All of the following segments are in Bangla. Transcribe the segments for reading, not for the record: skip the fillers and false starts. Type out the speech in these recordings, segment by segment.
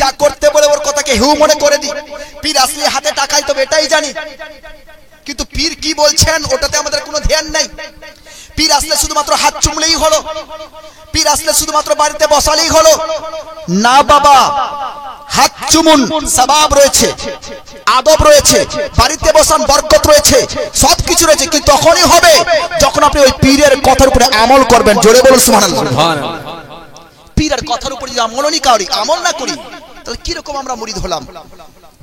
যা করতে বলে ওর কথাকে হিউ মনে করে দিই। পীর আসলে হাতে টাকাই তো এটাই জানি, কিন্তু পীর কি বলছেন ওটাতে আমাদের কোনো ধ্যান নেই। পীর আসলে শুধুমাত্র হাত চুমলেই হলো, পীর আসলে শুধুমাত্র বাড়িতে বসালেই হলো না বাবা। হাত চুমুন, সওয়াব রয়েছে, আদব রয়েছে, বাড়িতে বসান বরকত রয়েছে, সবকিছু রয়েছে, কিন্তু তখনই হবে যখন আপনি ওই পীরের কথার উপরে আমল করবেন। জোরে বলুন সুবহানাল্লাহ। পীরের কথার উপরে যদি আমল না করি তাহলে কিরকম আমরা মুরিদ হলাম।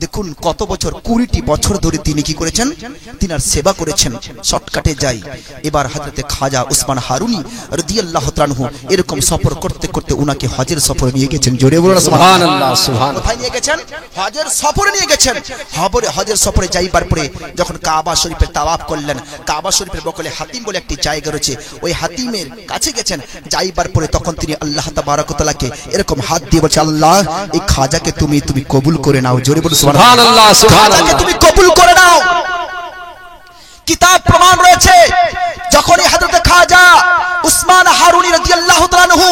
দেখুন কত বছর, 20টি বছর ধরে তিনি কি করেছেন, তিনার সেবা করেছেন। শর্টকাটে যাই, এবার হযরতে খাজা উসমান হারুনি রাদিয়াল্লাহু তাআলা আনহু এরকম সফর করতে করতে উনাকে হজের সফরে নিয়ে গেছেন। জোরে বলুন সুবহানাল্লাহ। সুবহানাল্লাহ। কোথায় নিয়ে গেছেন? হজের সফরে নিয়ে গেছেন। হজের সফরে যাইবার পরে যখন কাবা শরীফের তাওয়াফ করলেন, কাবা শরীফের বকলে হাতিম বলে একটি জায়গা রয়েছে, ওই হাতিমের কাছে গেছেন। যাইবার পরে তখন তিনি আল্লাহ তাবারক ওয়া তাআলাকে এরকম হাত দিয়ে বলছে, আল্লাহ এই খাজাকে তুমি কবুল করে নাও। জোরে বলুন সুবহানাল্লাহ। সুবহানাল্লাহ। তুমি কবুল করে নাও। কিতাব প্রমাণ রয়েছে, যখনই হযরত খাজা উসমান হারুনি রাদিয়াল্লাহু তাআলা আনহু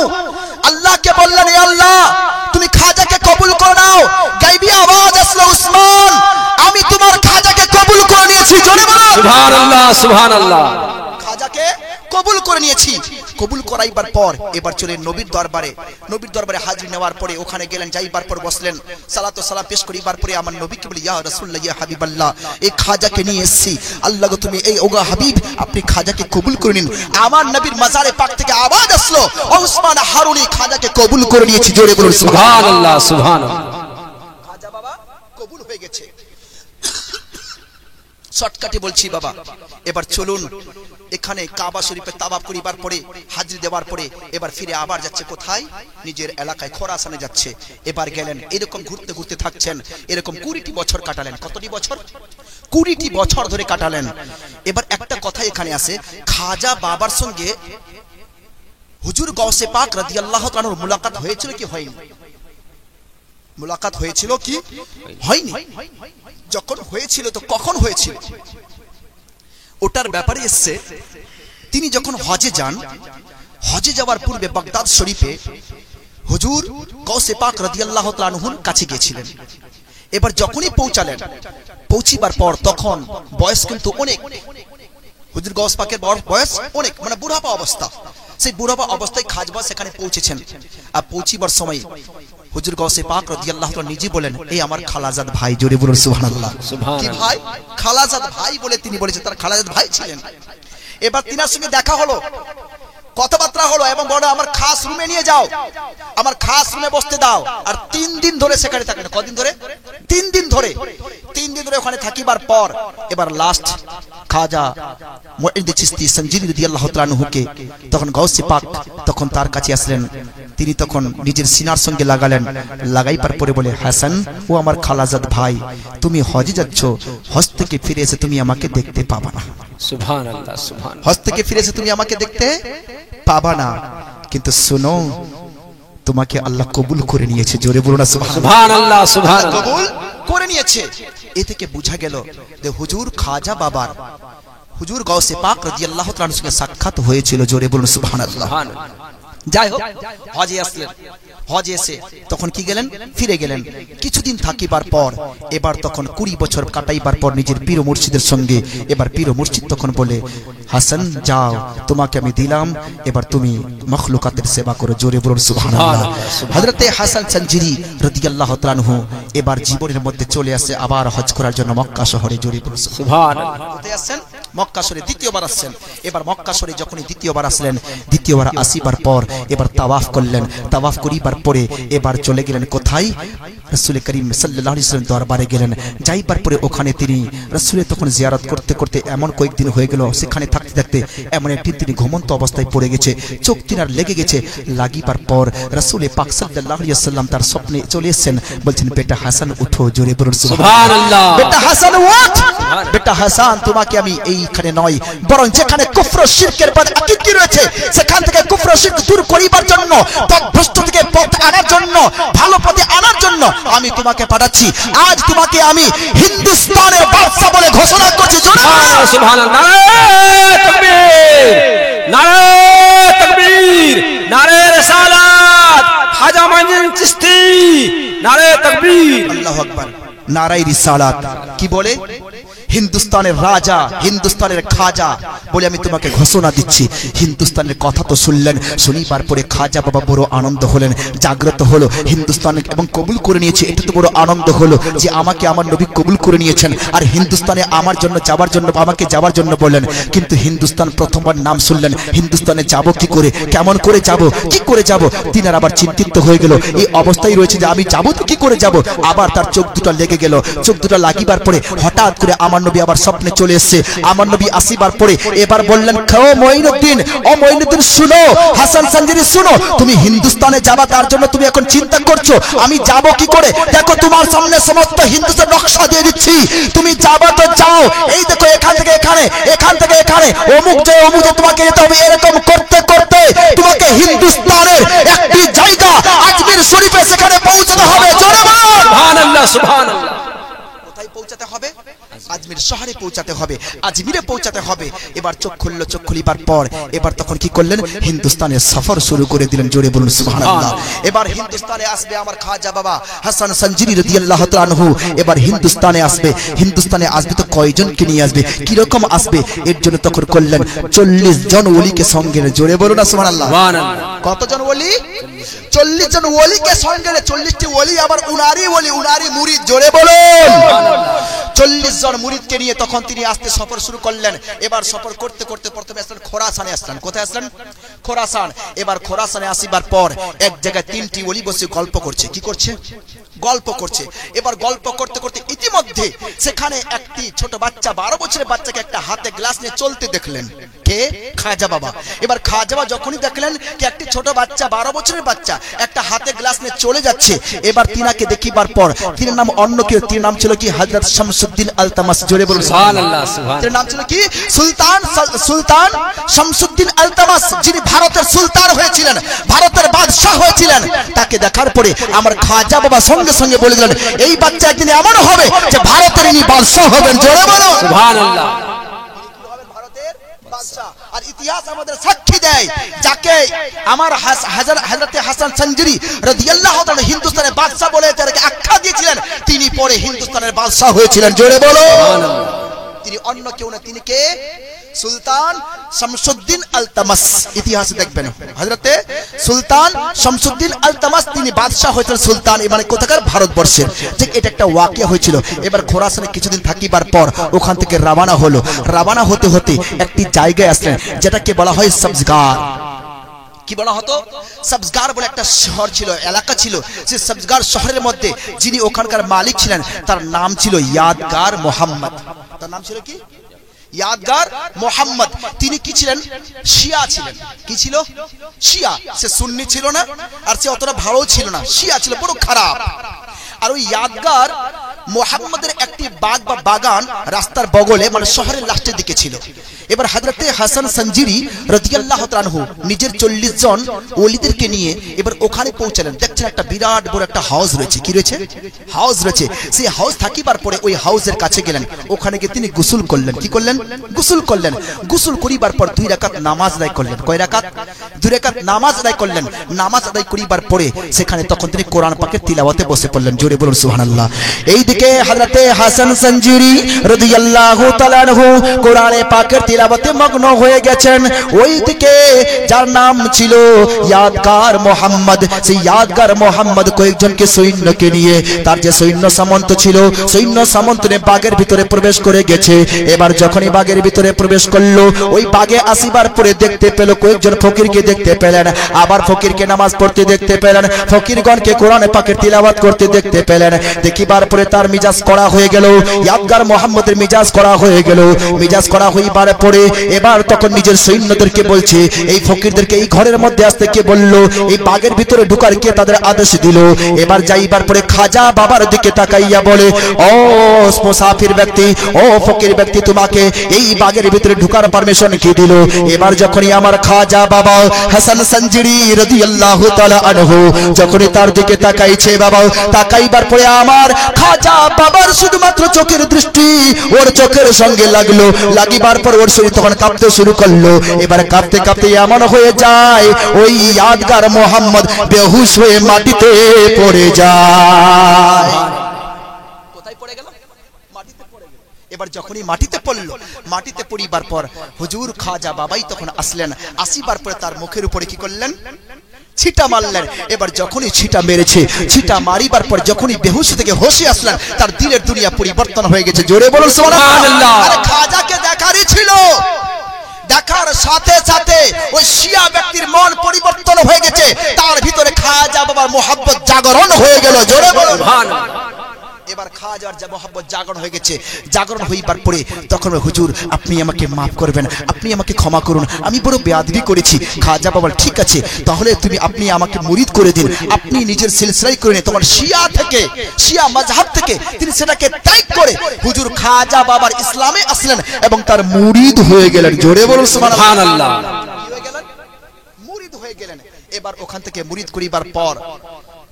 আল্লাহকে বললেন, হে আল্লাহ তুমি খাজাকে কবুল করে নাও, গায়বী আওয়াজ আসলো, উসমান আমি তোমার খাজাকে কবুল করে নিয়েছি। জোরে বলুন সুবহানাল্লাহ। সুবহানাল্লাহ। খাজাকে কবুল করে নিয়েছি। কবুল করাইবার পর এবার চলেন নবীর দরবারে। নবীর দরবারে হাজির নেওয়ার পরে ওখানে গেলেন, যাইবার পর বসলেন, সালাত ও সালাম পেশ করিবার পরে আমার নবীকে বলি, ইয়া রাসূলুল্লাহ, ইয়া হাবিবাল্লাহ, এই খাজাকে নিয়ে এসেছি, আল্লাহ গো তুমি এই ওগা হাবিব আপনি খাজাকে কবুল করে নিন। আমার নবীর মাজারে পাক থেকে আওয়াজ আসলো, ও উসমান হারুনি খাজাকে কবুল করে নিয়েছি। জোরে বলুন সুবহানাল্লাহ। সুবহানাল্লাহ। খাজা বাবা কবুল হয়ে গেছে। শর্টকাটে বলছি বাবা, এবার চলুন এখানে কাবা শরীফে তাওয়াফ করিবার পরে হাজির দেওয়ার পরে এবার ফিরে আবার যাচ্ছে কোথায়, নিজের এলাকায় খোরাসানে যাচ্ছে। এবার গেলেন, এরকম ঘুরতে ঘুরতে থাকছেন, এরকম 20টি বছর কাটালেন। কতটি বছর? 20টি বছর ধরে কাটালেন। এবার একটা কথা এখানে আসে, খাজা বাবার সঙ্গে হুজুর গাউসে পাক রাদিয়াল্লাহু তাআলার মুলাকাত হয়েছিল কি হয়নি? মুলাকাত হয়েছিল কি হয়নি? যখন হয়েছিল তো কখন হয়েছিল ওটার ব্যাপারে এসছে। তিনি যখন হজে যান, হজে যাওয়ার পূর্বে বাগদাদ শরীফে হুজুর গাউসে পাক রাদিয়াল্লাহু তাআলা আনহুর কাছে গিয়েছিলেন। এবার যখনই পৌঁছালেন, পৌঁছিবার পর তখন বয়স কিন্তু অনেক, হুজুর গাউস পাকের বয়স অনেক, মানে বুড়াপা অবস্থা। সেই বুড়াপা অবস্থায় খাজবা সেখানে পৌঁছেছেন। আর পৌঁছিবার সময় হুজুর গাউসে পাক রাদিয়াল্লাহু তাআলা নিজে বলেন, এই আমার খালাজাদ ভাই। জোরে বলুন সুবহানাল্লাহ। কি ভাই? খালাজাদ ভাই বলে তিনি বলেছেন, তার খালাজাদ ভাই ছিলেন। এবার তিনার সঙ্গে দেখা হলো, কথাবার্তা হলো, এবং বড় আমার খাস রুমে নিয়ে যাও, আমার খাস রুমে বসতে দাও। আর 3 দিন ধরে সেখানে থাকলেন। কদিন ধরে? 3 দিন ধরে। 3 দিন ধরে ওখানে থাকিবার পর এবার লাস্ট খাজা মুঈদ চিশতি সঞ্জিরি রাদিয়াল্লাহু তাআলা আনহুকে তখন গাউসে পাক তখন তার কাছে আসলেন। তিনি তখন নিজের সিনার সঙ্গে লাগালেন, লাগাইবার পরে বলে, হাসান ও আমার খালাজাদ ভাই, তুমি হজে যাচ্ছ, হজ থেকে ফিরে এসে তুমি আমাকে দেখতে পাবা না। সুবহানাল্লাহ। সুবহানাল্লাহ। হজ থেকে ফিরে এসে তুমি আমাকে দেখতে পাবা না, কিন্তু শুনো তোমাকে আল্লাহ কবুল করে নিয়েছে। জোরে বলুন না সুবহানাল্লাহ। সুবহানাল্লাহ। কবুল করে নিয়েছে। এ থেকে বোঝা গেল যে হুজুর খাজা বাবার হুজুর গাউসে পাক রাদিয়াল্লাহু তাআলার সঙ্গে সাক্ষাৎ হয়েছিল। জোরে বলুন সুবহানাল্লাহ। যাই হোক, হজে আসলেন, হজে এসে তখন কি গেলেন, ফিরে গেলেন। কিছুদিন থাকিবার পর এবার তখন 20 বছর কাটাইবার পর নিজের পীর মুর্শিদের সঙ্গে এবার পীর মুর্শিদ তখন বলে, হাসান যাও, তোমাকে আমি দিলাম, এবার তুমি মখলুকাতের সেবা করো। জোরে বলুন সুবহানাল্লাহ। হযরতে হাসান সঞ্জিরি রাদিয়াল্লাহু তাআলা আনহু এবার জীবনের মধ্যে চলে আসে আবার হজ করার জন্য মক্কা শহরে। জোরে বলুন সুবহানাল্লাহ। কোথায় আসছেন? মক্কা শহরে দ্বিতীয়বার আসছেন। এবার মক্কা শহরে যখনই দ্বিতীয়বার আসলেন, দ্বিতীয়বার আসিবার পর এবার তাওয়াফ করলেন। তাওয়াফ করিবার পরে এবার চলে গেলেন কোথায়, রাসূল করিম সাল্লাল্লাহু আলাইহি ওয়াসাল্লাম দরবারে গেলেন। যাইবার পরে ওখানে তিনি রাসূলের তখন জিয়ারত করতে করতে এমন কয়েকদিন হয়ে গেল, সেখানে থাকতে থাকতে এমন একদিন তিনি ঘুমন্ত অবস্থায় পড়ে গেছে, চোখ তিনার লেগে গেছে। লাগিবার পর রাসূল পাক সাল্লাল্লাহু আলাইহি ওয়াসাল্লাম তার স্বপ্নে চলে এসেছেন, বলছেন, বেটা হাসান উঠো। জোরে বলুন সুবহানাল্লাহ। বেটা হাসান ওঠ, বেটা হাসান তোমাকে আমি এইখানে নয়, বরং যেখানে কুফর ও শিরকের পথ আকীদা রয়েছে সেখান থেকে কুফর ও শিরক দূর করিবার জন্য, ভ্রষ্ট থেকে পথ আনার জন্য, ভালো পথে আনার জন্য আমি তোমাকে পাঠাচ্ছি। আজ তোমাকে আমি হিন্দুস্তানের বাদশা বলে ঘোষণা করছি। সুবহানাল্লাহ। নারে তাকবীর, নারে তাকবীর, নারে রিসালাত, খাজা মুঈনুদ্দিন চিশতি, নারে তাকবীর, আল্লাহু আকবার, নারায়ে রিসালাত। কি বলে? হিন্দুস্তানের রাজা, হিন্দুস্তানের খাজা বলে আমি তোমাকে ঘোষণা দিচ্ছি। হিন্দুস্তানের কথা তো শুনলেন, শুনিবার পরে খাজা বাবা বড় আনন্দ হলেন, জাগ্রত হলো হিন্দুস্তান এবং কবুল করে নিয়েছে। এটা তো বড় আনন্দ হলো যে আমাকে আমার নবী কবুল করে নিয়েছেন, আর হিন্দুস্তানে আমার জন্য যাবার জন্য, আমাকে যাবার জন্য বললেন। কিন্তু হিন্দুস্তান প্রথমবার নাম শুনলেন, হিন্দুস্তানে যাব কি করে, কেমন করে যাব, কি করে যাব? তিনার আবার চিন্তিত হয়ে গেল, এই অবস্থায় রয়েছে যে আমি যাব তো কি করে যাব? আবার তার চোখ দুটো লেগে গেল। চোখ দুটো লাগিবার পরে হঠাৎ করে আমার নবী আবার স্বপ্নে চলে এসেছে। আমার নবী আসিবার পরে এবার বললেন, ও মঈনুদ্দিন, ও মঈনুদ্দিন শুনো, হাসান সঞ্জিরি শুনো, তুমি হিন্দুস্তানে যাবা, তার জন্য তুমি এখন চিন্তা করছো আমি যাব কি করে। দেখো তোমার সামনে সমস্ত হিন্দুস্তান নকশা দিয়ে দিচ্ছি, তুমি যাবা তো যাও। এই দেখো এখান থেকে এখানে, এখান থেকে এখানে, অমুক যে অমুক তোমাকে যেতে হবে। এরকম করতে করতে তোমাকে হিন্দুস্তানের একটি জায়গা আজমির শরীফে সেখানে পৌঁছাতে হবে। জোরে বলো সুবহানাল্লাহ, সুবহানাল্লাহ। কোথায় পৌঁছাতে হবে? আজমির শহরে পৌঁছাতে হবে, আজমিরে পৌঁছাতে হবে। এবার চোখ খুললো, চোখ খুলিবার পর এবার তখন কি করলেন? হিন্দুস্তানের সফর শুরু করে দিলেন। জোরে বলুন সুবহানাল্লাহ। এবার হিন্দুস্তানে আসবে আমার খাজা বাবা হাসান সঞ্জিরি রাদিয়াল্লাহু তাআলা আনহু। এবার হিন্দুস্তানে আসবে, হিন্দুস্তানে আসবে তো কয়জনকে নিয়ে আসবে, কি রকম আসবে? এর জন্য তখন করলেন 40 জন ওলিকে সঙ্গে। জোরে বলুন না সুবহানাল্লাহ। কতজন ওলি? 40 জন ওলিকে সঙ্গে, 40টি ওলি আবার উনারি ওলি, উনারি মুরিদ। জোরে বলুন। 40 জন মুরিদকে নিয়ে তখন তিনি আসতে সফর শুরু করলেন। এবার সফর করতে করতে প্রথমে আসলেন খোরাসানে আসলেন। কোথায় আসলেন? খোরাসান। এবার খোরাসানে আসিবার পর এক জায়গায় 3টি ওলি বসে গল্প করছে। কি করছে? গল্প করছে। এবার গল্প করতে করতে ইতিমধ্যে সেখানে একটি ছোট বাচ্চা, 12 বছরের বাচ্চাকে একটা হাতে গ্লাস নিয়ে চলতে দেখলেন। কে? খাজা বাবা। এবার খাজা বাবা যখনই দেখলেন যে একটি ছোট বাচ্চা, 12 বছরের বাচ্চা একটা হাতে গ্লাস নিয়ে চলে যাচ্ছে, এবার তিনাকে দেখিবার পর, তিনার নাম অন্য কেউ, তিনার নাম ছিল কি? হযরত শামসুদ্দিন আলতামাস। জোরে বলুন সুবহানাল্লাহ, সুবহানাল্লাহ। তিনার নাম ছিল কি? সুলতান শামসুদ্দিন আলতামাস, যিনি ভারতের সুলতান হয়েছিলেন, ভারতের বাদশাহ হয়েছিলেন। তাকে দেখার পরে আমার খাজা বাবা সঙ্গে সঙ্গে বলে দিলেন, এই বাচ্চা একদিন এমন হবে যে ভারতের ইনি বাদশাহ হবেন। জোরে বলো সুবহানাল্লাহ। আর ইতিহাস আমাদের সাক্ষী দেয়, যাকে আমার হযরত হাসান সঞ্জিরি রাদিয়াল্লাহু তাআলা হিন্দুস্তানের বাদশা বলে তাকে আখ্যা দিয়েছিলেন, তিনি পরে হিন্দুস্তানের বাদশা হয়েছিলেন। জোরে বলো সুবহানাল্লাহ। তিনি অন্য কেউ না, তিনি কে? সুলতান শামসুদ্দিন আলতামাস। ইতিহাসে দেখবেন হযরতে সুলতান শামসুদ্দিন আলতামাস, তিনি বাদশা হয়েছিলেন, সুলতান, মানে কোথাকার? ভারতবর্ষের। ঠিক এটা একটা ওয়াকিয়া হয়েছিল। এবার খোরাসানে কিছুদিন থাকিবার পর ওখান থেকে রওনা হলো। রওনা হতে হতে একটি জায়গায় আসলেন যেটাকে বলা হয় সবজগার। কি বলা হতো? সবজগার বলে একটা শহর ছিল, এলাকা ছিল। সেই সবজগার শহরের মধ্যে যিনি ওখানকার মালিক ছিলেন তার নাম ছিল ইয়াদগার মোহাম্মদ। তার নাম ছিল কি? ইয়াদগার মোহাম্মদ। তিনি কি ছিলেন? শিয়া ছিলেন। কি ছিল? শিয়া। সে সুন্নি ছিল না, আর সে অতটা ভালো ছিল না, শিয়া ছিল, বড় খারাপ। আর ওই ইয়াদগার মোহাম্মদের একটি বাগ বা বাগান রাস্তার বগলে, মানে শহরের লাস্টের দিকে ছিল। এবার হযরতে হাসান সঞ্জিরি রাদিয়াল্লাহু তাআলা আনহু নিজের 40 জন ওলিদেরকে নিয়ে এবার ওখানে পৌঁছালেন। দেখছেন একটা বিরাট বড় একটা হাউস রয়েছে। কি রয়েছে? হাউস রয়েছে। সেই হাউস থাকিবার পরে ওই হাউসের কাছে গেলেন। ওখানে গিয়ে তিনি গোসল করলেন। কি করলেন? গোসল করলেন। গোসল করিবার পর 2 রাকাত নামাজ আদায় করলেন। কয় রাকাত? 2 রাকাত নামাজ আদায় করলেন। নামাজ আদায় করিবার পরে সেখানে তখন তিনি কোরআন পাকের তিলাওয়াতে বসে পড়লেন। জোরে বলুন সুবহানাল্লাহ। এইদিকে হযরতে হাসান সঞ্জিরি রাদিয়াল্লাহু তাআলা আনহু কোরআনে পাকের তিলাওয়াতে মগ্ন হয়ে গেছেন। ওইদিকে যার নাম ছিল ইয়াদগার মোহাম্মদ, সেই ইয়াদগার মোহাম্মদ কয়েকজনকে সৈন্যকে নিয়ে, তার যে সৈন্য সামন্ত ছিল, সৈন্য সামন্ত নিয়ে বাগের ভিতরে প্রবেশ করে গেছে। এবার যখনই বাগের ভিতরে প্রবেশ করলো, ওই বাগে আসিবার পরে দেখতে পেল কয়েকজন ফকিরকে দেখতে পেলেন, আবার ফকিরকে নামাজ পড়তে দেখতে পেলেন, ফকিরগণকে কোরআনে পাকের তিলাওয়াত করতে দেখতে পেলেন। দেখিবার পরে তার মিজাজ করা হয়ে গেল, ইয়াদগার মোহাম্মদের মিজাজ করা হয়ে গেল। মিজাজ করা হইবার পরে এবার তখন নিজের সৈন্যদেরকে বলছে, এই ফকিরদেরকে এই ঘরের মধ্যে আসতে কে বললো, এই বাগের ভিতরে ঢুকার কে তাদের আদেশ দিল। এবার যাইবার পরে খাজা বাবার দিকে তাকাইয়া বলে, ও মুসাফির ব্যক্তি, ও ফকির ব্যক্তি, তোমাকে এই বাগের ভিতরে ঢুকার পারমিশন কি দিল? এবার যখনই আমার খাজা বাবা হাসান সঞ্জিরি রাদিয়াল্লাহু তাআলা আনহু যখনই তার দিকে তাকাইছে, বাবা তাকাইবার পরে আমার খাজা বাবার শুধুমাত্র চোখের দৃষ্টি ওর চোখের সঙ্গে লাগলো। লাগিবার পর ওর শরীর তখন কাঁপতে শুরু করলো। এবার কাঁপতে কাঁপতে এমন হয়ে যায় ওই ইয়াদগার মোহাম্মদ বেহুশ হয়ে মাটিতে পড়ে যায়। এবার যখনই মাটিতে পড়ল, মাটিতে পড়িবার পর হুজুর খাজা বাবাই তখন আসলেন। আসিবার পরে তার মুখের উপরে কি করলেন? ছিটা মারলেন। এবার যখনই ছিটা মেরেছে, ছিটা মারিবার পর যখনই বেহুশ থেকে হোশে আসলেন, তার দিলের দুনিয়া পরিবর্তন হয়ে গেছে। জোরে বলুন সুবহানাল্লাহ। আরে খাজাকে দেখারই ছিল, দেখার সাথে সাথে ওই শিয়া ব্যক্তির মন পরিবর্তন হয়ে গেছে, তার ভিতরে খাজা বাবার মোহাব্বত জাগরণ হয়ে গেল। জোরে বলুন সুবহানাল্লাহ। এবার খাজার যে মোহাব্বত জাগরণ হয়ে গেছে, জাগরণ হইবার পরে তখন হুজুর আপনি আমাকে মাফ করবেন, আপনি আমাকে ক্ষমা করুন, আমি বড় বেয়াদবি করেছি। খাজা বাবা ঠিক আছে, তাহলে আপনি আমাকে মুরিদ করে দিন, আপনি নিজের সিলসিলাই করে নিন। তখন শিয়া থেকে, শিয়া মাযহাব থেকে তিনি সেটাকে ত্যাগ করে হুজুর খাজা বাবার ইসলামে আসলেন এবং তার মুরিদ হয়ে গেলেন। জোরে বলুন সুবহানাল্লাহ। কি হয়ে গেলেন? মুরিদ হয়ে গেলেন। এবার ওখান থেকে মুরিদ করিবার পর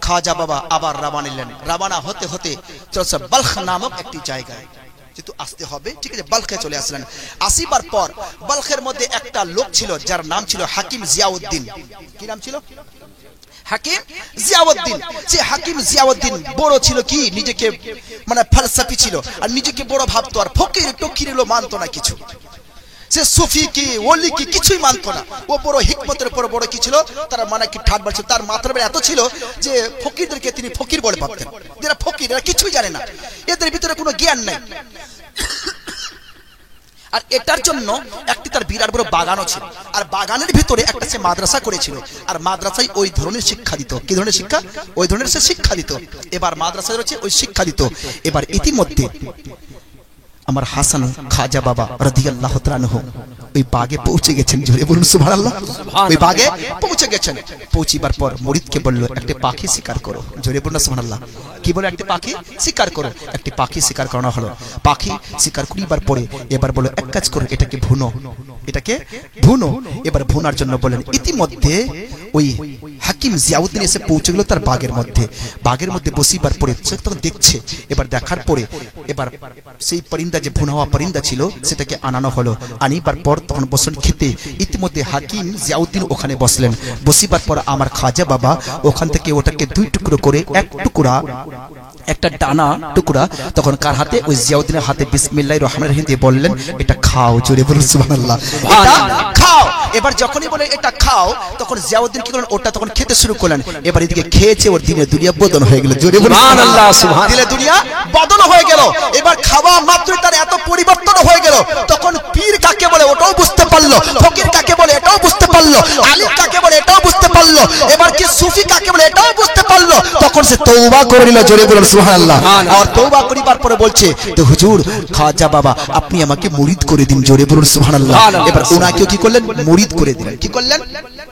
খাজা বাবা আবার রওনা নিলেন। রওনা হতে হতে চলছে বলখ নামক একটি জায়গায়, যেহেতু আসতে হবে, ঠিক আছে, বলখে চলে আসলেন। আসিবার পর বলখের মধ্যে একটা লোক ছিল যার নাম ছিল হাকিম জিয়াউদ্দিন। কি নাম ছিল? হাকিম জিয়াউদ্দিন। সে হাকিম জিয়াউদ্দিন বড় ছিল কি, নিজেকে মানে ফলসফি ছিল, আর নিজেকে বড় ভাবতো, আর ফকির টকির এগুলো মানতো না কিছু। সে সুফি কি ওলি কি কিছুই মানতো না। ও বড় হিকমতের উপর বড় কি ছিল, তারা মানে কি ঠাট বলছে, তার মাথার এত ছিল যে ফকিরদেরকে তিনি ফকির বলে ভাবতেন। যারা ফকির এরা কিছুই জানে না, এদের ভিতরে কোনো জ্ঞান নাই। আর এটার জন্য একটি তার বিরাট বড় বাগানও ছিল, আর বাগানের ভিতরে একটা সে মাদ্রাসা করেছিল, আর মাদ্রাসায় ওই ধরনের শিক্ষা দিত। কি ধরনের শিক্ষা? ওই ধরনের সে শিক্ষা দিত। এবার মাদ্রাসায় রয়েছে ওই শিক্ষা দিত। এবার ইতিমধ্যে আমার হাসান খাজা বাবা রাদিয়াল্লাহু তাআলা আনহু ওই বাগে পৌঁছে গেছেন। জোরে বলুন সুবহানাল্লাহ। ওই বাগে পৌঁছে গেছেন। পৌঁছিবার পর মুরিদকে বলল একটা পাখি শিকার করো। জোরে বলুন সুবহানাল্লাহ। কি বলে? একটা পাখি শিকার করো। একটি পাখি শিকার করানো হলো। পাখি শিকার করিবার পরে এবার বলল এক কাজ করো, এটাকে ভুনো, এটাকে ভুনো। এবার ভুনার জন্য বলেন। ইতিমধ্যে ওই হাকিম জিয়াউদ্দিন এসে পৌঁছে গেল তার বাগের মধ্যে। বাগের মধ্যে বসিবার পরে সে তখন দেখছে। এবার দেখার পরে এবার সেই পরিন্দা, যে ভুনা হওয়া পরিন্দা ছিল, সেটাকে আনানো হলো। আনিবার পর তখন বসলেন খেতে। ইতিমধ্যে হাকিম জিয়াউদ্দিন ওখানে বসলেন। বসিবার পর আমার খাজা বাবা ওখান থেকে ওটাকে দুই টুকরো করে, এক টুকরা একটা ডানা টুকরা তখন কার হাতে? ওই জিয়াউদ্দিনের হাতে বিসমিল্লাহির রহমানির রহিম দিয়ে বললেন এটা খাও। জোরে বলুন সুবহানাল্লাহ। এটা খাও। এবার যখনই বলে এটা খাও, তখন জিয়াউদ্দিন কি করলেন? ওটা তখন খেতে শুরু করলেন। এবার এদিকে খেয়েছে, ওর দিনের দুনিয়া বদল হয়ে গেল। জোরে বলুন সুবহানাল্লাহ। দিনের দুনিয়া বদল হয়ে গেল। এবার খাওয়া মাত্রই তার এত পরিবর্তন হয়ে গেল। তখন পীর কাকে বলে ওটাও বুঝতে পারলো, ফকির কাকে বলে এটাও বুঝতে পারলো, আলিম কাকে বলে এটাও বুঝতে পারলো, এবার কি সুফি কাকে বলে এটাও বুঝতে পারলো। তখন সে তওবা করে নিল। জোরে বলুন সুবহানাল্লাহ। আর তওবা করিবার পরে বলছে তো হুজুর খাজা বাবা আপনি আমাকে মুরিদ করে দিন। জোরে বলুন সুবহানাল্লাহ। এবার ওনাকেও কি করলেন? মুরিদ করে দিলেন। কি করলেন?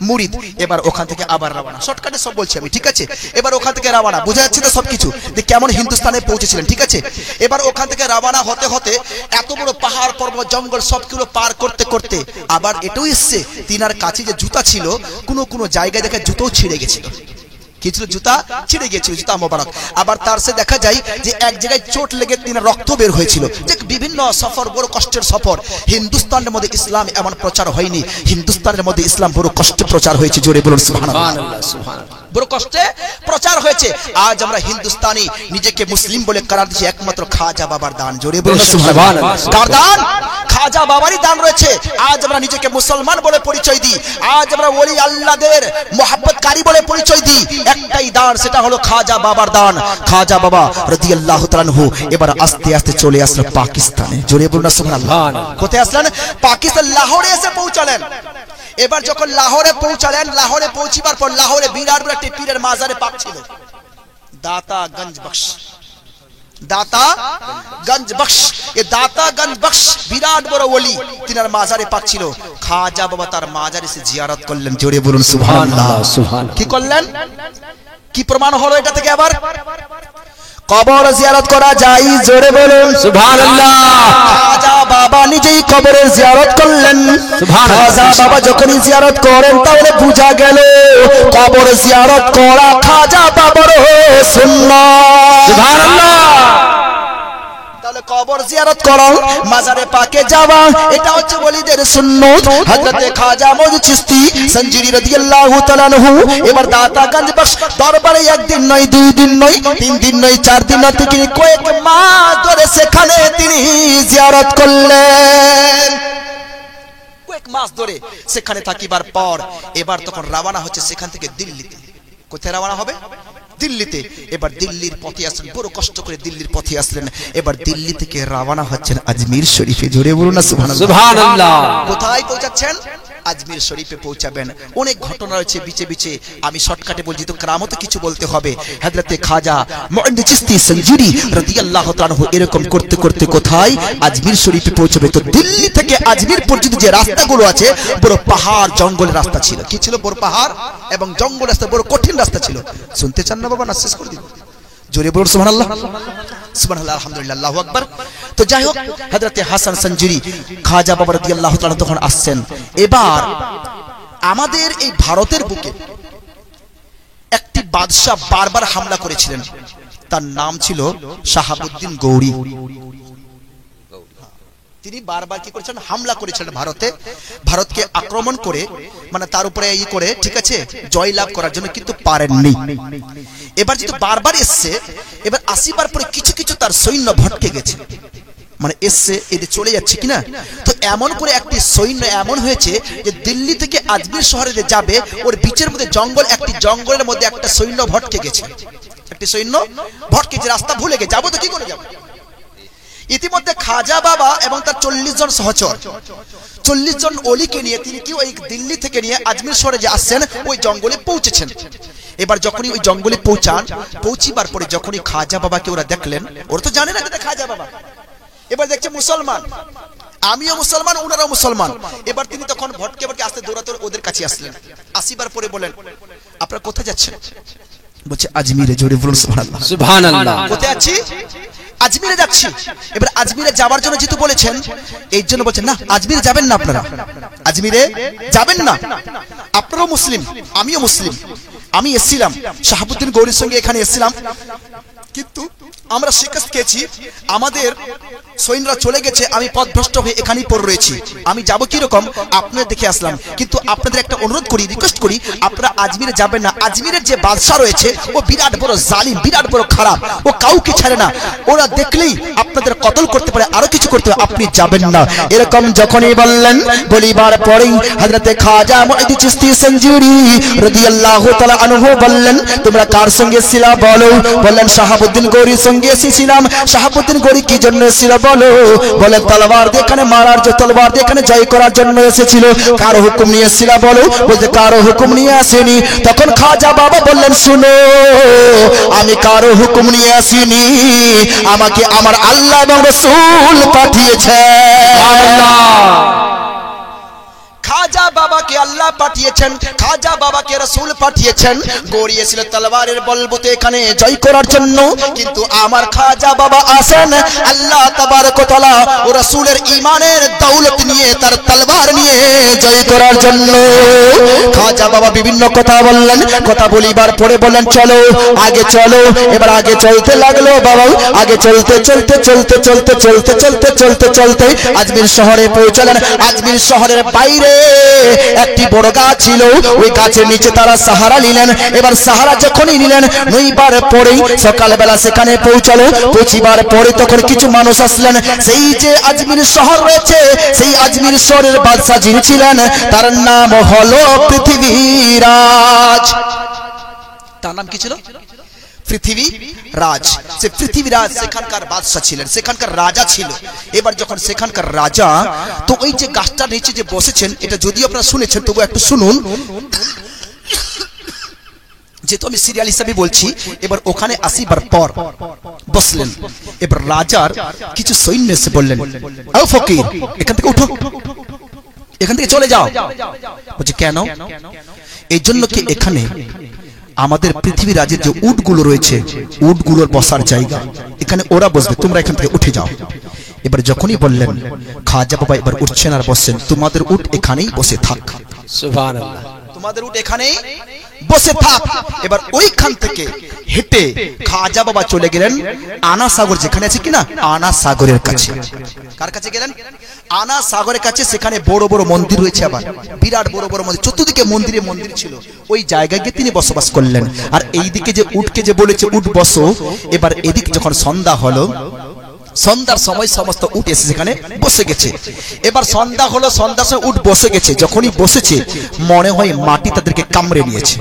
মুরিদ। এবার ওখান থেকে আবার রওনা। শর্টকাটে সব বলছি আমি, ঠিক আছে? এবার ওখান থেকে রওনা, বোঝা যাচ্ছে তো সবকিছু যে কেমন হিন্দুস্তানে পৌঁছেছিলেন, ঠিক আছে? এবার ওখান থেকে রওনা হতে হতে এত বড় পাহাড় পর্বত জঙ্গল সবগুলো পার করতে করতে আবার এটাও এসছে তিনার কাছে যে জুতা ছিল, কোনো কোনো জায়গায় দেখে জুতোও ছিঁড়ে গেছিল। কি ছিল? জুতা ছিঁড়ে গিয়েছিল, জুতা মোবারক। আবার তার সে দেখা যায় যে এক জায়গায় চোট লেগে তিনার রক্ত বের হয়েছিল। যে বিভিন্ন সফর, বড় কষ্টের সফর। হিন্দুস্তানের মধ্যে ইসলাম এমন প্রচার হয়নি, হিন্দুস্তানের মধ্যে ইসলাম বড় কষ্টে প্রচার হয়েছে। জোরে বলুন সুবহানাল্লাহ। বড় কষ্টে প্রচার হয়েছে। আজ আমরা হিন্দুস্তানি নিজেকে মুসলিম বলে করার দিচ্ছি একমাত্র খাজা বাবার দান। জোরে বলুন সুবহানাল্লাহ। কার দান? খাজা বাবারই দান রয়েছে। আজ আমরা নিজেকে মুসলমান বলে পরিচয় দিই, আজ আমরা ওলি আল্লাহদের মোহাব্বতকারী বলে পরিচয় দিই। একটাই দান, সেটা হলো খাজা বাবার দান। খাজা বাবা রাদিয়াল্লাহু তাআলা আনহু এবার আস্তে আস্তে চলে আসলেন পাকিস্তানে। জোরে বলুন সুবহানাল্লাহ। কোথায় আসলেন? পাকিস্তান, লাহোরে এসে পৌঁছালেন। এবার যখন লাহোরে পৌঁছালেন, লাহোরে পৌঁছিবার পর লাহোরে বিরাট বড় একটি পীরের মাজারে পাক ছিল, দাতা গঞ্জ বখশ। দাতা গঞ্জ বখশ, এই দাতা গঞ্জ বখশ বিরাট বড় ওলি, তিনার মাজারে পাক ছিল। খাজা বাবা তার মাজারে এসে জিয়ারত করলেন। জোরে বলুন সুবহানাল্লাহ। কি করলেন? কি প্রমাণ হলো এটা থেকে? আবার কবর জিয়ারত করা যায়। জোরে বলুন সুবহানাল্লাহ। খাজা বাবা নিজেই কবরের জিয়ারত করলেন। খাজা বাবা যখনই জিয়ারত করেন তাহলে বুঝা গেল কবর জিয়ারত করা খাজা বাবার সুন্নাত। সুবহানাল্লাহ। তাহলে কবর জিয়ারত করা, মাজারে পাকে যাওয়া, এটা হচ্ছে ওলিদের সুন্নত। হযরতে খাজা মঈনুদ্দিন চিশতি সঞ্জিরি রাদিয়াল্লাহু তাআলা আনহু এবার দাতাগঞ্জ বক্স দরবারে একদিন নয়, দুই দিন নয়, তিন দিন নয়, চার দিন নয়, তিনি কয়েক মাস ধরে সেখানে তিনি জিয়ারত করলেন। কয়েক মাস ধরে সেখানে থাকিবার পর এবার তখন রওনা হচ্ছে সেখান থেকে দিল্লিতে। কোথায় রওনা হবে? দিল্লিতে। এবার দিল্লির পথে আসলেন, বড় কষ্ট করে দিল্লির পথে আসলেন। এবার দিল্লি থেকে রওনা হচ্ছেন আজমির শরীফে। জোরে বলুন না সুবহানাল্লাহ। সুবহানাল্লাহ। কোথায় পৌঁছাচ্ছেন? আজমির শরীফে পৌঁছাবেন। অনেক ঘটনা রয়েছে বিচে বিচে, আমি শর্টকাটে বলছি, তো কেরামতে কিছু বলতে হবে। হযরতে খাজা মঈনুদ্দিন চিশতি সঞ্জিরি রাদিয়াল্লাহু তাআলা আনহু এরকম করতে করতে কোথায়? আজমির শরীফে পৌঁছাবে। তো দিল্লি থেকে আজমির পর্যন্ত যে রাস্তাগুলো আছে, বড় পাহাড় জঙ্গলের রাস্তা ছিল। কি ছিল? বড় পাহাড় এবং জঙ্গল রাস্তা, বড় কঠিন রাস্তা ছিল। শুনতে চান না বাবা? না শেষ করে দিন। জোরে বলুন সুবহানাল্লাহ। সুবহানাল্লাহ, আলহামদুলিল্লাহ, আল্লাহু আকবার। তো যাই হোক, হযরতে হাসান সঞ্জিরি খাজা বাবা রাদিয়াল্লাহু তাআলা তখন আসছেন। এবার আমাদের এই ভারতের বুকে একটি বাদশা বারবার হামলা করেছিলেন, তার নাম ছিল শাহাবুদ্দিন গৌরী। তিনি বারবার কি করেছেন? হামলা করেছিলেন ভারতে, ভারতকে আক্রমণ করে, মানে তার উপরে ই করে, ঠিক আছে, জয় লাভ করার জন্য, কিন্তু পারেননি। এবার যেহেতু বারবার এসছে, এবার আসিবার পরে কিছু কিছু তার সৈন্য ভটকে গেছে, মানে এসছে এদের চলে যাচ্ছে কিনা। তো এমন করে একটি সৈন্য এমন হয়েছে যে দিল্লি থেকে আজমির শহরে যে যাবে, ওর বিচের মধ্যে জঙ্গল, একটি জঙ্গলের মধ্যে একটা সৈন্য ভটকে গেছে, একটি সৈন্য ভটকে গেছে, রাস্তা ভুলে গেছে, যাবো তো কি করে যাবো। ইতিমধ্যে খাজা বাবা এবং তার 40 জন সহচর, 40 জন ওলিকে নিয়ে তিনি কি ওই দিল্লি থেকে নিয়ে আজমির শহরে যে আসছেন, ওই জঙ্গলে পৌঁছেছেন। এবার যখনই ওই জঙ্গলে পৌঁছিবার পরে যখনই খাজা বাবাকে ওরা দেখলেন, ওরা তো জানে না এটা খাজা বাবা। এবার দেখছে মুসলমান, আমিও মুসলমান, ওনারাও মুসলমান। এবার তিনি তখন ভটকে ভটকে আসতে দৌড়াতে ওদের কাছে আসলেন। আসিবার পরে বলেন, আপনারা কোথায় যাচ্ছেন? বলছে আজমিরে। জোরে বলুন সুবহানাল্লাহ। সুবহানাল্লাহ। কোথায় আছি? আজমিরে যাচ্ছি। এবার আজমিরে যাওয়ার জন্য যেহেতু বলেছেন, এই জন্য বলছেন না, আজমিরে যাবেন না, আপনারা আজমিরে যাবেন না। আপনারাও মুসলিম, আমিও মুসলিম। আমি এসেছিলাম শাহাবুদ্দিন গৌরীর সঙ্গে, এখানে এসেছিলাম, কিন্তু আমরা শিক্ষা খেয়েছি, আমাদের সৈন্যরা চলে গেছে, আমি পথভ্রষ্ট হয়ে এখানেই পড়ে রয়েছি। আমি যাব কি রকম আপনাদের দেখে আসলাম, কিন্তু আপনাদের একটা অনুরোধ করি, রিকোয়েস্ট করি, আপনারা আজমিরে যাবেন না। আজমিরের যে বাদশা রয়েছে, ও বিরাট বড় জালিম, বিরাট বড় খারাপ, ও কাউকে ছাড়ে না, ওরা দেখলেই আপনাদের কতল করতে পারে, আরো কিছু করতে পারে, আপনি যাবেন না। এরকম যখনই বললেন, বলিবার পরেই হযরতে খাজা মঈনুদ্দিন চিশতি সঞ্জিরি রাদিয়াল্লাহু তাআলা আনহু বললেন, তোমরা কার সঙ্গে ছিলা বলো? বললেন শাহাবুদ্দিন গৌরীর সঙ্গে এসেছিলাম। শাহাবুদ্দিন গৌরী কি জন্য এসেছিল বলো? বলে তলোয়ার দিয়ে এখানে মারার, যে তলোয়ার দিয়ে এখানে জয় করার জন্য এসেছিল। কারো হুকুম নিয়ে এসেছিল বলো? বলতে কারো হুকুম নিয়ে আসেনি। তখন খাজা বাবা বললেন, শুনো, আমি কারো হুকুম নিয়ে আসিনি, আমাকে আমার আল্লাহ এবং রাসূল পাঠিয়েছে। খাজা বাবাকে আল্লাহ পাঠিয়েছেন, খাজা বাবাকে রাসূল পাঠিয়েছেন। গৌরী এসেছিল তলোয়ারের বলবুতে এখানে জয় করার জন্য, কিন্তু আমার খাজা বাবা আসেন আল্লাহ তাবারক ওয়া তাআলা ও রাসূলের ঈমানের দৌলত নিয়ে, তার তলোয়ার নিয়ে জয় করার জন্য। খাজা বাবা বিভিন্ন কথা বললেন, কথা বলিবার পরে বললেন, চলো আগে চলো। এবার আগে চলতে লাগলো বাবা, আগে চলতে চলতে চলতে চলতে চলতে চলতে চলতে চলতে আজমির শহরে পৌঁছলেন। আজমির শহরের বাইরে একটি বড় গাছ ছিল, ওই গাছের নিচে তারা সাহারা নিলেন। এবার সাহারা যখনই নিলেন, নইবার পরেই সকালবেলা সেখানে পৌঁছালো। পৌঁছিবার পরে তখন কিছু মানুষ আসলেন। সেই যে আজমির শহর রয়েছে, সেই আজমির শহরের বাদশা যিনি ছিলেন, তার নাম হলো পৃথিবীরাজ। তার নাম কি ছিল? পৃথিবীরাজ। সে পৃথিবীরাজ সেখানকার বাদশা ছিলেন, সেখানকার রাজা ছিল। এবার যখন সেখানকার রাজা, তো ওই যে গাছটার নিচে যে বসেছেন, এটা যদিও আপনারা শুনেছেন, তবু একটু শুনুন, যেহেতু আমি সিরিয়াল হিসাবে বলছি। এবার ওখানে আসিবার পর বসলেন। এবার রাজার কিছু সৈন্য এসে বললেন, ও ফকির, এখান থেকে উঠো, এখান থেকে চলে যাও। বলছে কেন? এই জন্য কি এখানে আমাদের পৃথিবীরাজের যে উটগুলো রয়েছে, উটগুলোর বসার জায়গা, এখানে ওরা বসবে, তোমরা এখান থেকে উঠে যাও। এবার যখনই বললেন, খাজা বাবা এবার উঠছেন আর বসছেন, তোমাদের উট এখানেই বসে থাক। সুবহানাল্লাহ। তোমাদের উট এখানেই বসে থাক। এবার ওইখান থেকে হেঁটে খাজা বাবা চলে গেলেন আনা সাগর, যেখানে আছে কিনা আনা সাগরের কাছে। কার কাছে গেলেন? আনা সাগরের কাছে। সেখানে বড় বড় মন্দির রয়েছে, আবার বিরাট বড় বড় মন্দির, চতুর্দিকে মন্দিরে মন্দির ছিল। ওই জায়গায় গিয়ে তিনি বসবাস করলেন। আর এইদিকে যে উটকে যে বলেছে উট বসো, এবার এদিক যখন সন্ধ্যা হলো, সন্ধ্যার সময় সমস্ত উট এসে সেখানে বসে গেছে। এবার সন্ধ্যা হলো, সন্ধ্যার সময় উট বসে গেছে। যখনই বসেছে মনে হয় মাটি তাদেরকে কামড়ে নিয়েছে,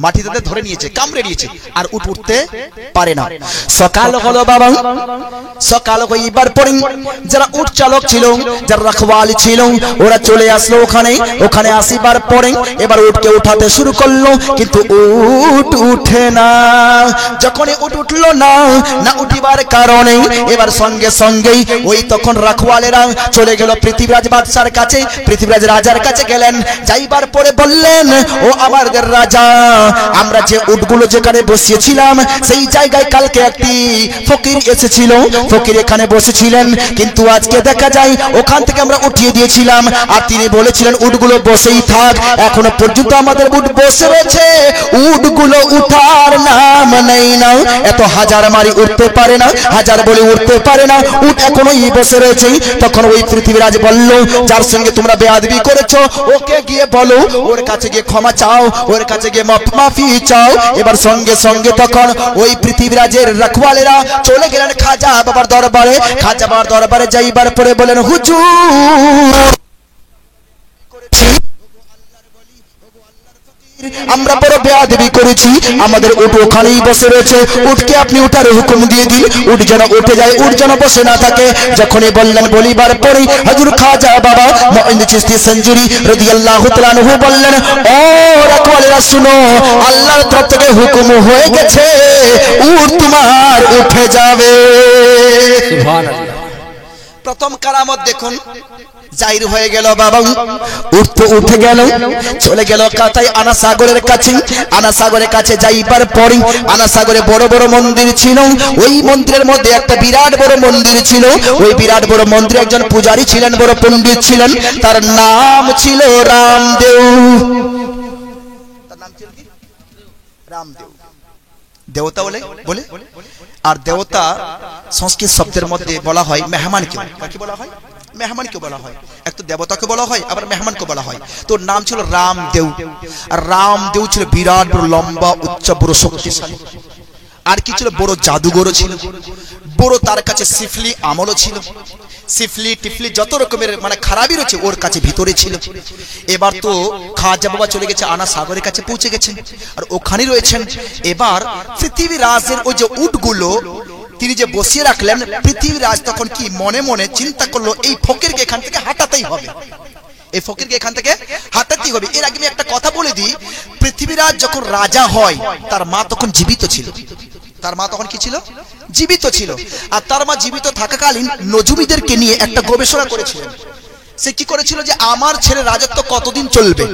মাটি তাদের ধরে নিয়েছে, কামড়ে নিয়েছে, আর উঠ উঠতে পারে না। সকাল হলো বাবা, সকাল হইবার পরে যারা উট চালক ছিল, যারা রাখওয়ালি ছিল, ওরা চলে আসলো ওখানে। ওখানে আসিবার পরে এবার উটকে উঠাতে শুরু করলো, কিন্তু উট উঠে না। যখনই উট উঠলো না, না উঠিবার কারণে এবার সঙ্গে সঙ্গেই ওই তখন রাখওয়ালেরা চলে গেল পৃথিবীরাজ বাদশার কাছে। পৃথিবীরাজ রাজার কাছে গেলেন, যাইবার পরে বললেন, ও আমাদের রাজা, আমরা যে উটগুলো যেখানে বসিয়েছিলাম সেই জায়গায় কালকে একটি ফকির এসেছিল, ফকির এখানে বসেছিলেন, কিন্তু আজকে দেখা যায় ওখান থেকে আমরা উঠিয়ে দিয়েছিলাম, আর তিনি বলেছিলেন উটগুলো বসেই থাক। এখনো পর্যন্ত আমাদের উট বসে রয়েছে, উটগুলো উঠার নাম নেই না। এত হাজার মারি উঠতে পারে না, হাজার বলে উঠতে পারে না, উট এখনোই বসে রয়েছে। তখন ওই পৃথিবীরাজ বলল, যার সঙ্গে তোমরা বেয়াদবি করেছো ওকে গিয়ে বলো, ওর কাছে গিয়ে ক্ষমা চাও, ওর কাছে গিয়ে মাফি চাও। এবার সঙ্গে সঙ্গে তখন ওই পৃথিবীরাজের রাখওয়ালেরা চলে গেলেন খাজা বাবার দরবারে। খাজা বাবার দরবারে যাইবার পরে বলেন, হুজুর আমরা বড় বেয়াদবি করেছি, আমাদের উট ওখানেই বসে রয়েছে, উটকে আপনি উঠার হুকুম দিয়ে দিন, উট যেন উঠে যায়, উট যেন বসে না থাকে। যখনই বললেন, বলিবার পরে হুজুর খাজা বাবা মুঈন চিশতি সঞ্জুরি রাদিয়াল্লাহু তাআলা আনহু বললেন, ও রাখওয়ালেরা শুনো, আল্লাহর তরফ থেকে হুকুম হয়ে গেছে, উট তোমার উঠে যাবে। সুবহানাল্লাহ। প্রথম কারামত দেখুন, জাহির হয়ে গেল বাবা, উঠতে উঠে গেল, চলে গেল কাতাই আনা সাগরের কাছে। আনা সাগরের কাছে যাইবার পরে আনা সাগরে বড় বড় মন্দির ছিল। ওই মন্দিরের মধ্যে একটা বিরাট বড় মন্দির ছিল। ওই বিরাট বড় মন্দিরে একজন পূজারী ছিলেন, বড় পণ্ডিত ছিলেন, তার নাম ছিল রামদেব। তার নাম ছিল কি? রামদেব। দেবতা বলে আর দেবতা সংস্কৃত শব্দের মধ্যে বলা হয় মেহমানকে। কি বলা হয়? মেহমানকে বলা হয়। এক তো দেবতাকে বলা হয়, আবার মেহমানকে বলা হয়। তো নাম ছিল রামদেব। আর রামদেব ছিল বিরাট বড় লম্বা উচ্চ বড় শক্তিশালী। আর কি ছিল? বড় জাদুঘরও ছিল, বড় তার কাছে সিফলি আমলও ছিল। সিফলি টিফলি যত রকমের মানে খারাপই রয়েছে ওর কাছে ভিতরে ছিল। এবার তো খাজা বাবা চলে গেছে, আনা সাগরের কাছে পৌঁছে গেছেন, আর ওখানে রয়েছেন। এবার পৃথিবীরাজের ওই যে উটগুলো তিনি যে বসিয়ে রাখলেন, পৃথিবীরাজ তখন কি মনে মনে চিন্তা করলো, এই ফকিরকে এখান থেকে হাঁটাতেই হবে, এই ফকিরকে এখান থেকে হাঁটাতেই হবে। এর আগে আমি একটা কথা বলে দিই, পৃথিবীরাজ যখন রাজা হয় তার মা তখন জীবিত ছিল। তার মা তখন কি ছিল? জীবিত ছিল। আর তার মা জীবিত থাকাকালীন নজুমিদেরকে নিয়ে একটা গবেষণা করেছিলেন। সে কি করেছিল যে আমার ছেলে রাজত্ব কতদিন চলবে,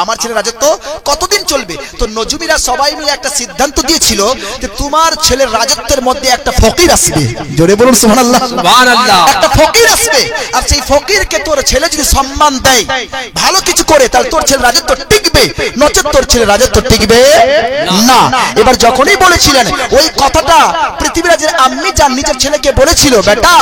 আমার ছেলে রাজত্ব কতদিন চলবে। তো নজুমিরা সবাই মিলে একটা সিদ্ধান্ত দিয়েছিল যে তোমার ছেলের রাজত্বের মধ্যে একটা ফকির আসবে। জোরে বলুন সুবহানাল্লাহ। সুবহানাল্লাহ। একটা ফকির আসবে, আর সেই ফকিরকে তোর ছেলে যদি সম্মান দেয়, ভালো কিছু করে, তাহলে তোর ছেলে রাজত্ব টিকবে, নচেত তোর ছেলে রাজত্ব টিকবে না। এবার যখনই বলেছিলেন ওই কথাটা, পৃথিবীরাজের আম্মি জান নিজের ছেলেকে বলেছিল, বেটা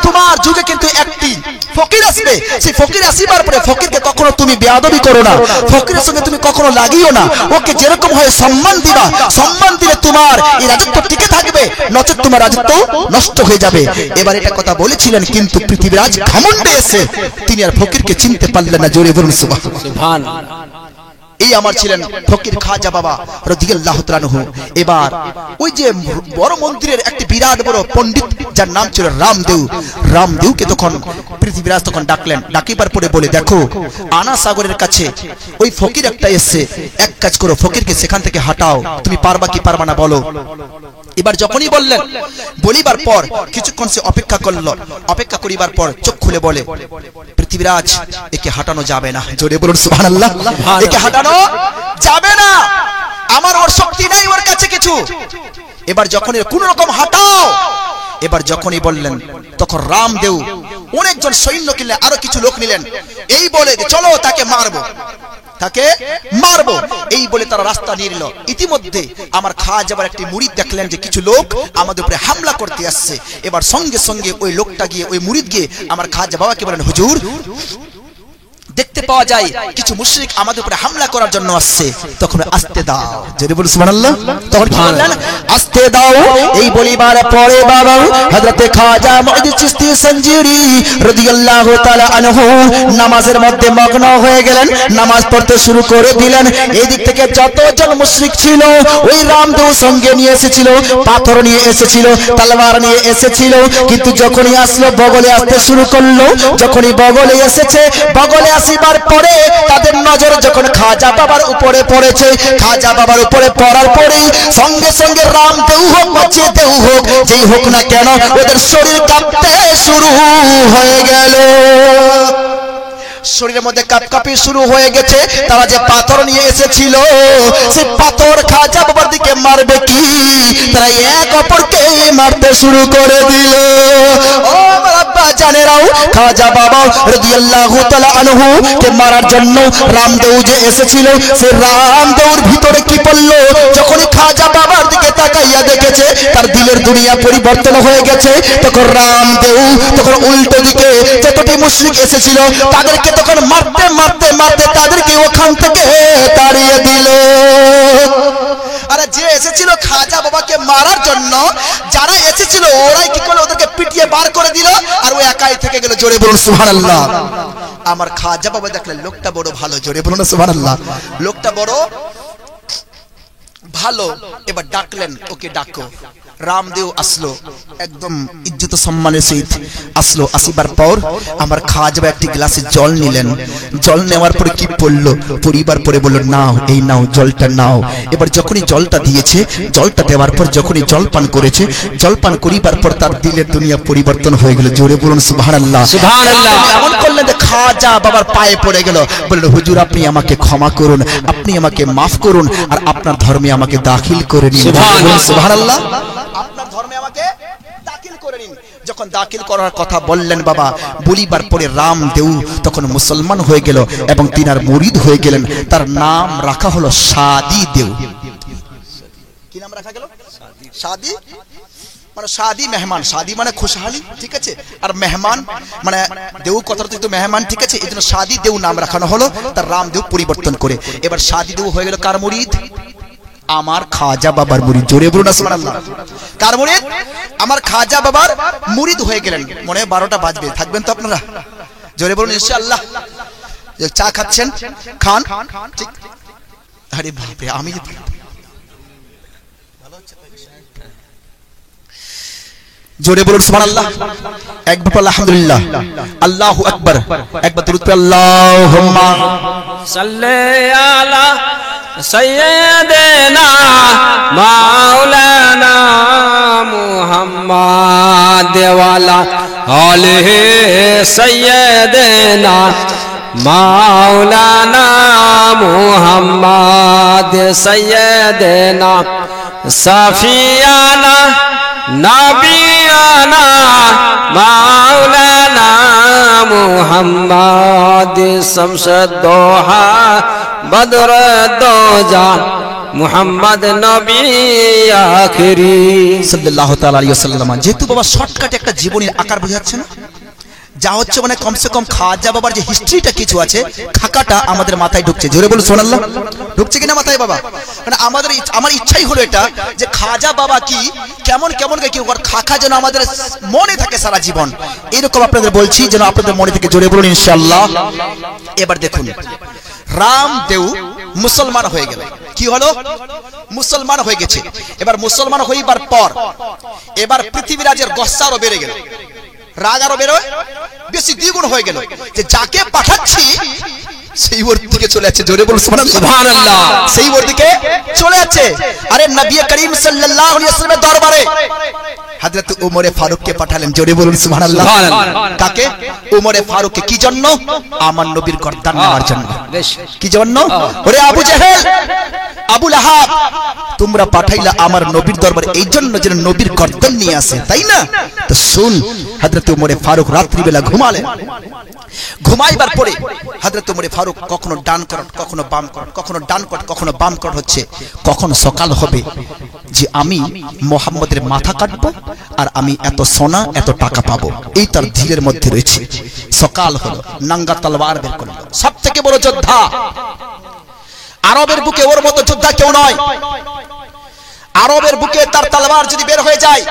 তোমার যুগে কিন্তু একটি ফকির আসবে, সেই ফকির আসিবার পরে ফকিরকে কখনো তুমি বেয়াদবি করো না, ফকিরের সঙ্গে তুমি কখনো লাগিও না, ওকে যেরকম হয় সম্মান দিবা, সম্মান দিলে তোমার এই রাজত্ব টিকে থাকবে, নচেত তোমার রাজত্ব নষ্ট হয়ে যাবে। এবার এটা কথা বলেছিলেন, কিন্তু পৃথিবীরাজ ঘমণ্ডে এসে তিনি আর ফকিরকে চিনতে পারলেন না। জোরে বলুন সুবহানাল্লাহ। এই আমার ছিলেন ফকির খাজা বাবা রাদিয়াল্লাহু তাআলা আনহু। এবার ওই যে বড় মন্দিরের একটি বিরাট বড় পণ্ডিত যার নাম ছিল রামদেব, রামদেবকে তখন পৃথিবীরাজ তখন ডাকলেন। ডাকিবার পরে বলে, দেখো আনা সাগরের কাছে ওই ফকির একটা এসে, এক কাজ করো ফকিরকে সেখান থেকে হাঁটাও, তুমি পারবা কি পারবা না বলো। এবার যখনই বললেন, বলিবার পর কিছুক্ষণ সে অপেক্ষা করলো, অপেক্ষা করিবার পর চোখ খুলে বলে, পৃথিবীরাজ একে হাঁটানো যাবে না। জোরে বলুন সুবহানাল্লাহ। একে হাঁটানো যাবে না, আমার ওর শক্তি নেই ওর কাছে কিছু। এবার যখন কোন রকম হাঁটাও, এবার যখনই বললেন তখন রামদেব অনেকজন সৈন্য কিনলেন, আরো কিছু লোক নিলেন, এই বলে চলো তাকে মারবো। তাকে মারবো, এই বলে তারা রাস্তা নিয়ে নিল। ইতিমধ্যে আমার খাজা বাবার একটি মুরিদ দেখলেন যে কিছু লোক আমাদের উপরে হামলা করতে আসছে। এবার সঙ্গে সঙ্গে ওই লোকটা গিয়ে, ওই মুরিদ গিয়ে আমার খাজা বাবাকে বলেন, হুজুর দেখতে পাওয়া যায় কিছু মুশরিক আমাদের উপরে হামলা করার জন্য আসছে, তখন আস্তে দাও, জোরে বলুন সুবহানাল্লাহ। তখন কি বললেন? আস্তে দাও। এই বলিবার পরে বাবা হযরত খাজা মুঈদ চিশতি সঞ্জিরি রাদিয়াল্লাহু তাআলা আনহু নামাজের মধ্যে মগ্ন হয়ে গেলেন, নামাজ পড়তে শুরু করে দিলেন। এই দিক থেকে যতজন মুশরিক ছিল ওই রামদেও সঙ্গে নিয়ে এসেছিল, পাথর নিয়ে এসেছিল, তলোয়ার নিয়ে এসেছিল, কিন্তু যখনই আসলো বগলে আসতে শুরু করলো। যখনই বগলে এসেছে, বগলে আসিবার পরে তাদের নজর যখন খাজা বাবার উপরে পড়েছে, খাজা বাবার উপরে পড়ার পরে সঙ্গে সঙ্গে রামদেও হোক বা চেতেও হোক, যেই হোক না কেন, ওদের শরীর কাঁপতে শুরু হয়ে গেল। শরীরের মধ্যে কাঁপকাঁপি শুরু হয়ে গেছে। তারা যে পাথর নিয়ে এসেছিল, সেই পাথর খাজা বাবার দিকে মারবে কি, তারা এক অপরকে মারতে শুরু করে দিল। ও বাবা জানেরাও, খাজা বাবা রাদিয়াল্লাহু তাআলা আনহু কে মারার জন্য রামদেও যে এসেছিল, সেই রামদেওর ভিতরে কি পড়লো, যখনই খাজা বাবার দিকে তাকাইয়া দেখেছে তার দিলের দুনিয়া পরিবর্তন হয়ে গেছে। তখন রামদেও তখন উল্টো দিকে যতটি মুশরিক এসেছিল তাদেরকে তখন মারতে মারতে মারতে তাদেরকে ওখান থেকে তাড়িয়ে দিল। আরে যে এসেছিল খাজা বাবাকে মারার জন্য, যারা এসেছিল ওরাই কি করলো, ওদেরকে পিটিয়ে বার করে দিল, আর ও একাই থেকে গেল। জোরে বলুন সুবহানাল্লাহ। আমার খাজা বাবা দেখলেন লোকটা বড় ভালো, জোরে বলুন সুবহানাল্লাহ, লোকটা বড় ভালো। এবার ডাকলেন, ওকে ডাকো। রামদেও আসলো, একদম ইজ্জত সম্মানের সহিত আসলো। আসিবার পর আমার খাজা বাবা একটি গ্লাসে জল নিলেন। জল নেওয়ার পরে কি পড়লো, পরিবার পরে বলল, নাও, এই নাও, জলটা নাও। এবার যখনই জলটা দিয়েছে, জলটা দেওয়ার পর যখনই জল পান করেছে, জল পান করিবার পর তার দিলের দুনিয়া পরিবর্তন হয়ে গেল। জোরে বলুন সুবহানাল্লাহ। সুবহানাল্লাহ। এমন করলেন যে খাজা বাবার পায়ে পড়ে গেল, বলল, হুজুর আপনি আমাকে ক্ষমা করুন, আপনি আমাকে মাফ করুন, আর আপনার ধর্মে আমাকে দাখিল করে নিন। সুবহানাল্লাহ। আপনার ধর্মে আমাকে দাখিল করে নিন। যখন দাখিল করার কথা বললেন বাবা, বলিবার পরে রামদেও তখন মুসলমান হয়ে গেল এবং তিনার মুরিদ হয়ে গেলেন। তার নাম রাখা হলো সাদি দেও। কি নাম রাখা গেল? সাদি, মানে সাদি মেহমান। সাদি মানে খুশহালি, ঠিক আছে, আর মেহমান মানে দেউ কথাটা তো মেহমান, ঠিক আছে, এই জন্য সাদি দেও নাম রাখানো হলো তার রামদেও পরিবর্তন করে। এবার সাদি দেও হয়ে গেল কার মুরিদ? আমার খাজা বাবার মুরিদ। জোরে বলুন সুবহানাল্লাহ। কার মুরিদ? আমার খাজা বাবার মুরিদ হয়ে গেলেন। মনে হয় 12টা বাজবে, থাকবেন তো আপনারা? জোরে বলুন ইনশাআল্লাহ। চা খাচ্ছেন, খান, ঠিক। আরে বাপরে, আমি জোরে বলুন সুবহানাল্লাহ। একবার বল আলহামদুলিল্লাহ, আল্লাহু আকবার, একবার দরুদ পড়ে আল্লাহুম্মা সাল্লি আলা সাইয়্যিদিনা মাওলানা মুহাম্মাদ ওয়ালা আলিহি সাইয়্যিদিনা মাওলানা মুহাম্মাদ সাইয়্যিদিনা সাফিয়ানা নাবিয়ানা মাওলানা মুহাম্মাদ শামসুদ দোহা বদর দোজা মুহাম্মদ নবী আখিরি সাল্লাল্লাহু তাআলা আলাইহি ওয়াসাল্লাম। যেহেতু বাবা শর্টকাটে একটা জীবনের আকার বোঝাচ্ছে না, যা হচ্ছে মানে কমসে কম খাজা বাবার যে হিস্ট্রিটা কিছু আছে, খাকাটা আমাদের মাথায় ঢুকছে। জোরে বলুন সুবহানাল্লাহ। ঢুকছে কিনা মাথায় বাবা? মানে আমার ইচ্ছাই হলো এটা যে খাজা বাবা কি কেমন কেমন কি ওর খাকা যেন আমাদের মনে থাকে সারা জীবন, এরকম আপনাদের বলছি যেন আপনাদের মনে থেকে। জোরে বলুন ইনশাআল্লাহ। এবার দেখুন, রামদেও মুসলমান হয়ে গেল। কি হলো? মুসলমান হয়ে গেছে। এবার মুসলমান হইবার পর এবার পৃথিবীরাজের গস্সা আরো বেড়ে গেল, রাগ আরো বেরোয় বেশি, দ্বিগুণ হয়ে গেল, যে যাকে পাঠাচ্ছি সেই ওর দিকে চলে যাচ্ছে। জোরে বলুন সুবহানাল্লাহ। সেই ওর দিকে চলে যাচ্ছে। আরে নবী করিম সাল্লাল্লাহু আলাইহি ওয়াসাল্লামের দরবারে হযরত ওমরে ফারুককে পাঠালেন। জোরে বলুন সুবহানাল্লাহ। কাকে? ওমরে ফারুককে। কি জন্য? আমার নবীর গর্দান নেওয়ার জন্য। কি জন্য? ওরে আবু জেহেল, আবু লাহাব তোমরা পাঠাইলা আমার নবীর দরবারে এই জন্য যেন নবীর গর্দন নিয়ে আসে, তাই না? তো শুন, হযরত ওমর ফারুক রাত্রিবেলা ঘুমালেন। ঘুমাইবার পরে হযরত ওমর ফারুক কখনো ডান করট, কখনো বাম করট, কখনো ডান করট, কখনো বাম করট হচ্ছে। কখন সকাল হবে যে আমি মুহাম্মদের মাথা কাটবো আর আমি এত সোনা এত টাকা পাবো, এই তার ধীরের মধ্যে রয়েছে। সকাল হলো, নাঙ্গা তলোয়ার বের করলো, সব থেকে বড় যোদ্ধা আরবের বুকে, ওর মতো যোদ্ধা কেউ নয়। আরবের বুকে তার তলোয়ার যদি বের হয়ে যায়,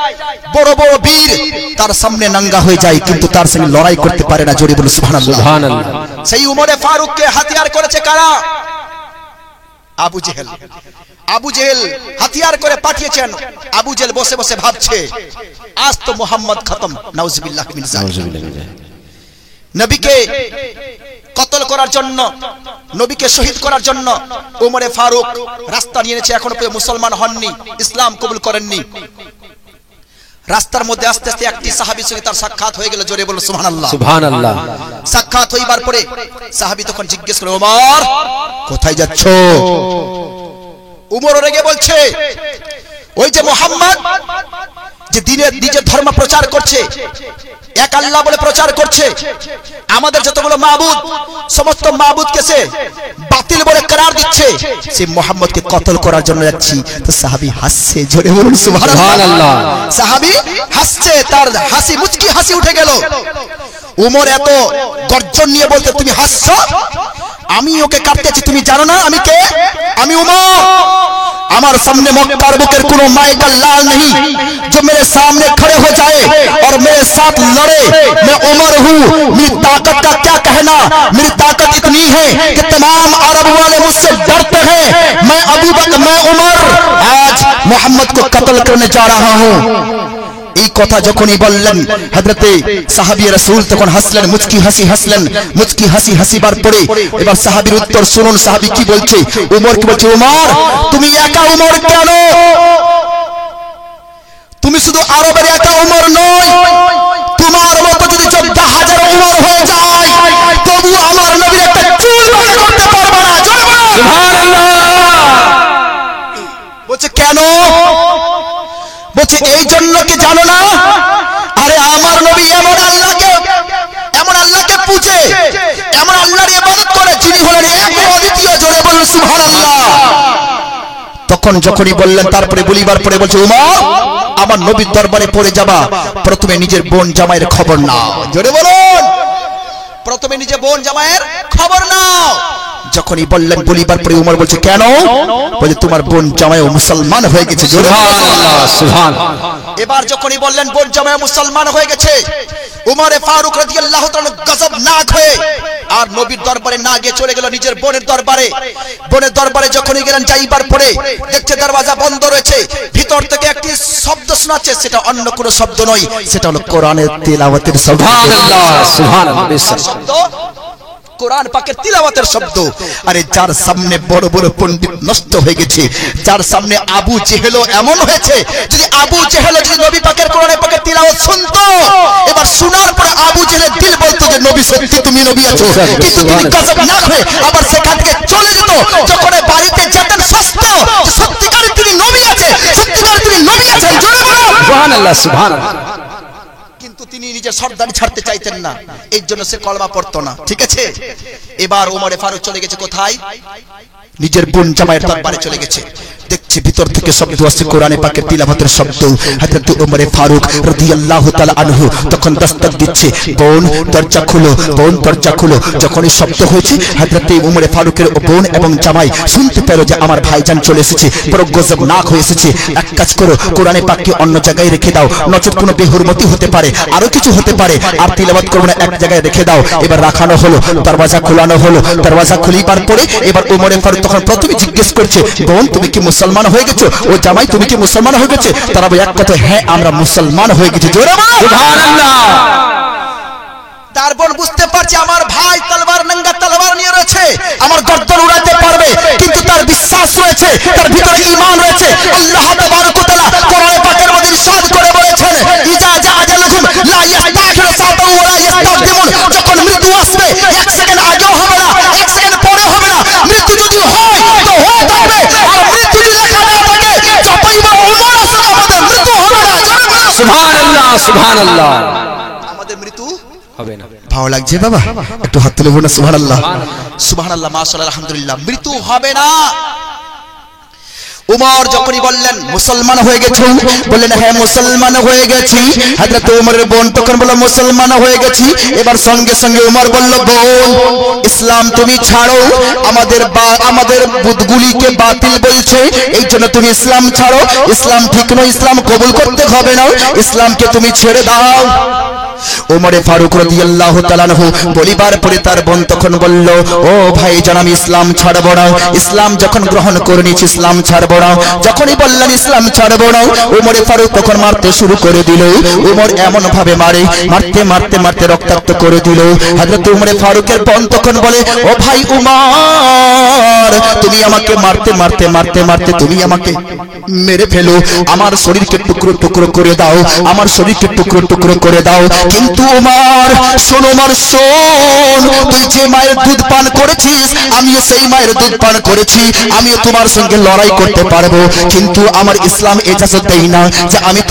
বড় বড় বীর তার সামনে নাঙ্গা হয়ে যায়, কিন্তু তার সঙ্গে লড়াই করতে পারে না। জোরে বলুন সুবহানাল্লাহ। সেই উমরে ফারুককে হাতিয়ার করেছে কারা? আবু জেহেল। আবু জেহেল হাতিয়ার করে পাঠিয়েছেন। আবু জেহেল বসে বসে ভাবছে আজ তো মুহাম্মদ খতম। নাউজুবিল্লাহ মিন যালিক। নবীকে কতল করার জন্য, নবীকে শহীদ করার জন্য ওমরে ফারুক রাস্তা নিয়ে এনেছে। এখনো পর্যন্ত মুসলমান হননি, ইসলাম কবুল করেননি। রাস্তার মধ্যে আস্তে আস্তে একটি সাহাবীর সঙ্গে তার সাক্ষাৎ হয়ে গেল। জোরে বলো সুবহানাল্লাহ। সুবহানাল্লাহ। সাক্ষাৎ হইবার পরে সাহাবী তখন জিজ্ঞেস করে, ওমর কোথায় যাচ্ছ? উমর রেগে বলছে, ওই যে মুহাম্মদ যে দিনে নিজের ধর্ম প্রচার করছে, এক আল্লাহ বলে প্রচার করছে, আমাদের যতগুলো মাবুদ সমস্ত মাবুদকে সে বাতিল বলে করার দিচ্ছে, সেই মুহাম্মদকে কতল করার জন্য যাচ্ছি। তো সাহাবী হাসছে। জোরে বলুন সুবহানাল্লাহ। সাহাবী হাসছে, তার হাসি মুচকি হাসি উঠে গেল। উমর এত গর্জন নিয়ে বলতে, তুমি হাসছো? আমি ওকে কাটতেছি, তুমি জানো না আমি কে? আমি উমর। আমার सामने मक्कार बुकेर कोनो माए का लाल नहीं जो मेरे सामने खड़े हो जाए और मेरे साथ लड़े। मैं उमर हूँ, मेरी ताकत का क्या कहना। मेरी ताकत इतनी है कि तमाम अरब वाले मुझसे डरते हैं। मैं अबू बकर, मैं उमर आज मोहम्मद को कत्ल करने जा रहा हूँ। এই কথা যখনই বললেন হযরতে সাহাবী রাসূল তখন হাসলেন, মুচকি হাসি হাসলেন। মুচকি হাসি হাসিবার পরে এবার সাহাবীর উত্তর শুনুন। সাহাবী কি বলছে? উমর কি বলছে? উমর তুমি একা উমর কেন? তুমি শুধু আরবের একা উমর নয়, তোমার মতো যদি 14,000 উমর হয়ে যায় তবু আমার নবীর একটা চুল বাঁকা করতে পারবে না। জোরে বলো সুবহানাল্লাহ। বলছে কেন? বলছে এই জন্য কি জানো না? আরে আমার নবী এমন আল্লাহকে পূজে, এমন আল্লাহর ইবাদত করে যিনি হলেন এক ও অদ্বিতীয়। জোরে বলুন সুবহানাল্লাহ। তখন যখনই বললেন তারপরে বলিবার পরে বলছে, উমর আমার নবীর দরবারে পড়ে যাবা, প্রথমে নিজের বোন জামাইয়ের খবর নাও। জোরে বলুন, প্রথমে নিজের বোন জামাইয়ের খবর নাও। যখনই বললেন বলিবার পরে উমর বলছে কেন? বলে তোমার বোন জামাইও মুসলমান হয়ে গেছে। সুবহানাল্লাহ সুবহানাল্লাহ। এবার যখনই বললেন বোন জামাইও মুসলমান হয়ে গেছে, উমরে ফারুক রাদিয়াল্লাহু তাআলা গজবনাক হয়ে আর নবীর দরবারে না গিয়ে চলে গেল নিজের বোনের দরবারে। বোনের দরবারে যখনই গেলেন যাইবার পরে দেখছে দরজা বন্ধ রয়েছে। ভিতর থেকে একটি শব্দ শোনাচ্ছে, সেটা অন্য কোনো শব্দ নয়, সেটা হলো কোরআনের তিলাওয়াতের শব্দ। সুবহানাল্লাহ সুবহানাল্লাহ। শব্দ কোরআন পাকের তিলাওয়াতের শব্দ। আরে যার সামনে বড় বড় পণ্ডিত নষ্ট হয়ে গেছে, যার সামনে আবু জেহেলও এমন হয়েছে, যদি আবু জেহেল যদি নবী পাকের কোরআন পাকের তিলাওয়াত শুনতো, এবার শোনার পরে আবু জেহেলের দিল বলতো যে নবী সত্যি তুমি নবী আছো, কিন্তু তিনি গজবনাক হয়ে আবার সেখান থেকে চলে যেত। যখন বাড়িতে যেতেন সস্ত সত্যিকারে তিনি নবী আছে, সত্যিকারে তিনি নবী আছেন। জোরে বলো সুবহানাল্লাহ সুবহানাল্লাহ। কিন্তু তিনি নিজের সর্দারি ছাড়তে চাইতেন না, এই জন্য সে কলমা পড়তো না। ঠিক আছে, এবার ওমরে ফারুক চলে গেছে কোথায়? নিজের বোন জামাইয়ের দরবারে চলে গেছে। দেখছে ভিতর থেকে শব্দ আসছে কোরআনে পাকের তিলাওয়াতের শব্দ। হযরত ওমরে ফারুক রাদিয়াল্লাহু তাআলা আনহু তখন দস্তক দিচ্ছে, বোন দরজা খুলো, বোন দরজা খুলো। যখন এই শব্দ হয়েছে হযরত ওমরে ফারুকের বোন এবং জামাই শুনতে পেল যে আমার ভাইজান চলে এসেছে, বড় গজবনাক হয়ে এসেছে। এক কাজ করো, কোরআনে পাককে অন্য জায়গায় রেখে দাও, নচেত কোনো বেহুরমতি হতে পারে, আরো কিছু হতে পারে, আর তিলাওয়াত করবে না, এক জায়গায় রেখে দাও। এবার রাখানো হলো, দরজা খোলানো হলো। দরজা খুলিবার পরে এবার ওমরে ফারুক তখন প্রথমে জিজ্ঞেস করছে, বোন তুমি কি মুসলমান হয়ে গেছো? ও জামাই তুমি কি মুসলমান হয়ে গেছে? তারা বলে এক কথা, হ্যাঁ আমরা মুসলমান হয়ে গেছি। জোরে বলো সুবহানাল্লাহ। তার বোন বুঝতে পারছে আমার ভাই তলোয়ার নঙ্গা তলোয়ার নিয়ে রয়েছে, আমার গর্দন উড়াতে পারবে, কিন্তু তার বিশ্বাস রয়েছে, তার ভিতরে ঈমান রয়েছে। আল্লাহ তাবারক ওয়া তাআলা কোরআন পাকের মধ্যে ইরশাদ করে বলেছেন, ইজা জা আজালুহুম লা ইস্তাখিরু সাআতাও ওয়া লা ইস্তাকদিমুন। যখন মৃত্যু আসবে এক সেকেন্ড আগেও হবে না, এক সেকেন্ড পরে হবে না। মৃত্যু যদি হয় তো হয়ে যাবে, আর সুবহানাল্লাহ। আমাদের মৃত্যু হবে না। ভালো লাগছে বাবা? একটু হাত তুলে বলুন সুবহানাল্লাহ। সুবহানাল্লাহ, মাশাআল্লাহ, আলহামদুলিল্লাহ। মৃত্যু হবে না। উমর যখনই বললেন মুসলমান হয়ে গেছো, বললেন হ্যাঁ মুসলমান হয়ে গেছি। হযরত উমরের বোন তখন বলল মুসলমান হয়ে গেছি। এবার সঙ্গে সঙ্গে উমর বলল বোন ইসলাম তুমি ছাড়ো, আমাদের বুতগুলিকে বাতিল বলছে, এই জন্য তুমি ইসলাম ছাড়ো। ইসলাম ঠিক নয়, ইসলাম কবুল করতে হবে না, ইসলামকে তুমি ছেড়ে দাও। ওমরে ফারুক রাদিয়াল্লাহু তাআলা আনহু বলিবার পরে তার বোন তখন বলল ও ভাইজান আমি ইসলাম ছাড়ব না, ইসলাম যখন গ্রহণ করে নিয়েছি ইসলাম ছাড়ব না। যখনই বললেন ইসলাম ছাড়ব না, ওমরে ফারুক তখন মারতে শুরু করে দিল। ওমর এমন ভাবে মারতে মারতে মারতে রক্তাক্ত করে দিল। হযরত ওমরে ফারুকের বোন তখন বলে ও ভাই উমর তুমি আমাকে মারতে মারতে মারতে মারতে তুমি আমাকে মেরে ফেলো, আমার শরীরকে টুকরো টুকরো করে দাও, আমার শরীরকে টুকরো টুকরো করে দাও। কিন্তু উমর শোন, উমর শোন, তুই যে মায়ের দুধ পান করেছিস আমিও সেই মায়ের দুধ পান করেছি, আমিও তোমার সঙ্গে লড়াই করতে পারবো, কিন্তু আমার ইসলাম ইজাজত দেয় না যে আমি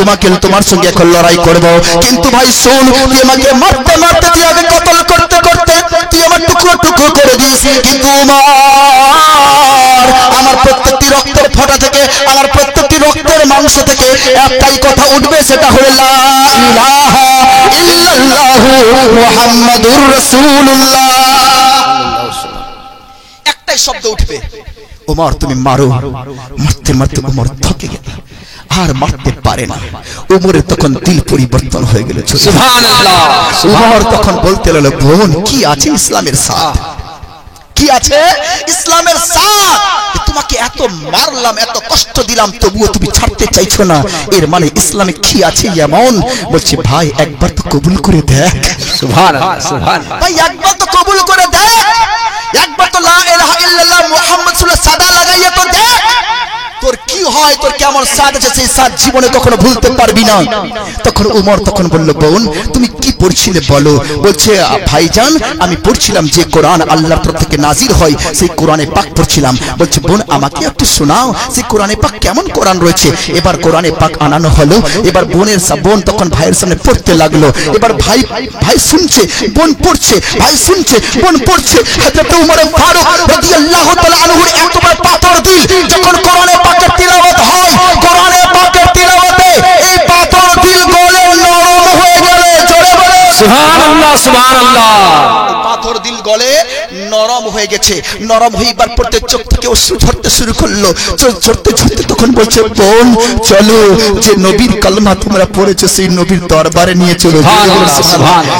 তোমার সঙ্গে এখন লড়াই করব। কিন্তু ভাই শোন, তুই আমাকে মারতে মারতে তুই আগে কতল করতে করতে তুই আমার টুকরো টুকরো করে দিস, কিন্তু উমর আমার প্রত্যেকটি রক্তের ফোঁটা থেকে, আমার প্রত্যেকটি রক্তের মাংস থেকে একটাই কথা উঠবে, সেটা হলো লা ইলাহা ইল্লাল্লাহু মুহাম্মাদুর রাসূলুল্লাহ। একটাই শব্দ উঠবে। ওমর তুমি মারো। মারতে মারতে ওমর থকে গেল, আর মারতে পারে না। ওমরের তখন দিল পরিবর্তন হয়ে গেল। সুবহানাল্লাহ। ওমর তখন বলতে লাগলো বোন কি আছে ইসলামের সাথ, কি আছে ইসলামের সাথ, তোমাকে এত মারলাম এত কষ্ট দিলাম তবুও তুমি ছাড়তে চাইছো না, এর মানে ইসলামে কি আছে এমন? বলছে ভাই একবার তো কবুল করে দেখ। সুবহানাল্লাহ সুবহানাল্লাহ। ভাই একবার তো কবুল করে দেখ, একবার তো লা ইলাহা ইল্লাল্লাহ মুহাম্মদ রাসূলুল্লাহ সাদা লাগাইয়া তো দেখ, তোর কি হয়, তোর কেমন সাদ আছে, সেই সাদ জীবনে কখনো ভুলতে পারবি না। তখন উমর তখন বলল বোন তুমি কি পড়ছিলে বলো? বলছে ভাইজান আমি পড়ছিলাম যে কোরআন আল্লাহর তরফ থেকে নাজিল হয় সেই কোরআনে পাক পড়ছিলাম। বলছে বোন আমাকে একটু শোনাও সেই কোরআনে পাক কেমন কোরআন রয়েছে। এবার কোরআনে পাক আনানো হলো, এবার বোন তখন ভাইয়ের সামনে পড়তে লাগলো। এবার ভাই শুনছে, বোন পড়ছে, ভাই শুনছে, বোন পড়ছে। হযরত উমর ফারুক রাদিয়াল্লাহু তাআলা আনহুর এতবার পাথর দিল যখন কোরআনে পাকের তিলাওয়াত হয়, কোরআনে পাকের তিলাওয়াতে এই পাথর দিল গলে নরম হয়ে গেলে জোরে বলে সুবহানাল্লাহ সুবহানাল্লাহ। পাথর দিল গলে নরম হয়ে গেছে। নরম হইবার পড়তে চোখ থেকে অশ্রু ঝরতে শুরু করলো। ঝরতে ঝরতে তখন বলছে বোন চলো যে নবীর কালমা তোমরা পড়েছো সেই নবীর দরবারে নিয়ে চলো,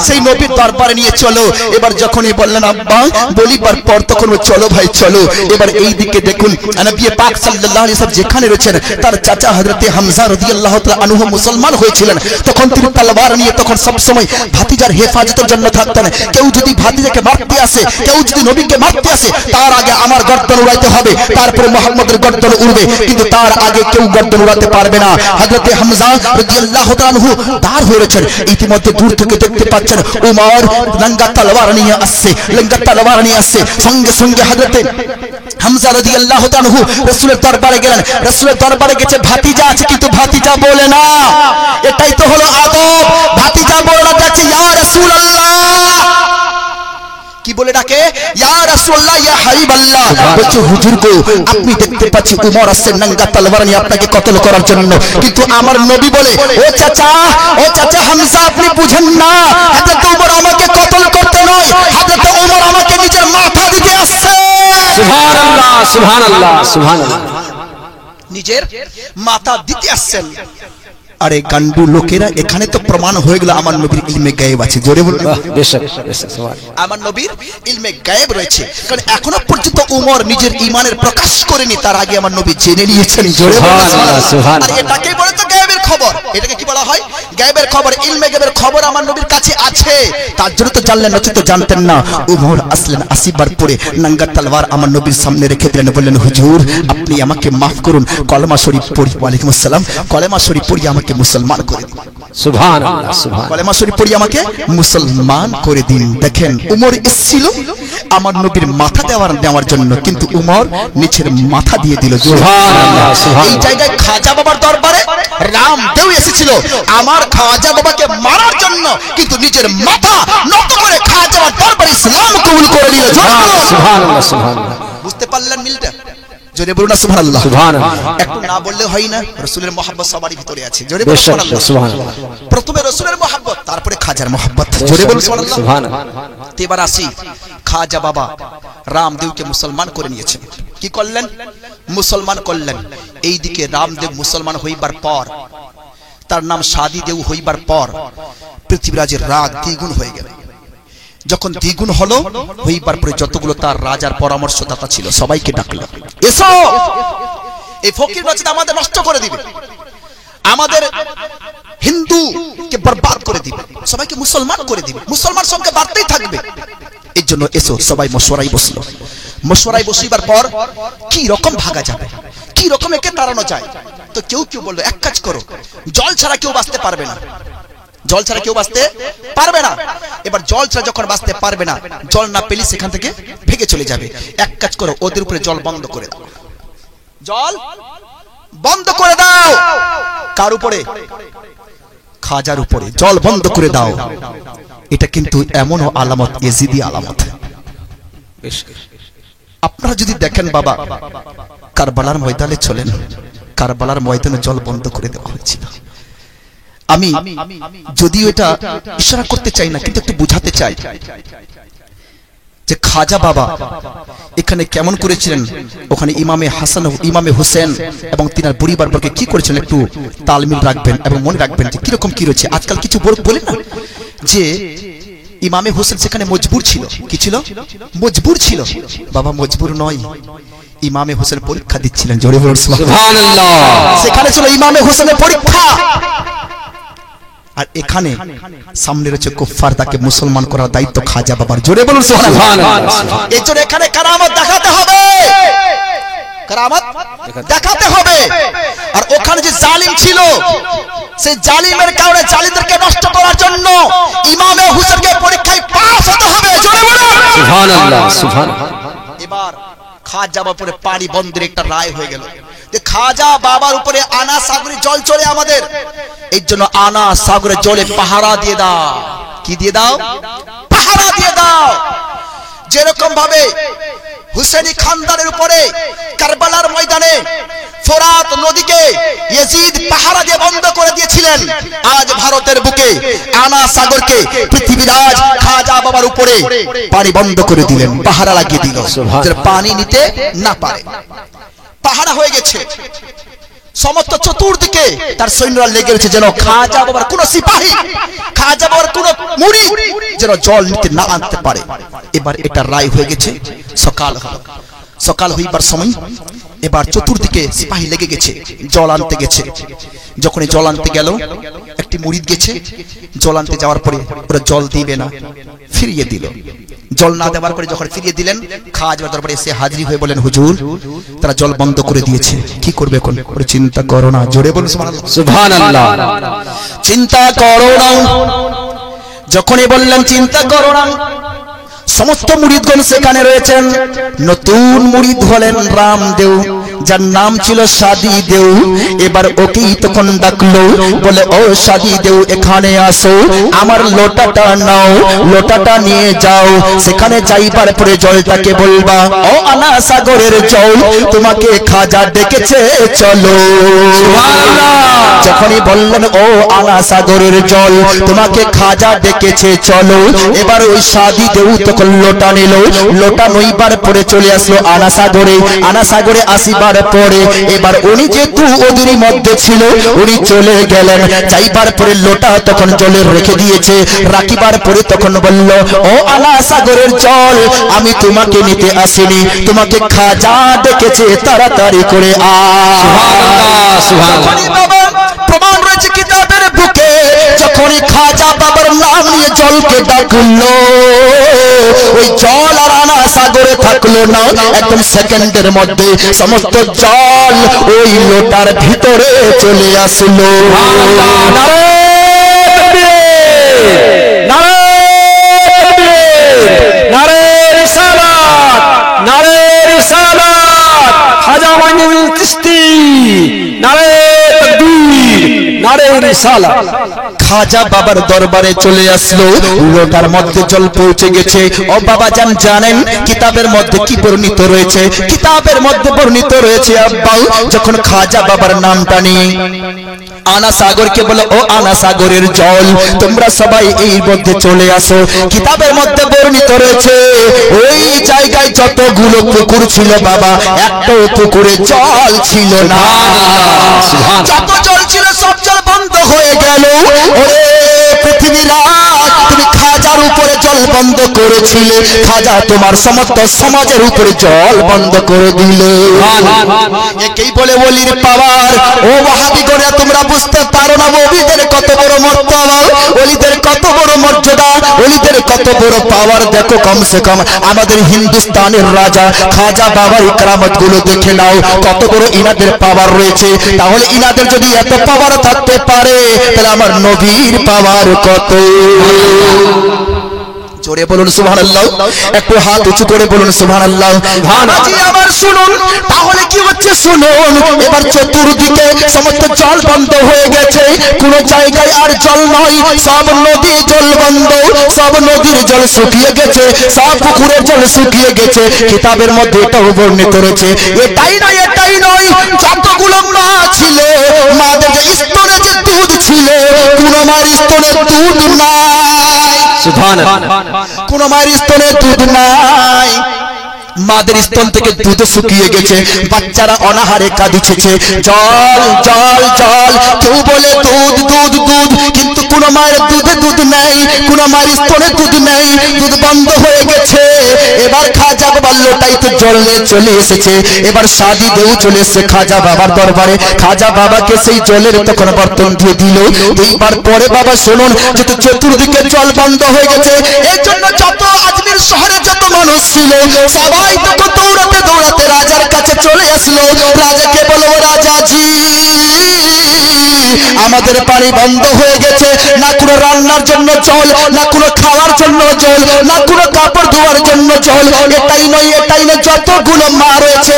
সেই নবীর দরবারে নিয়ে চলো। এবার যখনই বললেন আব্বা বলিবার পর তখন চলো ভাই চলো। এবার এই দিকে দেখুন নবী পাক সাল্লাল্লাহু আলাইহি ওয়াসাল্লাম যেখানে রয়েছেন তার চাচা হযরতে হামজা রাদিয়াল্লাহু তাআলা আনহু মুসলমান হয়েছিলেন। তখন তিনি তলোয়ার নিয়ে তখন সব সময় ভাতিজার হেফাজতের জন্য থাকতেন। কেউ যদি ভাতিজাকে মারতে আসে, কেউ যদি নবীকে মারতে আসে, তার আগে আমার গর্দন উড়াইতে হবে, তারপরে মুহাম্মদের গর্দন উড়বে, কিন্তু তার আগে কেউ গর্দন উড়াতে পারবে না। হযরতে হামজা রাদিয়াল্লাহু তাআলা আনহু দাঁড় হয়ে রয়েছেন। ইতিমধ্যে দূর থেকে দেখতে পাচ্ছেন উমর লঙ্গা তলোয়ার নিয়ে আসছে, লঙ্গা তলোয়ার নিয়ে আসছে। সঙ্গে সঙ্গে হযরতে হামজা রাদিয়াল্লাহু তাআলা আনহু রাসূলের দরবারে গেলেন। রাসূলের দরবারে গেছে ভাতিজা আছে কিন্তু ভাতিজা বলে না, এটাই তো হলো আদব। ভাতিজা বলে না, যাচ্ছে ইয়া রাসূলুল্লাহ। কি বলে ডাকে? ইয়া রাসূলুল্লাহ ইয়া হাবিবাল্লাহ। বলছে হুজুর গো আপনি দেখতে পাচ্ছি উমর আসছে নঙ্গা তলোয়ার নিয়ে আপনাকে কতল করার জন্য, কিন্তু আমার নবী বলে ও চাচা হামজা আপনি বুঝেন না, হযরত উমর আমাকে কতল করতে নয়, হযরত উমর আমাকে নিজের মাথা দিতে আসছে। সুবহানাল্লাহ সুবহানাল্লাহ সুবহানাল্লাহ। নিজের মাথা দিতে আসছেন। আরে গান্ডু লোকেরা এখানে তো প্রমাণ হয়ে গেল আমার নবীর ইলমে গায়েব আছে। জোরে বলুন বেশক বেশক সুবহানাল্লাহ। আমার নবীর ইলমে গায়েব রয়েছে, কারণ এখনো পর্যন্ত উমর নিজের ঈমানের প্রকাশ করেনি, তার আগে আমার নবী জেনে নিয়েছেন। জোরে বলুন সুবহানাল্লাহ। আর এটাকে বলে তো গায়েবের খবর, এটাকে কি বলা হয়? গায়েবের খবর। ইলমে গায়েবের খবর আমার নবীর কাছে আছে, তার জন্য তো জানলেন, নচেত জানতেন না। উমর আসলেন, আসিবার পরে নঙ্গা তলোয়ার আমার নবীর সামনে রেখে দিলেন, বললেন হুজুর আপনি আমাকে মাফ করুন, কলেমা শরীফ পড়ি। ওয়ালাইকুম আসসালাম। কলেমা শরীফ পড়ি আমাকে মুসলমান করে দিন। সুবহানাল্লাহ সুবহান কলেমা শরীফ পড়ি আমাকে মুসলমান করে দিন। দেখেন উমর এসেছিল আমার নবীর মাথা দেওয়ার জন্য, কিন্তু উমর নিচের মাথা দিয়ে দিল। সুবহানাল্লাহ সুবহান এই জায়গায় খাজা বাবার দরবারে রামদেব এসেছিল আমার খাজা বাবাকে মারার জন্য, কিন্তু নিজের মাথা নত করে খাজা বাবার দরবারে ইসলাম কবুল করে নিল। সুবহানাল্লাহ সুবহানাল্লাহ বুঝতে পারলেন মিলটা? জোরে বলুন না সুবহানাল্লাহ। সুবহানাল্লাহ একটু না বললে হয় না, রাসূলের মহব্বত সবারই ভিতরে আছে। জোরে বলুন বেশক সুবহানাল্লাহ। সুবহানাল্লাহ প্রথমে রাসূলের মহব্বত, তারপরে খাজার মহব্বত। জোরে বলুন সুবহানাল্লাহ। সুবহানাল্লাহ এবার আসি, খাজা বাবা রামদেবকে মুসলমান করে নিয়েছেন। কি করলেন? মুসলমান করলেন। এইদিকে রামদেব মুসলমান হইবার পর, তার নাম সাদি দেউ হইবার পর পৃথিবীরাজের রাগ দ্বিগুণ হয়ে গেল। যখন দ্বিগুণ হলো হইবার পরে যতগুলো তার রাজার পরামর্শদাতা ছিল সবাইকে ডাকলো, এসো, এই ফকির মসজিদ আমাদের নষ্ট করে দিবে, আমাদের হিন্দুকে বরবাদ করে দিবে, সবাইকে মুসলমান করে দিবে, মুসলমান সংখ্যা বাড়তেই থাকবে, এর জন্য এসো। সবাই মশওয়ারায় বসলো। মশওয়ারায় বসিবার পর কি রকম ভাগা যাবে, কি রকম একে তাড়ানো যায়। তো কেউ কেউ বললো এক কাজ করো, জল ছাড়া কেউ বাঁচতে পারবে না, জল ছাড়া কেউ বাঁচতে পারবে না। এবার জল ছাড়া যখন বাঁচতে পারবে না, জল না পেলে সেখান থেকে ভেগে চলে যাবে। এক কাজ করো, ওদের উপরে জল বন্ধ করে দাও, জল বন্ধ করে দাও। কার উপরে? খাজার উপরে জল বন্ধ করে দাও। এটা কিন্তু এমনও আলামত, এজিদি আলামত। আপনারা যদি দেখেন বাবা, কারবালার ময়দানে চলেন, কারবালার ময়দানে জল বন্ধ করে দেওয়া হয়েছিল। আমি যদিও এটা ইশারা করতে চাই না, কিন্তু একটু বুঝাতে চাই যে খাজা বাবা এখানে কেমন করেছিলেন। ওখানে ইমামে হাসান, ইমামে হোসেন এবং তিনার পরিবার বর্গে কি করেছিলেন একটু তালমিল রাখবেন এবং মনে রাখবেন যে কিরকম কি রয়েছে। আজকাল কিছু বলে না যে ইমামে হোসেন সেখানে মজবুর ছিল। কি ছিল? মজবুর ছিল। বাবা মজবুর নয়, ইমামে হোসেন পরীক্ষা দিচ্ছিলেন। জোরে বলুন সুবহানাল্লাহ। সেখানে ছিল ইমামে হোসেনের পরীক্ষা। আর এখানে সামনে রয়েছে কুফফার, তাকে মুসলমান করার দায়িত্ব খাজা বাবার। জোরে বলুন সুবহানাল্লাহ। এই জন্য এখানে কারামত দেখাতে হবে, কারামত দেখাতে হবে। আর ওখানে যে জালিম ছিল, সেই জালিমের কারণে জালিমদেরকে নষ্ট করার জন্য ইমামে হোসেনকে পরীক্ষায় পাস হতে হবে। জোরে বলুন সুবহানাল্লাহ সুবহানাল্লাহ। এবার খাজা বাবার উপরে পানি বন্ধের একটা রায় হয়ে গেল যে খাজা বাবার উপরে আনা সাগরে জল চলে আমাদের, এই জন্য আনা সাগরে জলে পাহারা দিয়ে দাও। কি দিয়ে দাও? পাহারা দিয়ে দাও। যেরকম ভাবে হুসেনি খানদানের উপরে কারবালার ময়দানে ফোরাত নদীকে ইয়াজিদ পাহারা দিয়ে বন্ধ করে দিয়েছিলেন, আজ ভারতের বুকে আনা সাগরকে পৃথিবীরাজ খাজা বাবার উপরে পানি বন্ধ করে দিলেন, পাহারা লাগিয়ে দিল, যে পানি নিতে না পারে। পাহারা হয়ে গেছে, সমস্ত চতুর্দিকে তার সৈন্যরা লেগে গেছে যেন খাজা বাবার কোন সিপাহী, খাজা বাবার কোন মুরিদ যেন জল নিতে না আনতে পারে। এবার এটা রায় হয়ে গেছে। সকাল হলো, সকাল হইবার সময় এবার চতুর্দিকে সিপাহী লেগে গেছে, জল আনতে গেছে। যখন জল আনতে গেল, একটি মুরিদ গেছে, জল আনতে যাওয়ার পরে ওরা জল দিবে না, ফিরিয়ে দিল। জল না দেওয়ার পরে যখন ফিরিয়ে দিলেন, খাজা দরবারে এসে হাজির হয়ে বলেন, হুজুর তারা জল বন্ধ করে দিয়েছে, কি করবে এখন? ওরে চিন্তা করো না। জোরে বলুন সুবহানাল্লাহ। চিন্তা করো না। যখনই বললেন চিন্তা করো না, সমস্ত মুরিদগণ সেখানে রয়েছেন। নতুন মুরিদ হলেন রামদেও, যার নাম ছিল সাদি দেউ। এবার ওকেই তখন ডাকলো, বলে ও সাদি দেউ এখানে আসো, আমার লোটাটা নাও, লোটাটা নিয়ে যাও। সেখানে যাইবার পরে জলটাকে বলবা, ও আনা সাগরের জল, তোমাকে খাজা ডেকেছে চলো। যখনই বললেন ও আনা সাগরের জল, তোমাকে খাজা ডেকেছে চলো, এবার ওই সাদি দেউ তখন লোটা নিল। লোটা নইবার পরে চলে আসলো আনা সাগরে। আনা সাগরে আসিবার পরে এবার উনি যেহেতু ওদেরই মধ্যে ছিল, উনি চলে গেলেন। যাইবার পরে লোটা তখন জলে রেখে দিয়েছে। রাখিবার পরে তখন বলল, ও আনা সাগরের জল, আমি তোমাকে নিতে আসিনি, তোমাকে খাজা ডেকেছে, তাড়াতাড়ি করে আ। সুবহানাল্লাহ সুবহানাল্লাহ। প্রমাণ রয়েছে কিতাবের বুকে, যখনই খাজা বাবার নাম নিয়ে জলকে ডাকলো, ওই জল আর আনা সাগরে থাকলো না, একদম সেকেন্ডের মধ্যে সমস্ত জল ওই লোটার ভিতরে চলে আসলো। রিসালা। খাজা বাবার দরবারে চলে আসলো, লোটার মধ্যে জল পৌঁছে গেছে। ও বাবা জানেন কিতাবের মধ্যে কি বর্ণিত রয়েছে? কিতাবের মধ্যে বর্ণিত রয়েছে আব্বা যখন খাজা বাবার নামটা নিয়ে আনা সাগরকে বলে, ও আনা সাগরের জল তোমরা সবাই এই মধ্যে চলে আসো। কিতাবের মধ্যে বর্ণিত রয়েছে ওই জায়গায় যতগুলো পুকুর ছিল বাবা, একটাও পুকুরে জল ছিল না। যত জল ছিল সব জল বন্ধ হয়ে গেল। ওরে পৃথিবীরাজ, তুমি খাজার উপরে জল বন্ধ করেছিলে, খাজা তোমার সমস্ত সমাজের উপরে জল বন্ধ করে দিলে। একেই বলে ওলির পাওয়ার। ও ওয়াহাবিগণরা, তোমরা বুঝতে পারো না ওলিদের কত বড় মর্যাদা, ওলিদের কত বড় মর্যাদা, ওলিদের কত বড় পাওয়ার। দেখো কমসে কম আমাদের হিন্দুস্তানের রাজা খাজা বাবার ইকরামত গুলো দেখে নাও, কত বড় ইনাদের পাওয়ার রয়েছে। তাহলে ইনাদের যদি এত পাওয়ার থাকতে পারে, তাহলে আমার নবীর পাওয়ার কত। জোরে বলুন সুবহানাল্লাহ, একটু হাত উঁচু করে বলুন সুবহানাল্লাহ। ভানাজি আমার শুনুন, তাহলে কি হচ্ছে শুনুন, এবার চতুর্দিকে সমস্ত জল বন্ধ হয়ে গেছে, কোন জায়গায় আর জল নয়, সব নদী জল বন্ধ, সব নদীর জল শুকিয়ে গেছে, সব পুকুরের জল শুকিয়ে গেছে। কিতাবের মধ্যে এটাও বর্ণিত রয়েছে। এটাই নয়, যতগুলো মা ছিল, মাদের যে স্তনে যে দুধ ছিল, কোন মায়ের স্তনে দুধ নাই। সুবহানাল্লাহ, কোন মায়ের স্তনে দুধ নাই। মাদের স্তন থেকে দুধ শুকিয়ে গেছে, বাচ্চারা অনাহারে কাঁদিছে, জল জল জল, কেউ বলে দুধ দুধ দুধ, কিন্তু কোন মায়ের দুধে দুধ নেই, কোন মায়ের স্তনে দুধ নেই, দুধ বন্ধ হয়ে গেছে। এবার খাজা বাবার লোটাই তো জল নিয়ে চলে এসেছে। এবার সাদি দেউ চলে এসেছে খাজা বাবার দরবারে। খাজা বাবাকে সেই জলের তখন বর্তন দিয়ে দিল। এইবার পরে বাবা শুনুন, যেহেতু চতুর্দিকে জল বন্ধ হয়ে গেছে, এই জন্য যত আজমির শহরে যত মানুষ ছিল সবাই তখন দৌড়াতে দৌড়াতে রাজার কাছে চলে আসলো। রাজাকে বলো, রাজাজি আমাদের পানি বন্ধ হয়ে গেছে, না কোনো রান্নার জন্য জল, না কোনো খাওয়ার জন্য জল, না কোনো কাপড় ধোয়ার জন্য জল। এটাই নয়, যতগুলো মা রয়েছে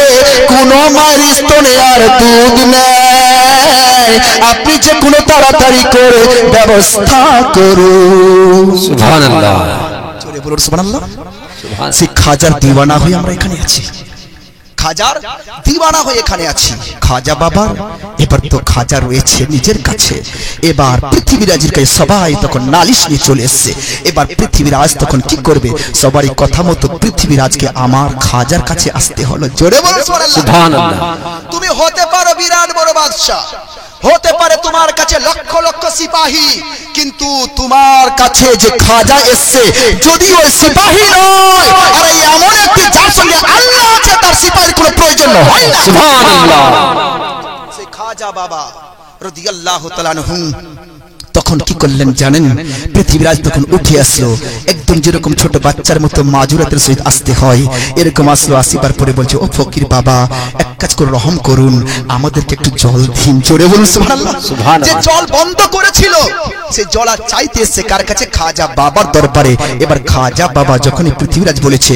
কোন মায়ের স্তনে আর দুধ নেই। আপনি যে কোনো তাড়াতাড়ি করে ব্যবস্থা করুন। সুবহানাল্লাহ, জোরে বলুন সুবহানাল্লাহ। সেই খাজার দিওয়ানা হয়ে আমরা এখানে আছি, খাজার দিওয়ানা হয়ে এখানে আছি। খাজা বাবার এবার তো খাজা রয়েছে নিজের কাছে। এবার পৃথিবীরাজের কাছে সবাই তখন নালিশ নিয়ে চলে এসছে। এবার পৃথিবীরাজ তখন কি করবে? সবারই কথা মতো পৃথিবীরাজকে আমার খাজার কাছে আসতে হলো। জোরে বলুন সুবহানাল্লাহ। তুমি হতে পারো বিরাট বড় বাদশা, হতে পারে তোমার কাছে লক্ষ লক্ষ সিপাহী, কিন্তু তোমার কাছে যে খাজা এসছে যদি ওই সিপাহী নয়, আরে এমন একটি যার সঙ্গে আল্লাহ আছে, তার সিপাহীর কোনো প্রয়োজন হয় না। সুবহানাল্লাহ। সেই খাজা বাবা রাদিয়াল্লাহু তাআলা আনহু তখন কি করলেন জানেন? পৃথিবীরাজ তখন উঠে আসলো, একদম যেরকম ছোট বাচ্চার মতো মাজুরাতের সহিত আসতে হয় এরকম আসলো। আসিবার পরে বলছে, ও ফকির বাবা, এক কাজ করে রহম করুন, আমাদেরকে একটু জল দিন। জোরে বলুন সুবহানাল্লাহ। যে জল বন্ধ করেছিল সে জল আর চাইতে এসেছে কার কাছে? খাজা বাবার দরবারে। এবার খাজা বাবা যখনই পৃথিবীরাজ বলছে,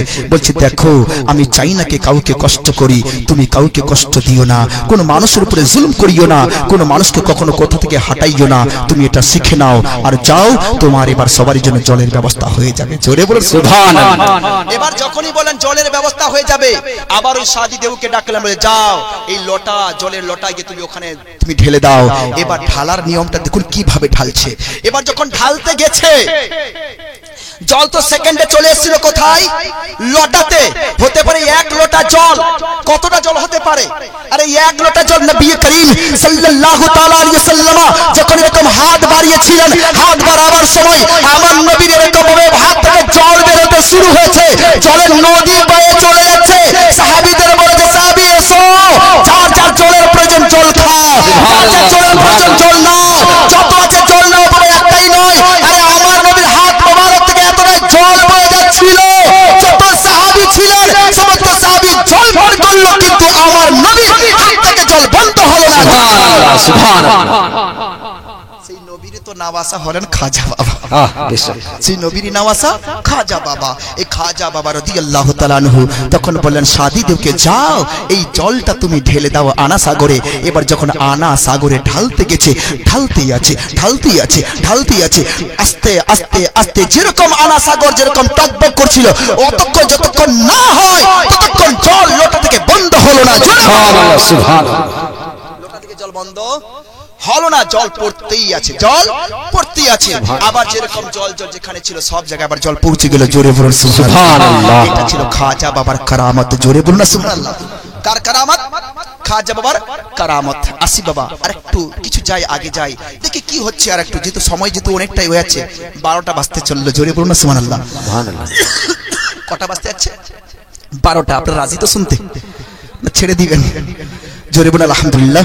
দেখো আমি চাই না কে কাউকে কষ্ট করি, তুমি কাউকে কষ্ট দিও না, কোনো মানুষের উপরে জুলুম করিও না, কোনো মানুষকে কখনো কোথা থেকে হাঁটাইও না, তুমি এটা শিখে নাও আর যাও, তোমার এবার সবারই জন্য জলের ব্যবস্থা হয়ে যাবে। জোরে বলুন সুবহানাল্লাহ। এবার যখনই বলেন জলের ব্যবস্থা হয়ে যাবে, আবার ওই সাদি দেউকে ডাকলেন, বলে যাও এই লোটা, জলের লোটা গিয়ে তুমি ওখানে তুমি ঢেলে দাও। এবার ঢালার নিয়মটা দেখুন কিভাবে ঢালছে। এবার যখন ঢালতে গেছে, জল তো সেকেন্ডে চলে এসেছিল কোথায়? লোটাতে। হতে পারে এক লোটা জল, কতটা জল হতে পারে? আরে এক লোটা জল নবী করিম সাল্লাল্লাহু তাআলা আলাইহি ওয়াসাল্লাম যখন এরকম হাত বাড়িয়েছিলেন, হাত বাড়াবার সময় আমার নবীর এরকম ভাবে হাত থেকে জল বেরোতে শুরু হয়েছে, জলের নদী বয়ে চলে যাচ্ছে। সাহাবীদের বলেছে, সাহাবী এসো, যার যার জলের প্রয়োজন জল খাও, যার যার জলের প্রয়োজন জল নাও, যত আছে জল নাও। বলে একটাই নয়, আরে আমার নবীর হাত মোবারক থেকে এতটা জল বয়ে যাচ্ছিল, যত সাহাবী ছিলেন সমস্ত সাহাবী জল ভর করলো, কিন্তু আমার নবীর হাত থেকে জল বন্ধ হলো না। সুবহানাল্লাহ, সুবহানাল্লাহ। সেই নবীর তো নাওয়াসা হলেন খাজা বাবা। বেশক সেই নবীর নাওয়াসা খাজা বাবা। এই খাজা বাবা রাদিয়াল্লাহু তাআলা আনহু তখন বললেন সাদি দেবকে যাও এই জলটা তুমি ঢেলে দাও আনা সাগরে। এবার যখন আনা সাগরে ঢালতে গেছে, ঢালতেই আছে ঢালতেই আছে ঢালতেই আছে, আস্তে আস্তে আস্তে যেরকম আনা সাগর যেরকম টকবক করছিল, অতক্ষণ যতক্ষণ না হয় ততক্ষণ জল লোটা থেকে বন্ধ হলো না। সুবহানাল্লাহ সুবহানাল্লাহ। লোটা থেকে জল বন্ধ হলো না, জল পড়তেই আছে, জল পড়তেই আছে। আবার যেরকম জল জল যেখানে ছিল সব জায়গায় আবার জল পৌঁছে গেল। জোরে বলুন সুবহানাল্লাহ। এটা ছিল খাজা বাবার কারামত। জোরে বলুন না সুবহানাল্লাহ। কার কারামত? খাজা বাবার কারামত। আসি বাবা আর একটু কিছু যাই আগে যাই দেখি কি হচ্ছে আর একটু, যেহেতু সময় যেহেতু অনেকটাই হয়ে যাচ্ছে, 12টা বাজতে চললো। জোরে বলুন না সুবহানাল্লাহ। কটা বাজতে যাচ্ছে? 12টা। আপনারা রাজি তো শুনতে? ছেড়ে দিবেন? জোরে বলুন আলহামদুলিল্লাহ।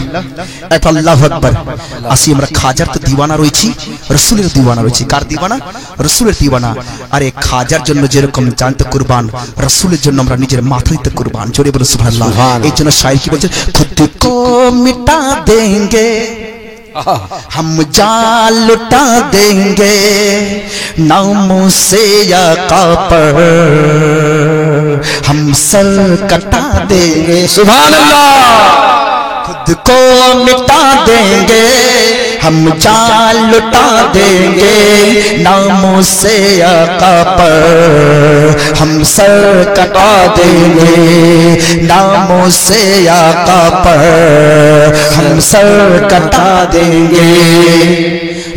আল্লাহু আকবার। আসি আমরা খাজার তো দিওয়ানা রয়েছি, রাসূলের দিওয়ানা রয়েছি। কার দিওয়ানা? রাসূলের দিওয়ানা। আরে খাজার জন্য যেরকম জানতে কুরবান, রাসূলের জন্য আমরা নিজের মাথা দিতে কুরবান। জোরে বলুন সুবহানাল্লাহ। এই জন্য শায়ের কি বলছেন? খুদ কো মিটা দেंगे हम जान लुटा देंगे नामों से आका पर हम सर कटा देंगे। सुभानअल्लाह। खुद को मिटा देंगे हम जान लुटा देंगे नामों से आका पर हम सर कटा देंगे नामों से आका पर हम सर कटा देंगे।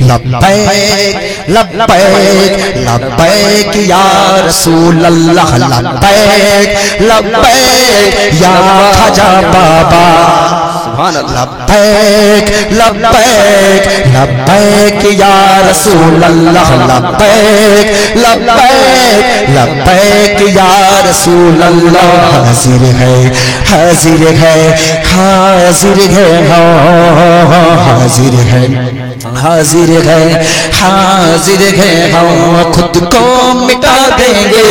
लब्बैक लब्बैक लब्बैक या रसूल अल्लाह, लब्बैक लब्बैक या खाजा बाबा, लब्बैक लब्बैक लब्बैक या रसूल अल्लाह, लब्बैक लब्बैक लब्बैक या रसूल अल्लाह। हाजिर है हाजिर है हाजिर है हाजिर है हाजिर है हाजिर है हम खुद को मिटा देंगे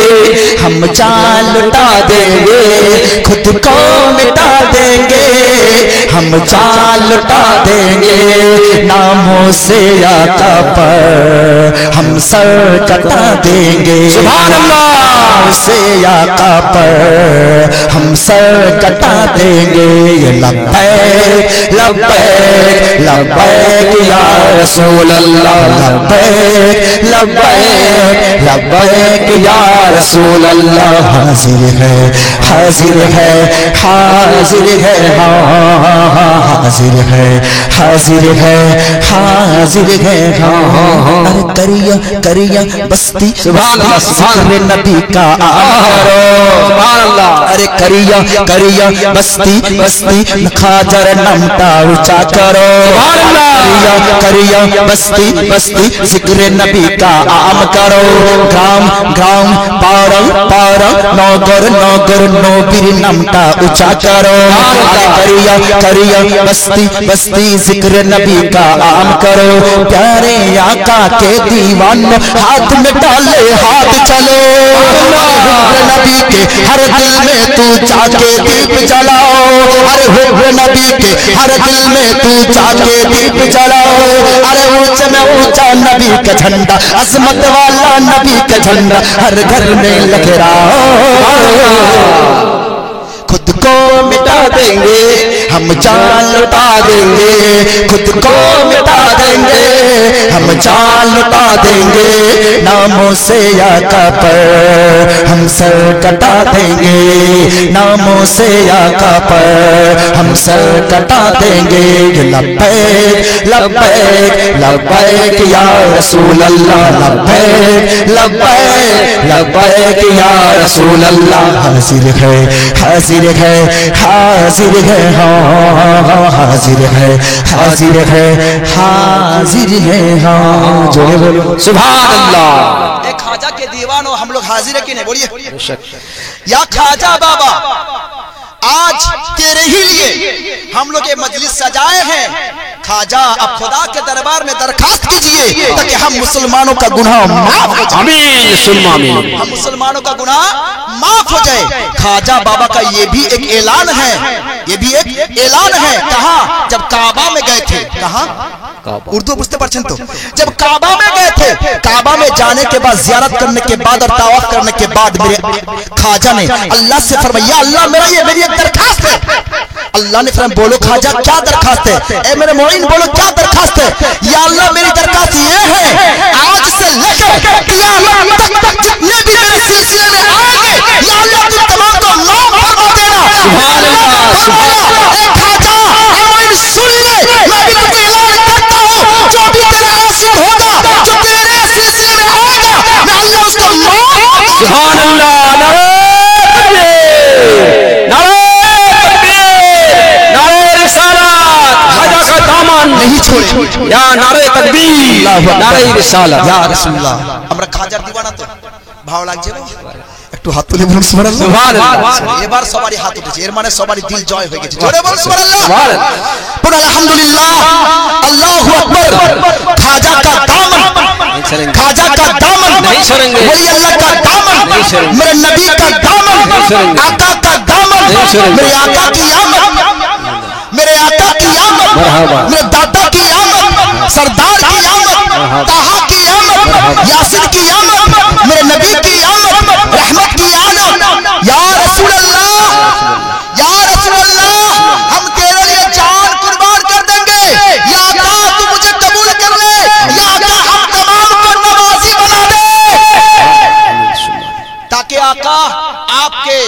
हम जान लुटा देंगे खुद को मिटा देंगे हम जान लुटा देंगे नामों से आका पर हम सर कटा देंगे। सुभान अल्लाह। से आका पर हम सर कटा देंगे। लब्बैक लब्बैक लब्बैक या रसूल अल्लाह, लब्बैक लब्बैक लब्बैक या रसूल अल्लाह। हाजिर है हाजिर है हाजिर है हाजिर है हाजिर है हाजिर है। अरे करिया करिया बस्ती जिक्र नबी का आरो। अरे करिया करिया बस्ती बस्ती खाजर नमटा ऊंचा करो। करिया करिया बस्ती बस्ती जिक्र नबी का आम करो। ग्राम ग्राम पारा पारा नगर नगर नबीर नमटा ऊंचा करो। करिया करिया बस्ती बस्ती जिक्र नबी का आम करो। प्यारे आका के दीवानो हाथ में डाले हाथ चलो। नबी के हर दिल में तू जाके दीप जलाओ। अरे हुब्ब नबी के हर दिल में तू जाके दीप जलाओ। अरे ऊंचे में ऊंचा नबी का झंडा अजमत वाला नबी का झंडा हर घर में लहराओ। खुद को मिटा देंगे हम जान लुटा देंगे खुद को मिटा देंगे हम जान लुटा देंगे नामों से आका पर हम सर कटा देंगे नामों से आका पर हम सर कटा देंगे। लब्बैक लब्बैक लब्बैक या रसूल अल्लाह, लब्बैक लब्बैक लब्बैक या रसूल अल्लाह। हाजिर है हाजिर है हाजिर है हाजिर है हाजिर है हाजिर है हाँ। जो बोलो सुभान अल्लाह। एक खाजा के दीवानो हम लोग हाजिर है कि नहीं? बोलिए या खाजा बाबा आज तेरे ही लिए हम लोग ये मजलिस सजाए हैं। खाजा अब खुदा के दरबार में दरखास्त कीजिए ताकि हम मुसलमानों का गुनाह माफ हो जाए। आमीन सुम्मा आमीन। हम मुसलमानों का गुनाह माफ हो जाए। खाजा बाबा का ये भी एक ऐलान है, ये भी एक ऐलान है। कहाँ? जब काबा में गए थे। कहाँ? उर्दू बुझते पारছেন तो? जब काबा में गए थे, काबा में जाने के बाद, जियारत करने के बाद और तवाफ करने के बाद मेरे खाजा ने अल्लाह से फरमाया, अल्लाह मेरी एक दरखास्त है। अल्लाह ने फरमाया, बोलो खाजा क्या दरखास्त है? ए मेरे मोइन बोलो क्या दरखास्त है? या अल्लाह मेरी दरखास्त ये है, आज से लेकर क़यामत तक जितने भी मेरे सिलसिले में आएंगे, या अल्लाह तुम तमाम को माफ फरमा देना। सुभान अल्लाह, सुभान अल्लाह। ए खाजा मोइन सुन ले, मैं भी तुझे ऐलान करता हूं, जो भी तेरा आशिक होगा, जो तेरे सिलसिले में आएगा, मैं अल्लाह उसको माफ। सुभान अल्लाह। नहीं छोड़े या नारे तकबीर, नारे रिसालत। या রাসূলুল্লাহ, আমরা খাজার দিওয়ানা তো ভালো লাগছে না? একটু হাত তুলে বলুন সুবহানাল্লাহ। সুবহানাল্লাহ। এবার সবারই হাত উঠেছে, এর মানে সবারই দিল জয় হয়ে গেছে। জোরে বলুন সুবহানাল্লাহ। সুবহানাল্লাহ। বলুন আলহামদুলিল্লাহ, আল্লাহু আকবার। খাজা का दामन, खाजा का दामन नहीं छोड़ेंगे, वली अल्लाह का दामन, नहीं छोड़ेंगे, मेरे नबी का दामन, छोड़ेंगे, आका का दामन, नहीं छोड़ेंगे, मेरे आका की आमद, मेरे आका की आमद, मेरे दादा की आमद, सरदार की आमद, ताहा की आमद, यासिन की आमद, मेरे नबी की आमद, रहमत की आमद। या रसूल अल्लाह, या रसूल अल्लाह, हम तेरे लिए जान कुर्बान कर देंगे। या अल्लाह तू मुझे कबूल कर ले, या अल्लाह हम तमाम को नमाजी बना दे, ताकि आका आपके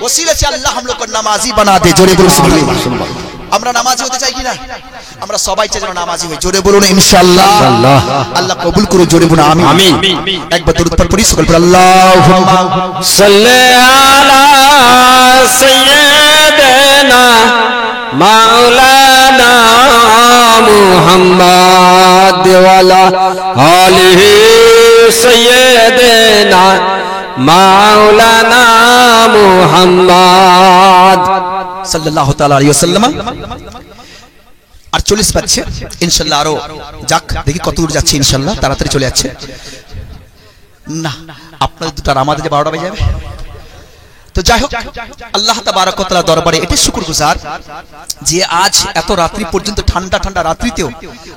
वसीले से अल्लाह हम लोग को नमाजी बना दे। जोरे बोलो सुभान अल्लाह। আমরা নামাজি হতে চাই কি না? আমরা সবাই চাই যেন নামাজি হই। জোরে বলুন ইনশাআল্লাহ। আল্লাহ কবুল করে। জোরে বলুন আমিন। আমিন। একবার দরুদ পাঠ করি সকল পড়ি। আল্লাহুম্মা সাল্লি আলা সাইয়্যিদিনা মাওলানা মুহাম্মদ ওয়ালা আলিহি সাইয়্যিদিনা মাওলানা মুহাম্মদ সাল্লাল্লাহু তাআলা আলাইহি ওয়াসাল্লাম। আর 40 বাজছে ইনশাআল্লাহ, আরো যাক, দেখি কত দূর যাচ্ছে ইনশাআল্লাহ, তাড়াতাড়ি চলে যাচ্ছে না। আপনাদের দুটার আমাদের যে 12টা বেজে যাবে। তো যাই হোক, আল্লাহ তাবারক ওয়া তাআলা দরবারে এটি শুকরগুজার যে আজ এত রাত্রি পর্যন্ত, ঠান্ডা ঠান্ডা রাত্রিতেও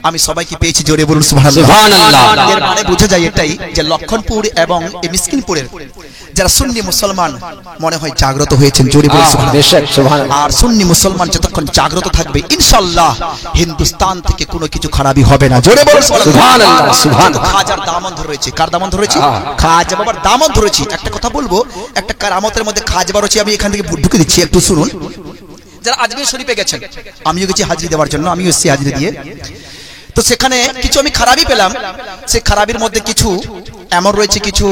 আমি সবাইকে পেয়েছি। জোরে বলুন সুবহানাল্লাহ। সুবহানাল্লাহ। এর মানে বোঝা যায় এটাই যে লক্ষণপুর এবং এই মিসকিনপুরের যারা সুন্নি মুসলমান মনে হয় জাগ্রত হয়েছেন। জোরে বলুন সুবহানাল্লাহ। আর সুন্নি মুসলমান যতক্ষণ জাগ্রত থাকবে ইনশাআল্লাহ হিন্দুস্তান থেকে কোনো কিছু খারাপই হবে না। জোরে বলুন সুবহানাল্লাহ। সুবহানাল্লাহ। খাজার দামন ধরে রয়েছে। কার দামন ধরে রয়েছে? খাজা বাবার দামন ধরেছি। একটা কথা বলবো, একটা কারামতের মধ্যে খাজা বাবার রয়েছে, আমি এখান থেকে ঢুকে দিচ্ছি, একটু শুনুন। যারা আজমির শরীফে গেছেন, আমিও গেছি হাজিরি দেওয়ার জন্য, আমিও এসেছি হাজিরি দিয়ে। তো সেখানে কিছু আমি খারাপই পেলাম। সেই খারাপির মধ্যে কিছু এমন রয়েছে, কিছু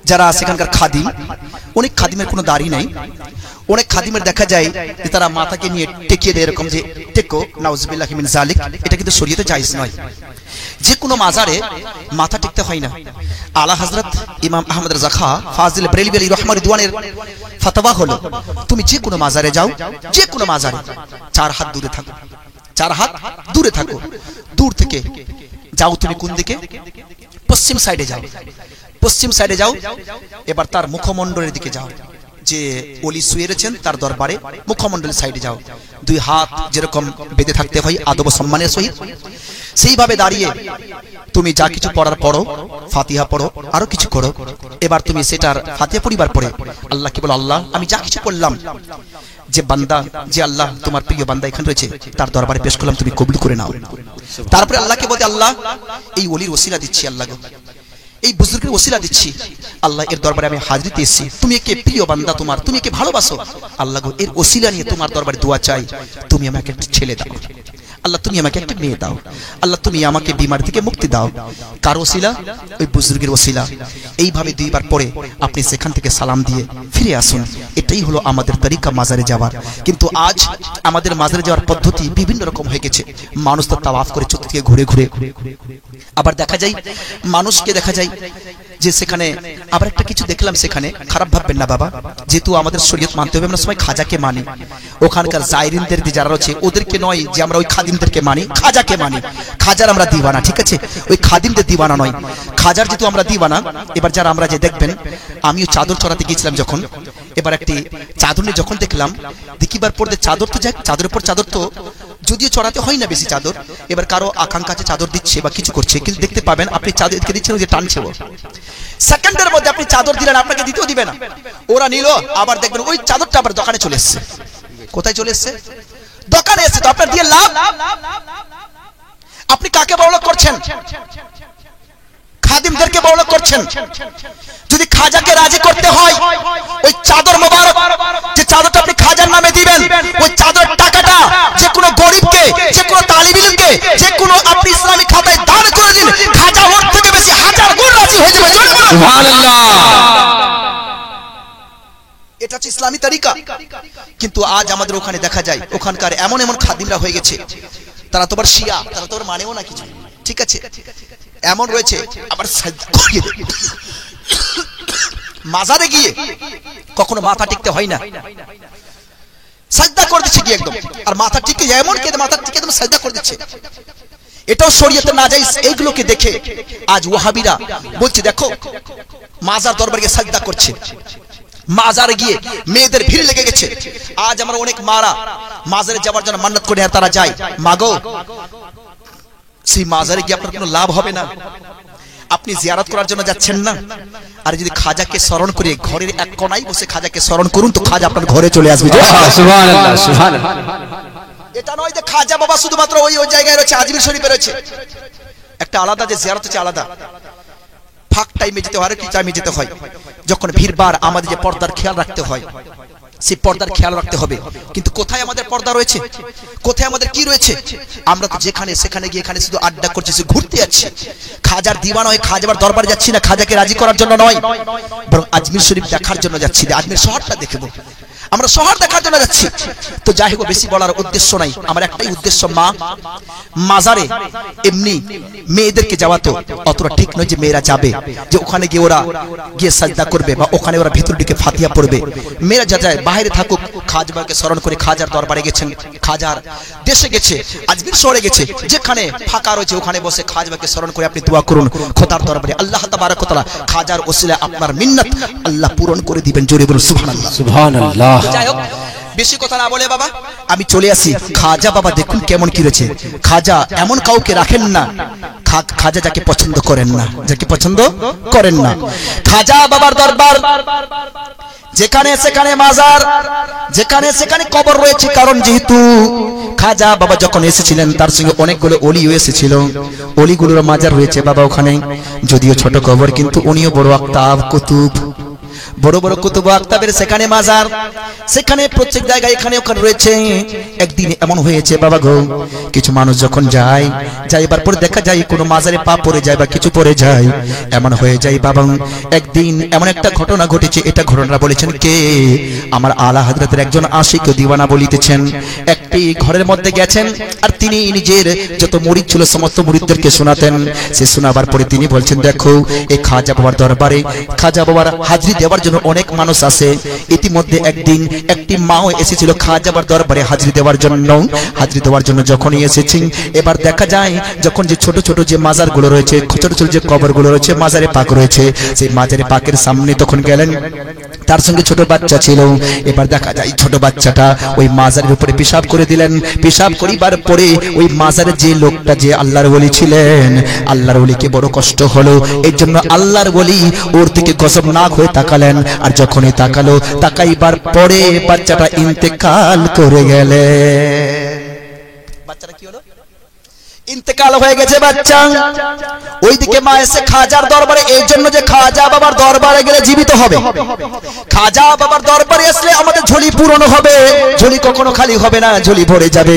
যারা সেখানকার খাদিম, অনেক খাদিমের কোনো দাড়ি নাই। অনেক খাদিমের দেখা যায় যে তারা মাথাকে নিয়ে টেকিয়ে দেয়, এরকম যে টেকো, নাউজুবিল্লাহি মিন যালিক। এটা কিন্তু শরীয়তে জায়েজ নয়। যে কোনো মাজারে মাথা টেকতে হয় না। আলা হযরত ইমাম আহমদ রাজা খা ফাজিল বরেলভী আলাইহির রহমাত রিদওয়ানের ফতোয়া হলো, তুমি যে কোনো মাজারে যাও, যে কোনো মাজারে 4 হাত দূরে থাকো, 4 হাত দূরে থাকো। দূর থেকে যাও, তুমি কোন দিকে? পশ্চিম সাইডে যাও, পশ্চিম সাইডে যাও। এবার তার মুখমণ্ডলের দিকে যাও, যে ওলি শুয়ে রয়েছেন তার দরবারে মুখমণ্ডলের সাইডে যাও। 2 হাত যেরকম বেঁধে থাকতে হয় আদব ও সম্মানের সহিত, সেইভাবে দাঁড়িয়ে তুমি যা কিছু পড়ার পড়ো, ফাতিহা পড়ো, আরো কিছু করো। এবার তুমি সেটার ফাতিহা পড়িবার পরে আল্লাহকে বলো, আল্লাহ আমি যা কিছু করলাম, যে বান্দা, যে আল্লাহ তোমার প্রিয় বান্দা এখানে রয়েছে, তার দরবারে পেশ করলাম, তুমি কবুল করে নাও। তারপরে আল্লাহকে বলতে, আল্লাহ এই ওলির ওসিলা দিচ্ছি, আল্লাহ গো এই বুজুর্গের ওসিলা দিচ্ছি, আল্লাহ এর দরবারে আমি হাজিরিতে এসেছি, তুমি একে প্রিয় বান্দা তোমার, তুমি একে ভালোবাসো, আল্লাহ গো এর ওসিলা নিয়ে তোমার দরবারে দোয়া চাই, তুমি আমাকে একটা ছেলে দাও, আল্লাহ তুমি আমাকে একটা মেয়ে দাও, আল্লাহ তুমি আমাকে বিমার থেকে মুক্তি দাও। কার ওসিলা? ওই বুজুর্গের ওসিলা। এইভাবে 2 বার পরে আপনি সেখান থেকে সালাম দিয়ে ফিরে আসুন। এটাই হলো আমাদের তরিকা মাজারে যাওয়ার। কিন্তু আজ আমাদের মাজারে যাওয়ার পদ্ধতি বিভিন্ন রকম হয়ে গেছে। মানুষ তো তাওয়াফ করে চতুর্দিকে ঘুরে ঘুরে, আবার দেখা যায় মানুষকে দেখা যায় যে সেখানে আবার একটা কিছু দেখলাম, সেখানে খারাপ ভাববেন না বাবা, যেহেতু আমাদের শরীয়ত মানতে হবে, আমরা সবাই খাজাকে মানি। ওখানকার জায়রিনদের যারা রয়েছে ওদেরকে নয় যে আমরা ওই খাদিম খাদিমদেরকে মানি, খাজাকে মানি। খাজার আমরা দিওয়ানা, ঠিক আছে, ওই খাদিমদের দিওয়ানা নয়। খাজার যেহেতু আমরা দিওয়ানা, এবার যারা আমরা যে দেখবেন, আমিও চাদর চড়াতে গিয়েছিলাম যখন, এবার একটি চাদর নিয়ে যখন দেখলাম, দেখিবার পর চাদর তো যাক, চাদরের পর চাদর তো যদিও চড়াতে হয় না বেশি চাদর, এবার কারো আকাঙ্ক্ষা আছে চাদর দিচ্ছে বা কিছু করছে, কিন্তু দেখতে পাবেন আপনি চাদরকে দিচ্ছেন, ওই যে টানছে ও, সেকেন্ডের মধ্যে আপনি চাদর দিলেন, আপনাকে দিতেও দিবে না, ওরা নিল, আবার দেখবেন ওই চাদরটা আবার দোকানে চলে এসছে। কোথায় চলে এসছে? দোকানে এসছে। তো আপনার দিয়ে লাভ? আপনি কাকে বড়লোক করছেন? খাদিমদেরকে বড়লোক করছেন। যদি খাজাকে রাজি করতে হয়, ওই চাদর মোবারক যে চাদরটা আপনি খাজার নামে দিবেন, ওই চাদর টাকাটা যে কোনো গরিবকে, যে কোনো তালিব ইলমকে, যে কোনো আপনি ইসলামী খাতায় দান করে দিন, খাজা ওর থেকে বেশি হাজার গুণ রাজি হয়ে যাবে। সুবহানাল্লাহ। এটা হচ্ছে ইসলামী তরিকা। কিন্তু আজ আমাদের ওখানে দেখা যায়, ওখানকার এমন এমন খাদিমরা হয়ে গেছে, তারা তো আবার শিয়া, তারা তো আবার মানেও না কিছু, ঠিক আছে, এমন রয়েছে, আবার মাজারে গিয়ে কখনো মাথা টিকতে হয় না, সাজদা করে দিচ্ছে গিয়ে একদম, আর মাথা টিকে যায় এমন কে মাথা টিকে একদম সাজদা করে দিচ্ছে। এটাও শরীয়তে নাজায়েজ। এইগুলোকে দেখে আজ ওয়াহাবিরা বলছে দেখো মাজার দরবারে সাজদা করছে, মাজারে গিয়ে মেয়েদের ভিড় লেগে গেছে। আজ আমরা অনেক মারা মাজারে যাওয়ার জন্য মান্নাত করে, আর তারা যায়, মাগো সেই মাজারে গিয়ে আপনার কোনো লাভ হবে না, আপনি জিয়ারত করার জন্য যাচ্ছেন না। আর যদি খাজাকে স্মরণ করে ঘরের এক কোণায় বসে খাজাকে স্মরণ করুন, তো খাজা আপনার ঘরে চলে আসবে। সুবহানাল্লাহ, সুবহানাল্লাহ। এটা নয় যে খাজা বাবা শুধুমাত্র ওই ওই জায়গায় রয়েছে, আজমির শরীফে রয়েছে, একটা আলাদা যে জিয়ারত হচ্ছে আলাদা, ফাঁক টাইমে যেতে হয়, কি টাইমে যেতে হয়, যখন ভিড়বার আমাদের যে পর্দার খেয়াল রাখতে হয়, সেই পর্দার খেয়াল রাখতে হবে। কিন্তু কোথায় আমাদের পর্দা রয়েছে, কোথায় আমাদের কি রয়েছে? আমরা তো যেখানে সেখানে গিয়ে এখানে শুধু আড্ডা করছি, শুধু ঘুরতে যাচ্ছি। খাজার দিওয়ানা হয়ে খাজার দরবারে যাচ্ছি না, খাজাকে রাজি করার জন্য নয়, বরং আজমির শরীফ দেখার জন্য যাচ্ছি, আজমির শহরটা দেখবো, আমরা শহর দেখার জন্য যাচ্ছি। তো যাই হোক, বেশি বলার উদ্দেশ্য নাই, আমার একটাই উদ্দেশ্য, মা মাজারে এমনি মেয়েদেরকে যাওয়া তো অতটা ঠিক নয় যে মেয়েরা যাবে, যে ওখানে গিয়ে ওরা গিয়ে সাজদা করবে বা ওখানে ওরা ভিতর দিকে ফাতিহা পড়বে। মেয়েরা যা যায় বাইরে থাকুক, খাজাকে স্মরণ করে খাজার দরবারে গেছেন, খাজার দেশে গেছে, আজমির শহরে গেছে, যেখানে ফাঁকা রয়েছে ওখানে বসে খাজাকে স্মরণ করে আপনি দোয়া করুন খোদার দরবারে, আল্লাহ তাবারক ওয়া তাআলা খাজার ওসিলায় আপনার মিন্নাত আল্লাহ পূরণ করে দিবেন। জোরে বলুন সুবহানাল্লাহ, সুবহানাল্লাহ। যাই হোক, বেশি কথা না বলে বাবা আমি চলে আসি। খাজা বাবা দেখুন কেমন কি রয়েছে। খাজা এমন কাউকে রাখেন না, খাজা যাকে পছন্দ করেন না, যাকে পছন্দ করেন না। খাজা বাবার দরবার যেখানে সেখানে মাজার, যেখানে সেখানে কবর রয়েছে, কারণ যেহেতু খাজা বাবা যখন এসেছিলেন তার সঙ্গে অনেকগুলো অলিও এসেছিল, অলিগুলোর মাজার রয়েছে বাবা ওখানে, যদিও ছোট কবর কিন্তু উনিও বড় আকতাব কুতুব, বড় বড় কুতুব আকতাবের সেখানে মাজার, সেখানে প্রত্যেক জায়গায় এখানে ওখানে রয়েছে। একদিন এমন হয়েছে বাবা গো, কিছু মানুষ যখন যায়, যাইবার পর দেখা যায় কোনো মাজারে পা পড়ে যায় বা কিছু পড়ে যায়, এমন হয়ে যায় বাবা। একদিন এমন একটা ঘটনা ঘটেছে, এটা ঘটনা বলেছেন কে? আমার আলা হযরতের একজন আশিক দিওয়ানা বলিতেছেন। একটি ঘরের মধ্যে গেছেন, আর তিনি নিজের যত মুরিদ ছিল সমস্ত মুরিদদেরকে শোনাতেন। সে শোনাবার পরে তিনি বলছেন, দেখো এই খাজা বাবার দরবারে খাজা বাবার হাজরি দেওয়ার জন্য অনেক মানুষ আসে। ইতিমধ্যে একদিন একটি মাও এসেছিল খাজা বাবার দরবারে হাজরি দেওয়ার জন্য। হাজরি দেওয়ার জন্য যখনই এসেছি, এবার দেখা যায় যখন যে ছোট ছোট যে মাজারগুলো রয়েছে, ছোট ছোট যে কবরগুলো রয়েছে, মাজারে পাক রয়েছে, সেই মাজারে পাকের সামনে তখন গেলেন, তার সঙ্গে ছোট বাচ্চা ছিল। এবার দেখা যায় ছোট বাচ্চাটা ওই মাজারের উপরে পেশাব করে দিলেন। পেশাব করিবার পরে ওই মাজারে যে লোকটা যে আল্লাহর ওলি ছিলেন, আল্লাহর ওলিকে বড় কষ্ট হলো, এই জন্য আল্লাহর ওলি ওর দিকে গজবনাক হয়ে তাকালেন। আর যখনই তাকালো, তাকাইবার পরে বাচ্চাটা ইন্তেকাল করে গেলে। বাচ্চাটা কি হলো? ইন্তেকাল হয়ে গেছে বাচ্চা। ওইদিকে মা এসে খাজার দরবারে, এই জন্য যে খাজা বাবার দরবারে গেলে জীবিত হবে, খাজা বাবার দরবারে আসলে আমাদের ঝুলি পূরণ হবে, ঝুলি কখনো খালি হবে না, ঝুলি ভরে যাবে।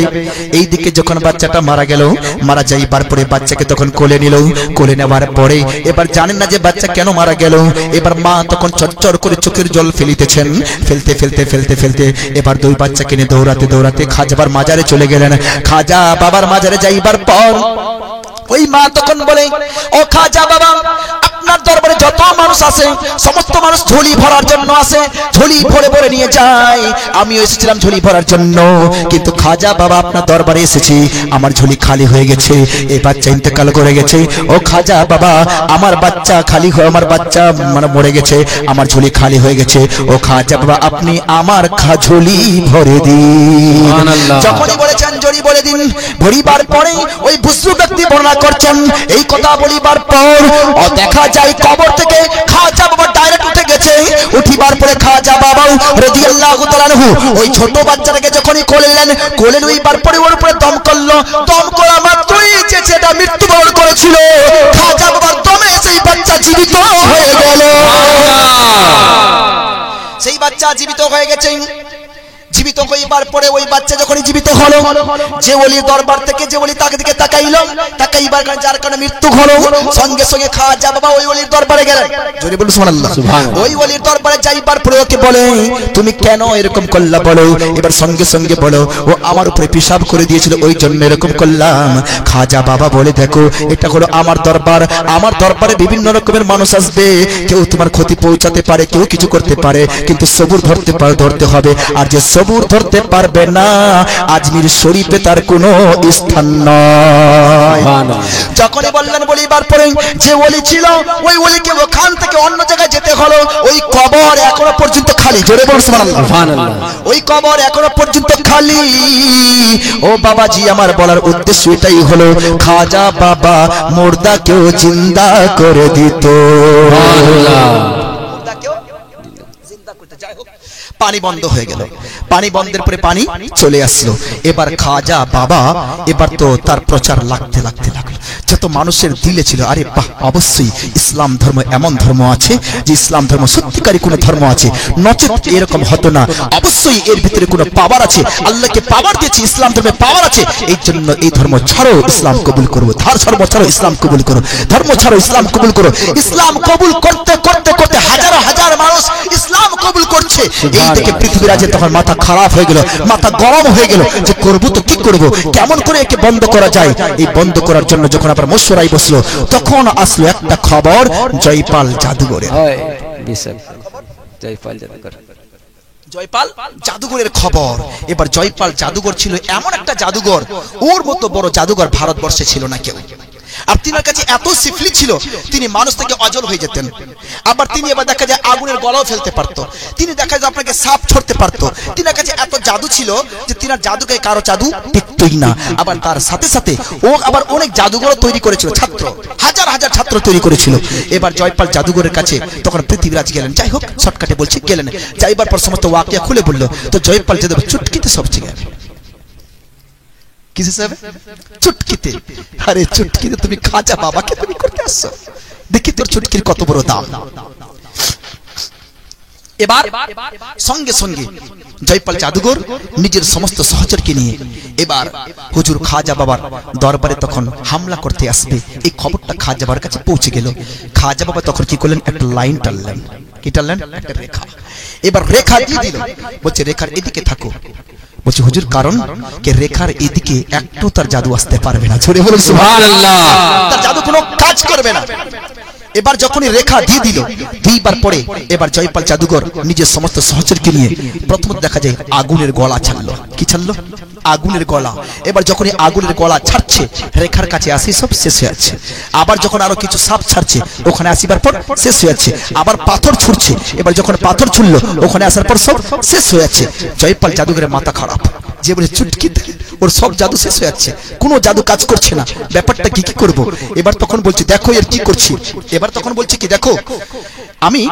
এইদিকে যখন বাচ্চাটা মারা গেল, মারা যাইবার পরে বাচ্চাকে তখন কোলে নিল। কোলে নেওয়ার পরে এবার জানেন না যে বাচ্চা কেন মারা গেল। এবার মা তখন চচ্চর করে চোখের জল ফেলিতেছেন, ফেলতে ফেলতে ফেলতে ফেলতে এবার দুই বাচ্চাকে নিয়ে দৌড়াতে দৌড়াতে খাজা বাবার মাজারে চলে গেলেন। খাজা বাবার মাজারে যাইবার ওই মা তখন বলে, ও খাজা বাবা, আপনার দরবারে যত মানুষ মানুষ আসে, সমস্ত মানুষ ঝুলি ভরার জন্য আসে, ঝুলি ভরে ভরে নিয়ে যায়। আমিও এসেছিলাম ঝুলি ভরার জন্য, কিন্তু খাজা বাবা আপনার দরবারে এসেছি, আমার ঝুলি খালি হয়ে গেছে। এই বাচ্চা ইন্তেকাল করে গেছে। ও খাজা বাবা, আমার বাচ্চা খালি হয়ে, আমার বাচ্চা মানে মরে গেছে, আমার ঝুলি খালি হয়ে গেছে। ও খাজা বাবা, আপনি আমার ঝুলি ভরে দিন। যখনই বলেছেন ঝুলি ভরে দিন, ভরিবার পরে ওই বুজরুগ ব্যক্তি বর্ণনা করছেন, এই কথা বলিবার পর ও দেখা যায় কবর থেকে খাজা বাবা ডাইরেক্ট উঠে গেছে। উঠিবার পরে খাজা বাবা রাদিয়াল্লাহু তাআলা আনহু ওই ছোট বাচ্চাটাকে যখনই কোলে নিলেন, কোলে লইবার পরে ওর উপরে দম করলো। দম করা মাত্রই যে ছেলেটা মৃত্যুবরণ করেছিল, খাজা বাবার দমে সেই বাচ্চা জীবিত হয়ে গেল। সেই বাচ্চা জীবিত হয়ে গেছে। জীবিত হইবার পরে ওই বাচ্চা যখনই জীবিত হলো, যে ওলির দরবার থেকে যে ওলি তাকে দিকে তাকাইলো, তাকাইবার কারণে যার কারণে মৃত্যু হলো, সঙ্গে সঙ্গে খাজা বাবা ওই ওলির দরবারে গেলেন। জোরে বলুন সুবহানাল্লাহ। ওই ওলির দরবারে যাইবার পরে ওকে বলে, তুমি কেন এরকম করলা বলো। এবার সঙ্গে সঙ্গে বলো, ও আমার উপরে পেশাব করে দিয়েছিল, ওই জন্য এরকম করলাম। খাজা বাবা বলে, দেখো এটা হলো আমার দরবার, আমার দরবারে বিভিন্ন রকমের মানুষ আসবে, কেউ তোমার ক্ষতি পৌঁছাতে পারে, কেউ কিছু করতে পারে, কিন্তু সবুর ধরতে হবে। আর যে সবুর ধরতে পারবে না, আজমির শরীফে তার কোনো স্থান নয়। যখনই বললেন বলিবার পরে যে ওলি ছিল, ওই ওলিকে ওখান থেকে অন্য জায়গায় যেতে হলো। ওই কবর এখনো পর্যন্ত খালি। জোরে বলুন সুবহানাল্লাহ। ওই কবর এখনো পর্যন্ত খালি। ও বাবাজি, আমার বলার উদ্দেশ্য এটাই হলো, খাজা বাবা মুর্দাকেও জিন্দা করে দিত। পানি বন্ধ হয়ে গেল। পানি বন্ধের পরে পানি চলে আসলো। এবার খাজা বাবা এবার তো তার প্রচার লাগতে লাগলো। যত মানুষের দিলে ছিল, আরে বাহ, অবশ্যই ইসলাম ধর্ম এমন ধর্ম আছে যে ইসলাম ধর্ম সত্যিকারী কোনো ধর্ম আছে, নচেত এরকম হতো না। অবশ্যই এর ভিতরে কোনো পাওয়ার আছে, আল্লাহকে পাওয়ার দিয়েছে, ইসলাম ধর্মে পাওয়ার আছে। এই জন্য এই ধর্ম ছাড়ো, ইসলাম কবুল করবো। ধর্ম ছাড়ো, ইসলাম কবুল করো। ধর্ম ছাড়ো, ইসলাম কবুল করো। ইসলাম কবুল করতে করতে করতে হাজার হাজার মানুষ ইসলাম কবুল করছে। এই থেকে পৃথিবীর আজ তখন মাথা খারাপ হয়ে গেল, মাথা গরম হয়ে গেল, যে করবো তো কি করবো, কেমন করে একে বন্ধ করা যায়। এই বন্ধ করার জন্য যখন আবার মশওয়ারায় বসলো, তখন আসলো একটা খবর জয়পাল জাদুঘরের। জয়পাল জাদুঘরের খবর। এবার জয়পাল জাদুঘর ছিল এমন একটা জাদুঘর, ওর মতো বড় জাদুঘর ভারতবর্ষে ছিল না কেউ। আর তিনার কাছে এত সিফলি ছিল, তিনি মানুষ থেকে অজল হয়ে যেতেন। আবার তিনি এবার দেখা যায় আগুনের গলাও ফেলতে পারতো, তিনি দেখা যায় আপনাকে সাপ ছড়তে পারতো। তিনার কাছে এত জাদু ছিল যে তিনার জাদুকে কারো জাদু টিকতই না। আবার তার সাথে সাথে ও আবার অনেক জাদুঘর তৈরি করেছিল, ছাত্র হাজার হাজার ছাত্র তৈরি করেছিল। এবার জয়পাল জাদুঘরের কাছে তখন পৃথিবীরাজ গেলেন। যাই হোক, শর্টকাটে বলছি, গেলেন। যাইবার পর সমস্ত ওয়াকিয়া খুলে বললো। তো জয়পাল জাদুঘর চুটকিতে সব ঠিক আছে। চুটকিতে? আরে চুটকিতে তুমি খাজা বাবাকে তুমি করতে আসছো, দেখি তোর চুটকির কত বড় দাম। এবার সঙ্গে সঙ্গে জয়পাল জাদুঘর নিজের সমস্ত সহচরকে নিয়ে এবার হুজুর খাজা বাবার দরবারে তখন হামলা করতে আসবে। এই খবরটা খাজা বাবার কাছে পৌঁছে গেল। খাজা বাবা তখন কি করলেন, একটা লাইন টানলেন। কি টানলেন? একটা রেখা। এবার রেখা দিয়ে দিল, বলছে রেখার এদিকে থাকো। বলছে হুজুর, কারণ কে রেখার এদিকে একটু তার জাদু আসতে পারবে না। জোরে বলুন সুবহানাল্লাহ। তার জাদু কোনো কাজ করবে না। এবার যখনই রেখা দিয়ে দিল, দুইবার পরে এবার জয়পাল জাদুঘর নিজের সমস্ত সহচরকে নিয়ে প্রথমত দেখা যায় আগুনের গলা ছাড়লো। কি ছাড়লো? আগুনের গলা। এবার যখনই আগুনের গলা ছাড়ছে, রেখার কাছে আসি সব শেষ হয়ে যাচ্ছে। আবার যখন আরো কিছু সাপ ছাড়ছে, ওখানে আসিবার পর শেষ হয়ে যাচ্ছে। আবার পাথর ছুটছে, এবার যখন পাথর ছুড়লো, ওখানে আসার পর সব শেষ হয়ে যাচ্ছে। জয়পাল জাদুঘরের মাথা খারাপ, যে বলে চুটকিতে ওর সব জাদু শেষ হয়ে যাচ্ছে, কোনো জাদু কাজ করছে না, ব্যাপারটা কি করব। এবার তখন বলছে, দেখো এর কি করছি। এবার তখন বলছে কি, দেখো আমি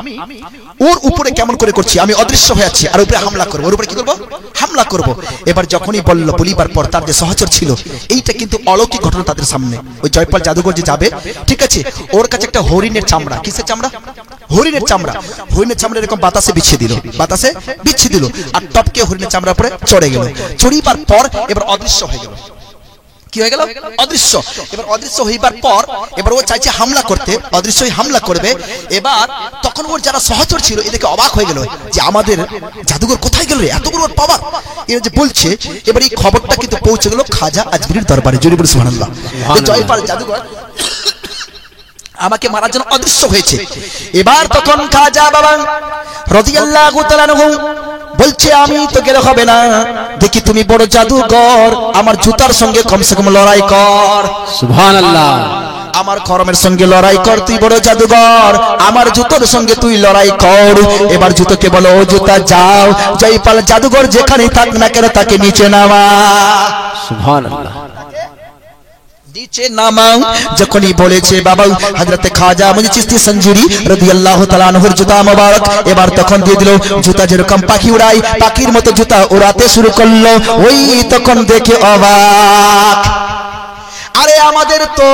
ওর উপরে কেমন করে করছি, আমি অদৃশ্য হয়ে যাচ্ছি, আর উপরে হামলা করবো। ওর উপরে কি করবো? হামলা করব। এবার যখনই বলল, বলিবার পর তার যে সহচর ছিল, এইটা কিন্তু অলৌকিক ঘটনা তাদের সামনে। ওই জয়পাল জাদুঘর যে যাবে, ঠিক আছে, ওর কাছে একটা হরিণের চামড়া। কিসের চামড়া? হরিণের চামড়া। হরিণের চামড়া এরকম বাতাসে বিছিয়ে দিল, বাতাসে বিছিয়ে দিল, আর টপকে হরিণের চামড়া পরে চড়ে গেল। চড়িবার পর এবার অদৃশ্য হয়ে গেল। কি হয়ে গেল? অদৃশ্য। এবার অদৃশ্য হইবার পর এবার ও চাইছে হামলা করতে, অদৃশ্যই হামলা করবে। এবার তখন ওর যারা সহচর ছিল, এদিকে অবাক হয়ে গেল যে আমাদের জাদুঘর কোথায় গেল রে, এত বড় পাওয়ার। এর যে বলছে, এবার এই খবরটা কিন্তু পৌঁছে গেল খাজা আজমিরের দরবারে। জোরে বলুন সুবহানাল্লাহ। জয়পাল জাদুঘর আমাকে মারার জন্য অদৃশ্য হয়েছে। এবার তখন খাজা বাবা রাদিয়াল্লাহু তাআলা আনহু বলছে আমি তো গেলে হবে না, দেখি তুমি বড় জাদুকর, আমার জুতার সঙ্গে কমসে কম লড়াই কর। সুবহানাল্লাহ। আমার খরমের সঙ্গে লড়াই কর, তুই বড় জাদুকর, আমার জুতোর সঙ্গে তুই লড়াই কর। এবার জুতোকে বলো, ও জুতা যাও, জয়পাল জাদুকর যেখানে থাক না কেন তাকে নিচে নামা। সুবহানাল্লাহ। নিচে নামাও। যখনই বলেছে বাবা হযরতে খাজা মুইন চিশতি সঞ্জুরি রাদিয়াল্লাহু তাআলা আনহুর জুতা মোবারক, এবার তখন দিয়ে দিল জুতা যেরকম পাখি উড়ায় পাখির মতো জুতা উড়াতে শুরু করলো। ওই তখন দেখে অবাক, আরে আমাদের তো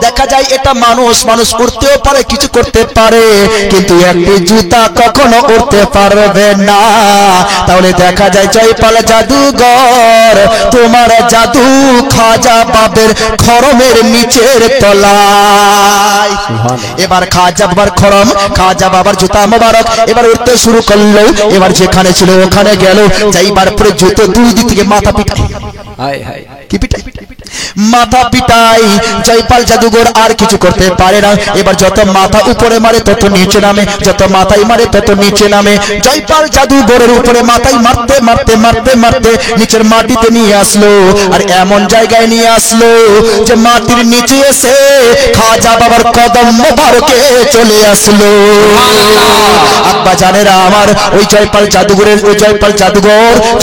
দেখা যায় এটা মানুষ উড়তেও পারে, কিছু করতে পারে, কিন্তু একটি জুতা কখনো উড়তে পারবে না। তাহলে দেখা যায় জয়পাল জাদুঘর তোমার জাদু খাজা বাবার খরমের নিচের তলায়। এবার খাজা বাবার খরম, খাজা বাবার জুতা মোবারক এবার উঠতে শুরু করলো। এবার যেখানে ছিল ওখানে গেল, যাইবার পরে জুতো দুই দিক থেকে মাথা পিটাই, হায় হায় কি পিটাই, মাথা পিটাই। জয়পাল জাদুঘর আর কিছু করতে পারে না। এবার যত মাথা উপরে মারে তত নিচে নামে, যত মাথায় মারে তত নিচে নামে। জয়পাল জাদুঘরের উপরে মাথায় মারতে মারতে মারতে মারতে নিচের মাটিতে নিয়ে আসলো, আর এমন জায়গায় নিয়ে আসলো যে মাটির নিচে এসে খাজা বাবার কদম মোবারকে চলে আসলো। আব্বা জানেরা আমার, ওই জয়পাল জাদুঘর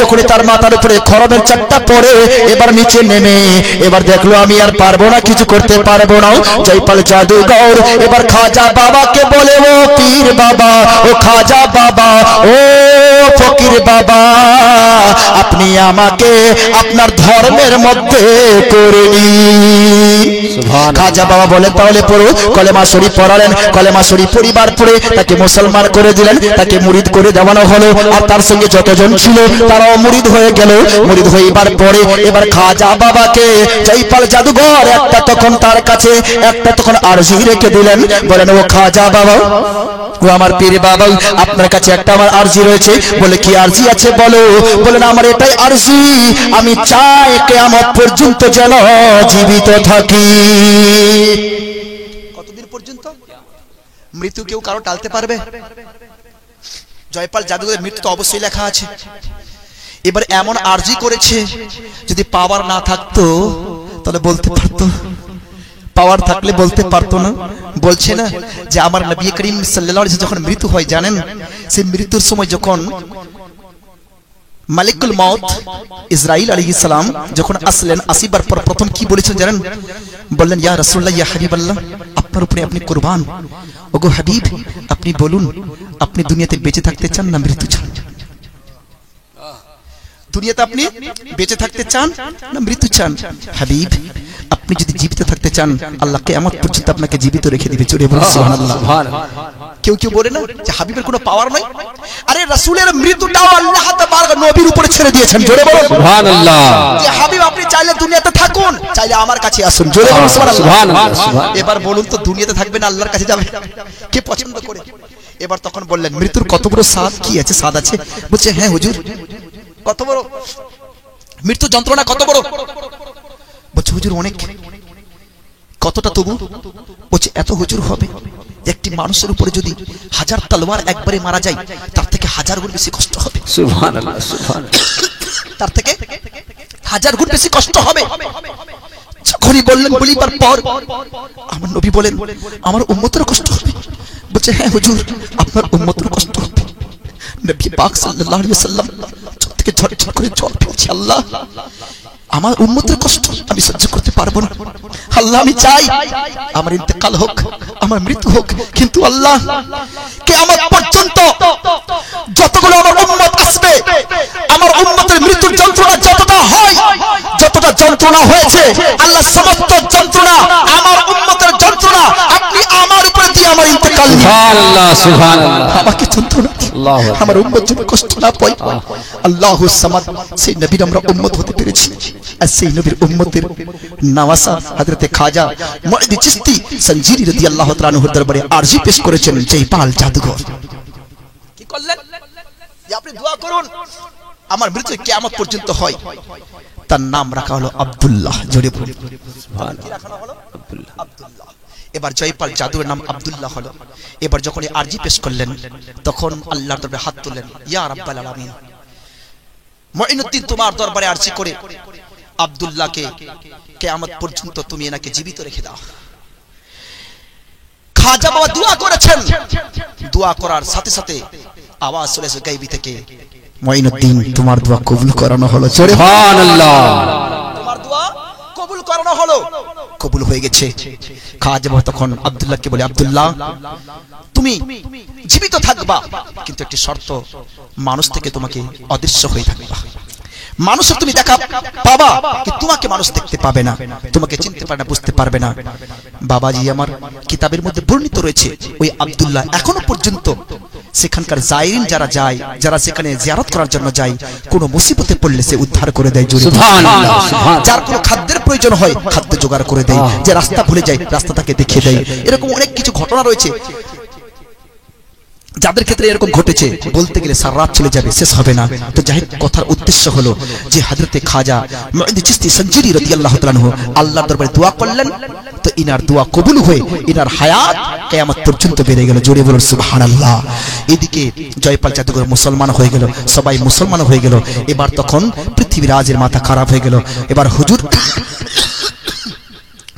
যখন তার মাথার উপরে খরমের চারটা পড়ে এবার নিচে নেমে এবার দেখলো আমি আর পারবো না, কিছু করতে পারবো না। জয়পাল জাদুঘর এবার খাজা বাবাকে বলে, ও পীর বাবা, ও খাজা বাবা, ও ফকির বাবা, আপনি আমাকে আপনার ধর্মের মধ্যে করে নিন। খাজা বাবা বলে তাহলে পড়ো। কলেমা শরীফ পড়ালেন, কলেমা শরীফ পরিবার পড়ে তাকে মুসলমান করে দিলেন, তাকে মুরিদ করে দেওয়ানো হলো। আর তার সঙ্গে যতজন ছিল তারাও মুরিদ হয়ে গেল। মুরিদ হইবার পরে এবার খাজা বাবাকে জয়পাল জাদুঘর একটা তখন তার কাছে একটা তখন আরজি রেখে দিলেন, বলেন ও খাজা বাবা, ও আমার পীর বাবা, আপনার কাছে একটা আমার আরজি রয়েছে। বলে কি আরজি আছে বলো? বলেন আমার এটাই আরজি, আমি চাই কিয়ামত পর্যন্ত যেন জীবিত থাকি। কতদিন পর্যন্ত? মৃত্যু কেউ কারো টালতে পারবে? জয়পাল জাদুঘরের মৃত্যু তো অবশ্যই লেখা আছে। এবার এমন আরজি করেছে, যদি পাওয়ার না থাকতো তাহলে বলতে পারতো, পাওয়ার থাকলে বলতে পারতো না। বলছে না যে আমার নবী করিম সাল্লাল্লাহু আলাইহি ওয়াসাল্লাম যখন মৃত্যু হয় জানেন, সেই মৃত্যুর সময় যখন মালিকুল মউত ইসরাইল আলাইহিস সালাম যখন আসলেন, আসিবার পর প্রথম কি বলেছেন জানেন? বললেন ইয়া রাসূলুল্লাহ, ইয়া হাবিবাল্লাহ, আপনার উপরে আপনি কুরবান। ওগো হাবিব, আপনি বলুন আপনি দুনিয়াতে বেঁচে থাকতে চান না মৃত্যু চান? দুনিয়াতে আপনি বেঁচে থাকতে চান না মৃত্যু চান? হাবিব, আপনি যদি জীবিত থাকতে চান আল্লাহ কিয়ামত পর্যন্ত আপনাকে জীবিত রেখে দিবে। জোরে বলুন সুবহানাল্লাহ। কেউ কেউ বলে না যে হাবিবের কোনো পাওয়ার নাই। আরে রাসূলের মৃত্যুটাও আল্লাহ তাআলা নবীর উপরে ছেড়ে দিয়েছেন। জোরে বলুন সুবহানাল্লাহ। যে হাবিব আপনি চাইলে দুনিয়াতে থাকুন, চাইলে আমার কাছে আসুন। জোরে বলুন সুবহানাল্লাহ। এবার বলুন তো দুনিয়াতে থাকবে না আল্লাহর কাছে যাবে? কে পছন্দ করে? এবার তখন বললেন মৃত্যুর কত বড় স্বাদ, কি আছে স্বাদ আছে? বলছে হ্যাঁ হুজুর, কত বড় মৃত্যু যন্ত্রণা, কত বড়? বলছে হুজুর অনেক। কতটা তবু? বলছে এত হুজুর হবে একটি মানুষের উপরে যদি 1000 তলোয়ার একবারে মারা যায় তার থেকে 1000 গুণ বেশি কষ্ট হবে। সুবহানাল্লাহ সুবহানাল্লাহ। তার থেকে 1000 গুণ বেশি কষ্ট হবে। যখনই বললেন বলিবার পর আমার নবী বলেন আমার উম্মতের কষ্ট হবে। বলছে হ্যাঁ হুজুর, আপনার উম্মতের কষ্ট হবে। নবী পাক সাল্লাল্লাহু আলাইহি ওয়াসাল্লাম চোখ থেকে ঝরঝর করে জল পড়ছে। আল্লাহ, আমার উম্মতের কষ্ট আমি সহ্য করতে পারবো না। আল্লাহ, আমি চাই আমার ইন্তেকাল হোক, আমার মৃত্যু হোক, কিন্তু আল্লাহ কিয়ামত পর্যন্ত যতগুলো আমার উম্মত আসবে, আমার উম্মতের মৃত্যুর যন্ত্রণা যতটা হয়, যতটা যন্ত্রণা হয়েছে আল্লাহ সমস্ত যন্ত্রণা আমার উম্মতের যন্ত্রণা আপনি আমার উপরে দিয়ে আমার ইন্তেকাল দিন। সুবহানাল্লাহ সুবহানাল্লাহ। আমাকে যন্ত্রণা আল্লাহ, আমার উম্মত যেন কষ্ট না পায়। আল্লাহুস সামাদ, সেই নবীর আমরা উম্মত হতে পেরেছি। আর সেই নবীর উম্মতের নওয়াসা হযরতে খাজা মুঈদ চিশতি সঞ্জিরি রাদিয়াল্লাহু তাআলা আনহুর দরবারে আরজি পেশ করেছেন জয়পাল জাদুঘর। কি করলেন? যে আপনি দোয়া করুন আমার মৃত্যু কিয়ামত পর্যন্ত হয়। তার নাম রাখা হলো আব্দুল্লাহ। জোরে বলুন সুবহানাল্লাহ। কি রাখা হলো? আব্দুল্লাহ। এবার জয়পাল জাদুর নাম আব্দুল্লাহ হলো। এবার যখন আরজি পেশ করলেন তখন আল্লাহর দরবারে হাত তুললেন, ইয়া রাব্বাল আলামিন, মুঈনুদ্দিন তোমার দরবারে আরজি করে আব্দুল্লাহকে কিয়ামত পর্যন্ত তুমি এনাকে জীবিত রেখে দাও। খাজা বাবা দোয়া করেছেন, দোয়া করার সাথে সাথে আওয়াজ চলে এসে গায়বী থেকে, মুঈনুদ্দিন তোমার দোয়া কবুল করানো হলো। সুবহানাল্লাহ, তোমার দোয়া কবুল করানো হলো, কবুল হয়ে গেছে। খাজা বাবা তখন আব্দুল্লাহকে বলে, আব্দুল্লাহ তুমি জীবিত থাকবা, কিন্তু একটি শর্ত, মানুষ থেকে তোমাকে অদৃশ্য হয়ে থাকবা। মানুষের তুমি দেখা পাবা, কিন্তু তোমাকে মানুষ দেখতে পাবে না, তোমাকে চিনতে পারবে না, বুঝতে পারবে না। বাবাজি আমার কিতাবের মধ্যে বর্ণিত রয়েছে, ওই আব্দুল্লাহ এখনো পর্যন্ত সেখানকার জায়রিন যারা যায়, যারা সেখানে জিয়ারত করার জন্য যায়, কোনো মুসিবতে পড়লে সে উদ্ধার করে দেয়। সুবহানাল্লাহ, যার কোনো খাদ্যের প্রয়োজন হয় খাদ্য জোগাড় করে দেয়, যে রাস্তা ভুলে যায় রাস্তা তাকে দেখিয়ে দেয়। এরকম অনেক কিছু ঘটনা রয়েছে যাদের ক্ষেত্রে এরকম ঘটেছে, বলতে গেলে সারা রাত চলে যাবে, শেষ হবে না। তো যাই হোক, কথার উদ্দেশ্য হলো যে হযরতে খাজা মুঈনুদ্দিন চিশতি সঞ্জিরি রাদিয়াল্লাহু তাআলা আনহু আল্লাহর দরবারে দোয়া করলেন, তো ইনার দোয়া কবুল হয়ে ইনার হায়াত কিয়ামত পর্যন্ত বেড়ে গেল। জোরে বলুন সুবহানাল্লাহ। এদিকে জয়পাল জাদুঘর মুসলমান হয়ে গেল, সবাই মুসলমান হয়ে গেল। এবার তখন পৃথিবীরাজের মাথা খারাপ হয়ে গেল। এবার হুজুর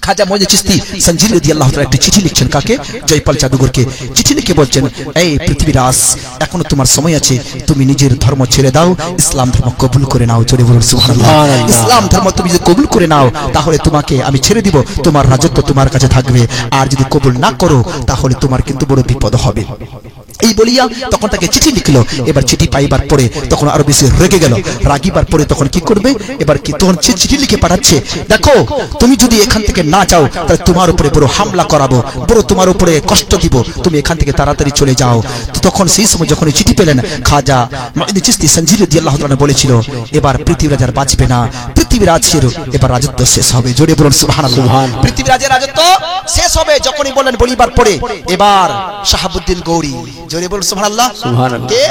খাজা মুঈনুদ্দিন চিশতি সঞ্জিরি রাদিয়াল্লাহু তাআলা একটা চিঠি লিখছেন, কাকে? জয়পাল জাদুঘরকে। চিঠি লিখে বলছেন, এই পৃথিবীরাজ, এখনো তোমার সময় আছে, তুমি নিজের ধর্ম ছেড়ে দাও, ইসলাম ধর্ম কবুল করে নাও। জোরে বলুন সুবহানাল্লাহ। ইসলাম ধর্ম তুমি যদি কবুল করে নাও, তাহলে তোমাকে আমি ছেড়ে দিব, তোমার রাজত্ব তোমার কাছে থাকবে। আর যদি কবুল না করো, তাহলে তোমার কিন্তু বড় বিপদ হবে। এই বলিয়া তখন তাকে চিঠি লিখলো। এবার চিঠি পাইবার পরে তখন আরো বেশি রেগে গেল। রাগিবার পরে তখন কি করবে, এবার কি তখন চিঠি লিখে পাঠাচ্ছে, দেখো তুমি যদি এখান থেকে না যাও, তাহলে তোমার উপরে বড় হামলা করাবো, বড় তোমার উপরে কষ্ট দিব, তুমি এখান থেকে তাড়াতাড়ি চলে যাও। তো তখন সেই সময় যখন চিঠি পেলেন, খাজা মুঈনুদ্দিন চিশতি সঞ্জিরি রাদিয়াল্লাহু তাআলা বলেছিল, এবার পৃথিবীরাজ আর বাঁচবে না, পৃথিবীরাজের এবার রাজত্ব শেষ হবে। জোরে বলুন সুবহানাল্লাহ। পৃথিবীরাজের রাজত্ব শেষ হবে। যখনই বললেন, বলিবার পরে এবার শাহাবুদ্দিন গৌরী, জোরে বলুন সুবহানাল্লাহ। কে?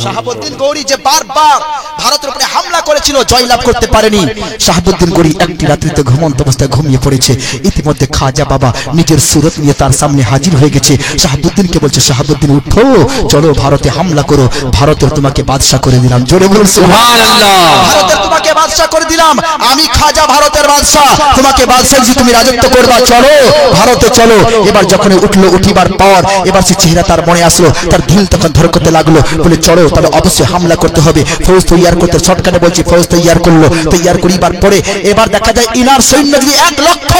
শাহাবুদ্দিন গৌরী, যে বারবার ভারতের উপরে হামলা করেছিল, জয়লাভ করতে পারেনি। শাহাবুদ্দিন গৌরী একটি রাত্রিতে ঘুমন্ত অবস্থায় ঘুমিয়ে পড়েছে। ইতিমধ্যে খাজা বাবা নিজের সুরত নিয়ে তার সামনে হাজির হয়ে গেছে। শাহাবুদ্দিনকে বলছে, শাহাবুদ্দিন উঠো, চলো ভারতে হামলা করো, ভারতের তোমাকে বাদশা করে দিলাম। জোরে বলুন সুবহানাল্লাহ। ভারতের তোমাকে বাদশা করে দিলাম, আমি খাজা ভারতের বাদশা, তোমাকে বাদশা যে তুমি রাজত্ব করবা, চলো ভারতে চলো। এবার যখন উঠলো, উঠিবার পর এবার সে চেহারা তার মনে আসলো, তার দিল তখন ধরকতে লাগলো, বলে চলো তবে অবশ্যই হামলা করতে হবে। ফৌজ তৈয়ার করতে, শর্টকাটে বলছি, ফৌজ তৈয়ার করলো। তৈয়ার করিবার পরে এবার দেখা যায় ইনার সৈন্য যদি 1 লক্ষ,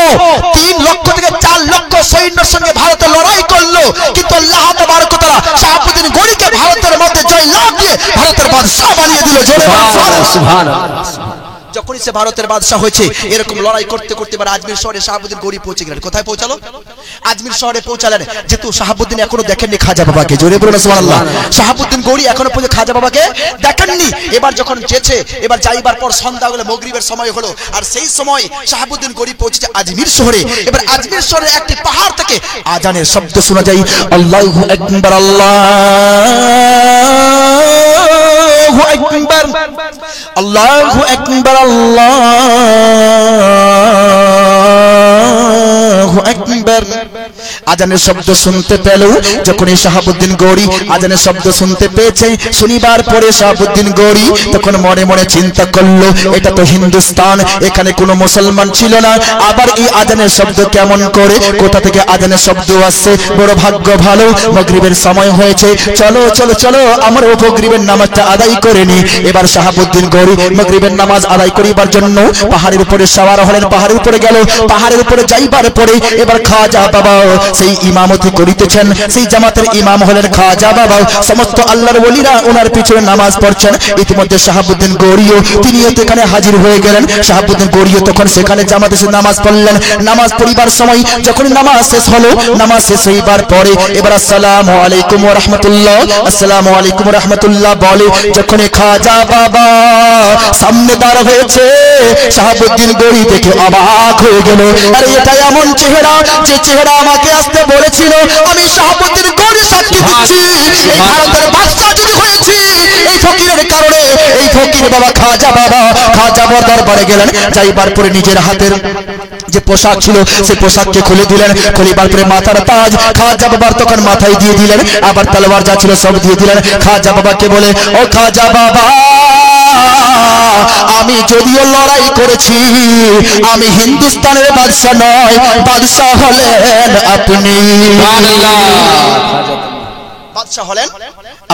3 লক্ষ থেকে 4 লক্ষ সৈন্যের সঙ্গে ভারতে লড়াই করলো, কিন্তু আল্লাহ তাবারক ওয়া তাআলা শাহাবুদ্দিন গৌরীকে ভারতের মধ্যে জয়লাভ দিয়ে ভারতের বাদশা বানিয়ে দিল। জোরে সুবহানাল্লাহ। যখনই সে ভারতের বাদশা হয়েছে, এরকম লড়াই করতে করতে এবার আজমির শহরে শাহাবুদ্দিন গৌরী পৌঁছে গেলেন। কোথায় পৌঁছালো? আজমির শহরে পৌঁছালেন। যেহেতু শাহাবুদ্দিন এখনো দেখেননি খাজা বাবাকে, জোরে বলুন সুবহানাল্লাহ। শাহাবুদ্দিন গৌরী এখনো পর্যন্ত খাজা বাবাকে দেখেননি। এবার যখন যেছে, এবার যাইবার পর সন্ধ্যা হলো, মাগরিবের সময় হলো, আর সেই সময় শাহাবুদ্দিন গৌরী পৌঁছেছে আজমির শহরে। এবার আজমির শহরে একটি পাহাড় থেকে আজানের শব্দ শোনা যায়, আল্লাহু আকবার, আল্লাহু আকবার, আল্লাহু আকবার, আল্লাহু আকবার। আজানের শব্দ শুনতে পেল। যখন এই শাহাবুদ্দিন গৌরী আজানের শব্দ শুনতে পেয়েছে, শুনিবার পরে শাহাবুদ্দিন গৌরী তখন মনে মনে চিন্তা করলো, এটা তো হিন্দুস্তান, এখানে কোনো মুসলমান ছিল না, আবার এই আজানের শব্দ কেমন করে, কোথা থেকে আজানের শব্দ আসছে, বড় ভাগ্য ভালো, মাগরিবের সময় হয়েছে, চলো চলো চলো আমরা মাগরিবের নামাজটা আদায় করে নি। এবার শাহাবুদ্দিন গৌরী মাগরিবের নামাজ আদায় করিবার জন্য পাহাড়ের উপরে সওয়ার হলেন, পাহাড়ের উপরে গেল। পাহাড়ের উপরে যাইবার পরে এবার খাজা বাবা সেই ইমামতি করিতেছেন, সেই জামাতের ইমাম হলেন খাজা বাবা। সমস্ত আল্লাহর ওলিরা ওনার পিছনে নামাজ পড়ছেন। ইতিমধ্যে শাহাবুদ্দিন গৌরীও তিনিও এখানে হাজির হয়ে গেলেন। শাহাবুদ্দিন গৌরীও তখন সেখানে জামাতে এসে নামাজ পড়লেন। নামাজ পড়িবার সময় যখন নামাজ শেষ হলো, নামাজ শেষ হইবার পরে এবার আসসালামু আলাইকুম ওয়া রাহমাতুল্লাহ, আসসালামু আলাইকুম ওয়া রাহমাতুল্লাহ বলে যখন খাজা বাবা সামনে দাঁড় হয়েছে, শাহাবুদ্দিন গৌরী দেখে অবাক হয়ে গেল। আরে এটা এমন চেহারা, যে চেহারা আমাকে আসতে বলেছিল আমি শাহাবুদ্দিন গৌরী সাক্ষী দিচ্ছি এই ভারতের বাদশা যদি হয়েছি এই ফকিরের কারণে। এই ফকির বাবা খাজা বাবার দরবারে গেলেন, যাইবার পরে নিজের হাতের যে পোশাক ছিল সেই পোশাককে খুলে দিলেন, খুলিবার পরে মাথার তাজ খাজা বাবার তখন মাথায় দিয়ে দিলেন, আবার তলোয়ার যা ছিল সব দিয়ে দিলেন। খাজা বাবাকে বলে, ও খাজা বাবা, আমি যদিও লড়াই করেছি, আমি হিন্দুস্তানের বাদশা নয়, বাদশা হলেন আপনি। বাদশা হলেন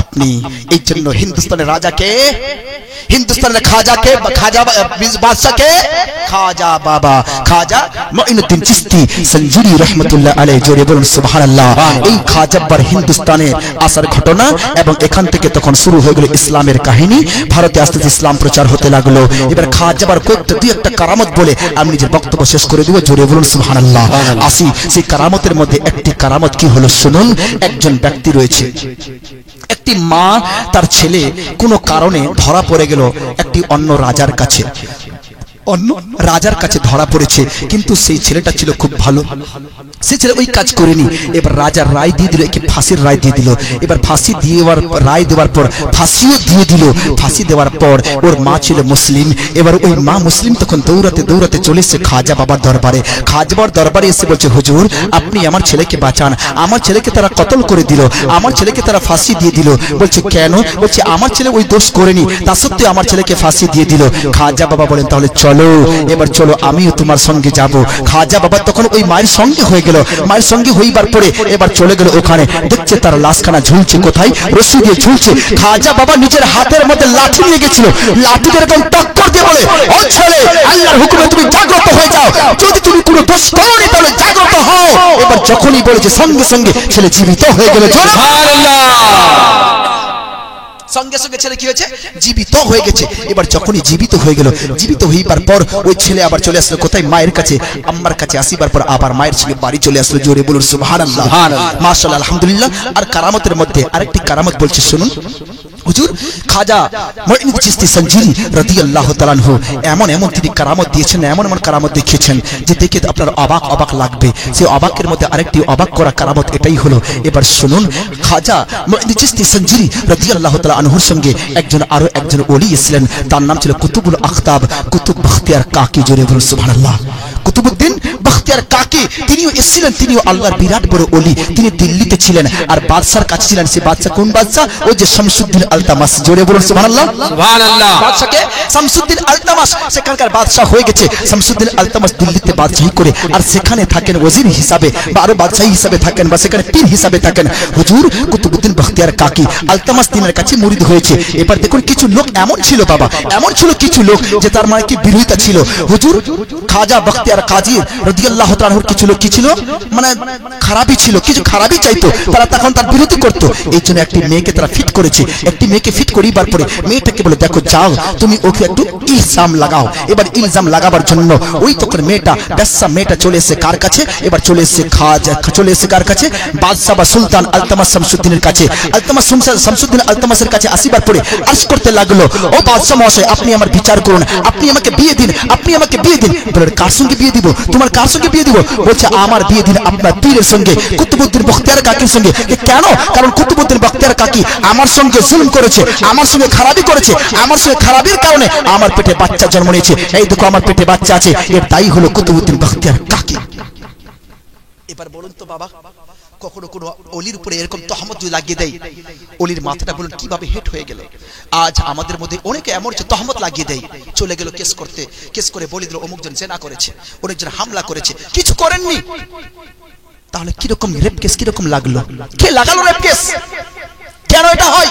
আপনি। এই জন্য হিন্দুস্তানের রাজাকে, হিন্দুস্তানের খাজাকে, বাদশাকে খাজা বাবা, খাজা মুঈনুদ্দিন চিশতি সঞ্জুরি রহমাতুল্লাহ আলাইহি, জোরে বলুন সুবহানাল্লাহ। এই খাজাবার হিন্দুস্তানে আসার ঘটনা এবং এখান থেকে তখন শুরু হয়ে গেল ইসলামের কাহিনী। ভারতে আস্তে আস্তে ইসলাম প্রচার হতে লাগলো। এবার খাজাবার কয়েকটা দুই একটা কারামত বলে আমি নিজের বক্তব্য শেষ করে দিব, জোরে বলুন সুবহানাল্লাহ। আসি সেই কারামতের মধ্যে একটি কারামত কি হলো শুনুন। একজন ব্যক্তি রয়েছে, একটি মা তার ছেলে কোনো কারণে ধরা পড়ে গেল একটি অন্য রাজার কাছে, অন্য রাজার কাছে ধরা পড়েছে, কিন্তু সেই ছেলেটা ছিল খুব ভালো, সে ছেলে ওই কাজ করেনি। এবার রাজার রায় দিয়ে দিল, একে ফাঁসির রায় দিয়ে দিল। এবার ফাঁসি দেওয়ার রায় দেওয়ার পর ফাঁসিও দিয়ে দিল। ফাঁসি দেওয়ার পর ওর মা ছিল মুসলিম। এবার ওই মা মুসলিম তখন দৌড়াতে দৌড়াতে চলে এসে খাজা বাবার দরবারে, খাজা বাবার দরবারে এসে বলছে, হুজুর আপনি আমার ছেলেকে বাঁচান, আমার ছেলেকে তারা কতল করে দিল, আমার ছেলেকে তারা ফাঁসি দিয়ে দিল। বলছে কেন? বলছে আমার ছেলে ওই দোষ করেনি, তা সত্ত্বেও আমার ছেলেকে ফাঁসি দিয়ে দিল। খাজা বাবা বলেন, তাহলে চলো, এবার চলো আমিও তোমার সঙ্গে যাব। খাজা বাবা তখন ওই মায়ের সঙ্গে হয়ে গেল। মায়ের সঙ্গে হইবার পরে এবার চলে গেল ওখানে, দেখছে তার লাশখানা ঝুলছে, কোথায়? রশি দিয়ে ঝুলছে। খাজা বাবা নিজের হাতের মধ্যে লাঠি নিয়ে গেছিল, লাঠি এরকম টক্কর দিয়ে বলে, ও ছেলে, আল্লাহর হুকুমে তুমি জাগ্রত হয়ে যাও, যদি তুমি কোনো দোষ করোনি তাহলে জাগ্রত হও। এবার যখনই বলেছে সঙ্গে সঙ্গে ছেলে জীবিত হয়ে গেল। সঙ্গে সঙ্গে ছেলে কি হয়েছে? জীবিত হয়ে গেছে। এবার যখনই জীবিত হয়ে গেল, জীবিত হইবার পর ওই ছেলে আবার চলে আসলো কোথায়? মায়ের কাছে, আম্মার কাছে। আসিবার পর আবার মায়ের ছেলে বাড়ি চলে আসলো, জোরে বলুন সুবহানাল্লাহ, মাশাআল্লাহ, আলহামদুলিল্লাহ। আর কারামতের মধ্যে আরেকটি কারামত বলছে শুনুন। হুজুর খাজা মুঈনুদ্দিন চিশতি সঞ্জুরি রাদিয়াল্লাহু তাআলা আনহু এমন এমন তিনি কারামত দিয়েছেন, এমন এমন কারামত দেখিয়েছেন যে দেখে আপনার অবাক অবাক লাগবে। সেই অবাকের মধ্যে আরেকটি অবাক করা কারামত এটাই হলো। এবার শুনুন, খাজা মুঈনুদ্দিন চিশতি সঞ্জুরি রাদিয়াল্লাহু তাআলা আনহুর সঙ্গে আরো একজন ওলি ছিলেন, তার নাম ছিল কুতুবুল আখতাব, কুতুব বখতিয়ার কাকি, জোরে বলুন সুবহানাল্লাহ। কুতুবউদ্দিন বখতিয়ার কাকি তিনিও এসেছিলেন, তিনিও আল্লাহর বিরাট বড় ওলি। তিনি দিল্লিতে ছিলেন আর বাদশার কাছে ছিলেন। সে বাদশা কোন বাদশা? ওই যে শামসুদ্দিন আলতামাস, জোরে বলুন সুবহানাল্লাহ, সুবহানাল্লাহ। বাদশাকে শামসুদ্দিন আলতামাস সেখানকার বাদশা হয়ে গেছে। শামসুদ্দিন আলতামাস দিল্লিতে বাদশাহী করে আর সেখানে থাকেন ওজির হিসাবে, বা আরো বাদশাহী হিসাবে থাকেন, বা সেখানে পীর হিসাবে থাকেন। হুজুর কুতুবউদ্দিন বখতিয়ার কাকি আলতামাস তিনার কাছে মুরিদ হয়েছে। এবার দেখুন কিছু লোক এমন ছিল বাবা, এমন ছিল কিছু লোক যে তার মানে কি বিরোধিতা ছিল। হুজুর খাজা বখতিয়ার কাজী রাদিয়াল্লাহু তাআলা আনহুর কিছু লোক কি ছিল, মানে খারাপই ছিল, কিছু খারাপই চাইতো, তারা তখন তার বিরোধী করতো। এই জন্য একটি মেয়েকে তারা ফিট করেছে। একটি মেয়েকে ফিট করিবার পরে মেয়েটাকে বলে, দেখো যাও তুমি ওকে একটু ইলজাম লাগাও। এবার ইলজাম লাগাবার জন্য ওই তখন মেয়েটা বেশ্যা মেয়েটা চলে এসে কার কাছে? এবার চলে এসে খাজা, চলে এসে কার কাছে? বাদশা বা সুলতান আলতামাস শামসুদ্দিনের কাছে। আলতামাস শামসুদ্দিন আলতামাসের কাছে আসিবার পরে আর্জ করতে লাগলো, ও বাদশা মহাশয় আপনি আমার বিচার করুন, আপনি আমাকে বিয়ে দিন, আপনি আমাকে বিয়ে দিন। বলে কার সঙ্গে বিয়ে দিব? তোমার কার সঙ্গে বিয়ে দিব? বলছে আমার বিয়ে দিন আপনার পীরের সঙ্গে, কুতুবউদ্দিন বখতিয়ার কাকির সঙ্গে। কেন? কারণ কুতুবউদ্দিন বখতিয়ার কাকি আমার সঙ্গে জুলুম করেছে, আমার সঙ্গে খারাপি করেছে, আমার সঙ্গে খারাপির কারণে আমার পেটে বাচ্চা জন্ম নিয়েছে। এই দেখো আমার পেটে বাচ্চা আছে, এর দায়ী হলো কুতুবউদ্দিন বখতিয়ার কাকি। এবার বলুন তো বাবা, কখনো কোনো অলির উপরে এরকম তহমত যদি লাগিয়ে দেয়, অলির মাথাটা বলুন কিভাবে হেট হয়ে গেল। আজ আমাদের মধ্যে অনেকে এমন যে তহমত লাগিয়ে দেয়, চলে গেল কেস করতে, কেস করে বলে দিল অমুকজন জেনা করেছে, অনেকজন হামলা করেছে, কিছু করেননি। তাহলে কিরকম রেপ কেস কিরকম লাগলো? কে লাগালো রেপ কেস? কেন এটা হয়?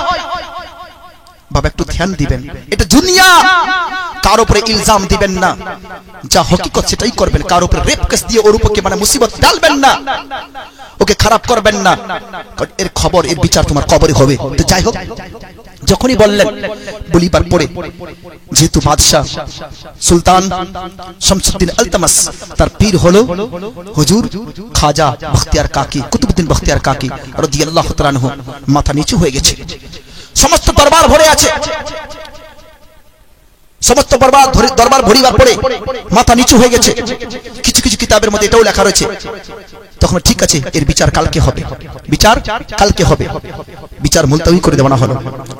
বাবা একটু ধ্যান দিবেন, এটা দুনিয়া। কার উপরে ইলজাম দিবেন না, যা হকিকত সেটাই করবেন। কার উপরে রেপ কেস দিয়ে ওর উপরে মানে মুসিবত ডালবেন না, ওকে খারাপ করবেন না। এর খবর, এর বিচার তোমার কবরে হবে। তো যাই হোক, যখনই বললেন, বলিবার পরে যেহেতু বাদশাহ সুলতান শামসুদ্দিন আলতামাস তার পীর হলো হুজুর খাজা বখতিয়ার কাকি, কুতুবউদ্দিন বখতিয়ার কাকি রাদিয়াল্লাহু তাআলা আনহু, মাথা নিচু হয়ে গেছে। সমস্ত দরবার ভরে আছে। সমস্ত দরবার ভরিবার পরে মাথা নিচু হয়ে গেছে। কিছু কিছু কিতাবের মধ্যে এটাও লেখা রয়েছে তখন ঠিক আছে এর বিচার কালকে হবে, বিচার কালকে হবে, বিচার মুলতবি করে দেওয়া হলো,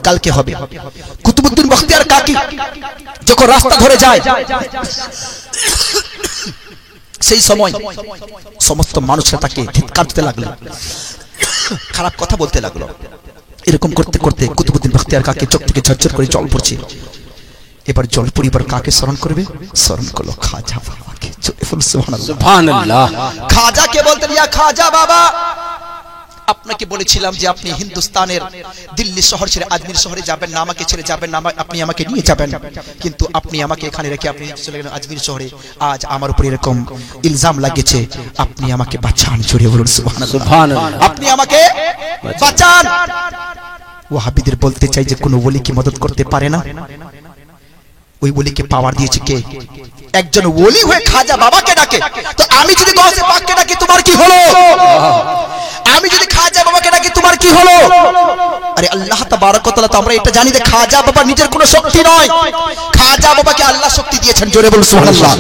কালকে হবে। কুতুবউদ্দিন বখতিয়ার কাকি যখন রাস্তা ধরে যায় সেই সময় সমস্ত মানুষরা তাকে ধিক্কার দিতে লাগলো, খারাপ কথা বলতে লাগলো। এরকম করতে করতে কুতুবউদ্দিন বখতিয়ার কাকি চোখ থেকে ঝরঝর করে জল পড়ছে। এবার জল পরিবার কাকে স্মরণ করবে? স্মরণ করলো খাজা বাবাকে। সুবহানাল্লাহ। খাজাকে বলতেন ইয়া খাজা বাবা, আপনাকে বলেছিলাম যে আপনি হিন্দুস্তানের দিল্লি শহর ছেড়ে আজমির শহরে যাবেন না, আমাকে ছেড়ে যাবেন না, আপনি আমাকে নিয়ে যাবেন, কিন্তু আপনি আমাকে এখানে রেখে আপনি চলে গেলেন আজমির শহরে। আজ আমার উপর এরকম ইলজাম লাগিয়েছে, আপনি আমাকে বাঁচান। জোরে বলুন সুবহানাল্লাহ। আপনি আমাকে বাঁচান। ওয়াহাবিদের বলতে চাই যে কোন ওলি কি মদদ করতে পারে না? ওই ওলিকে পাওয়ার দিয়েছে কে? একজন ওলি হয়ে খাজা বাবাকে ডাকে। তো আমি যদি গৌসে পাককে ডাকি তোমার কি হলো? আমি যদি খাজা বাবাকে ডাকি তোমার কি হলো? আরে আল্লাহ তাবারক ওয়া তাআলা তো আমরা এটা জানি যে খাজা বাবা নিজের কোনো শক্তি নয়, খাজা বাবাকে আল্লাহ শক্তি দিয়েছেন। জোরে বলুন সুবহানাল্লাহ।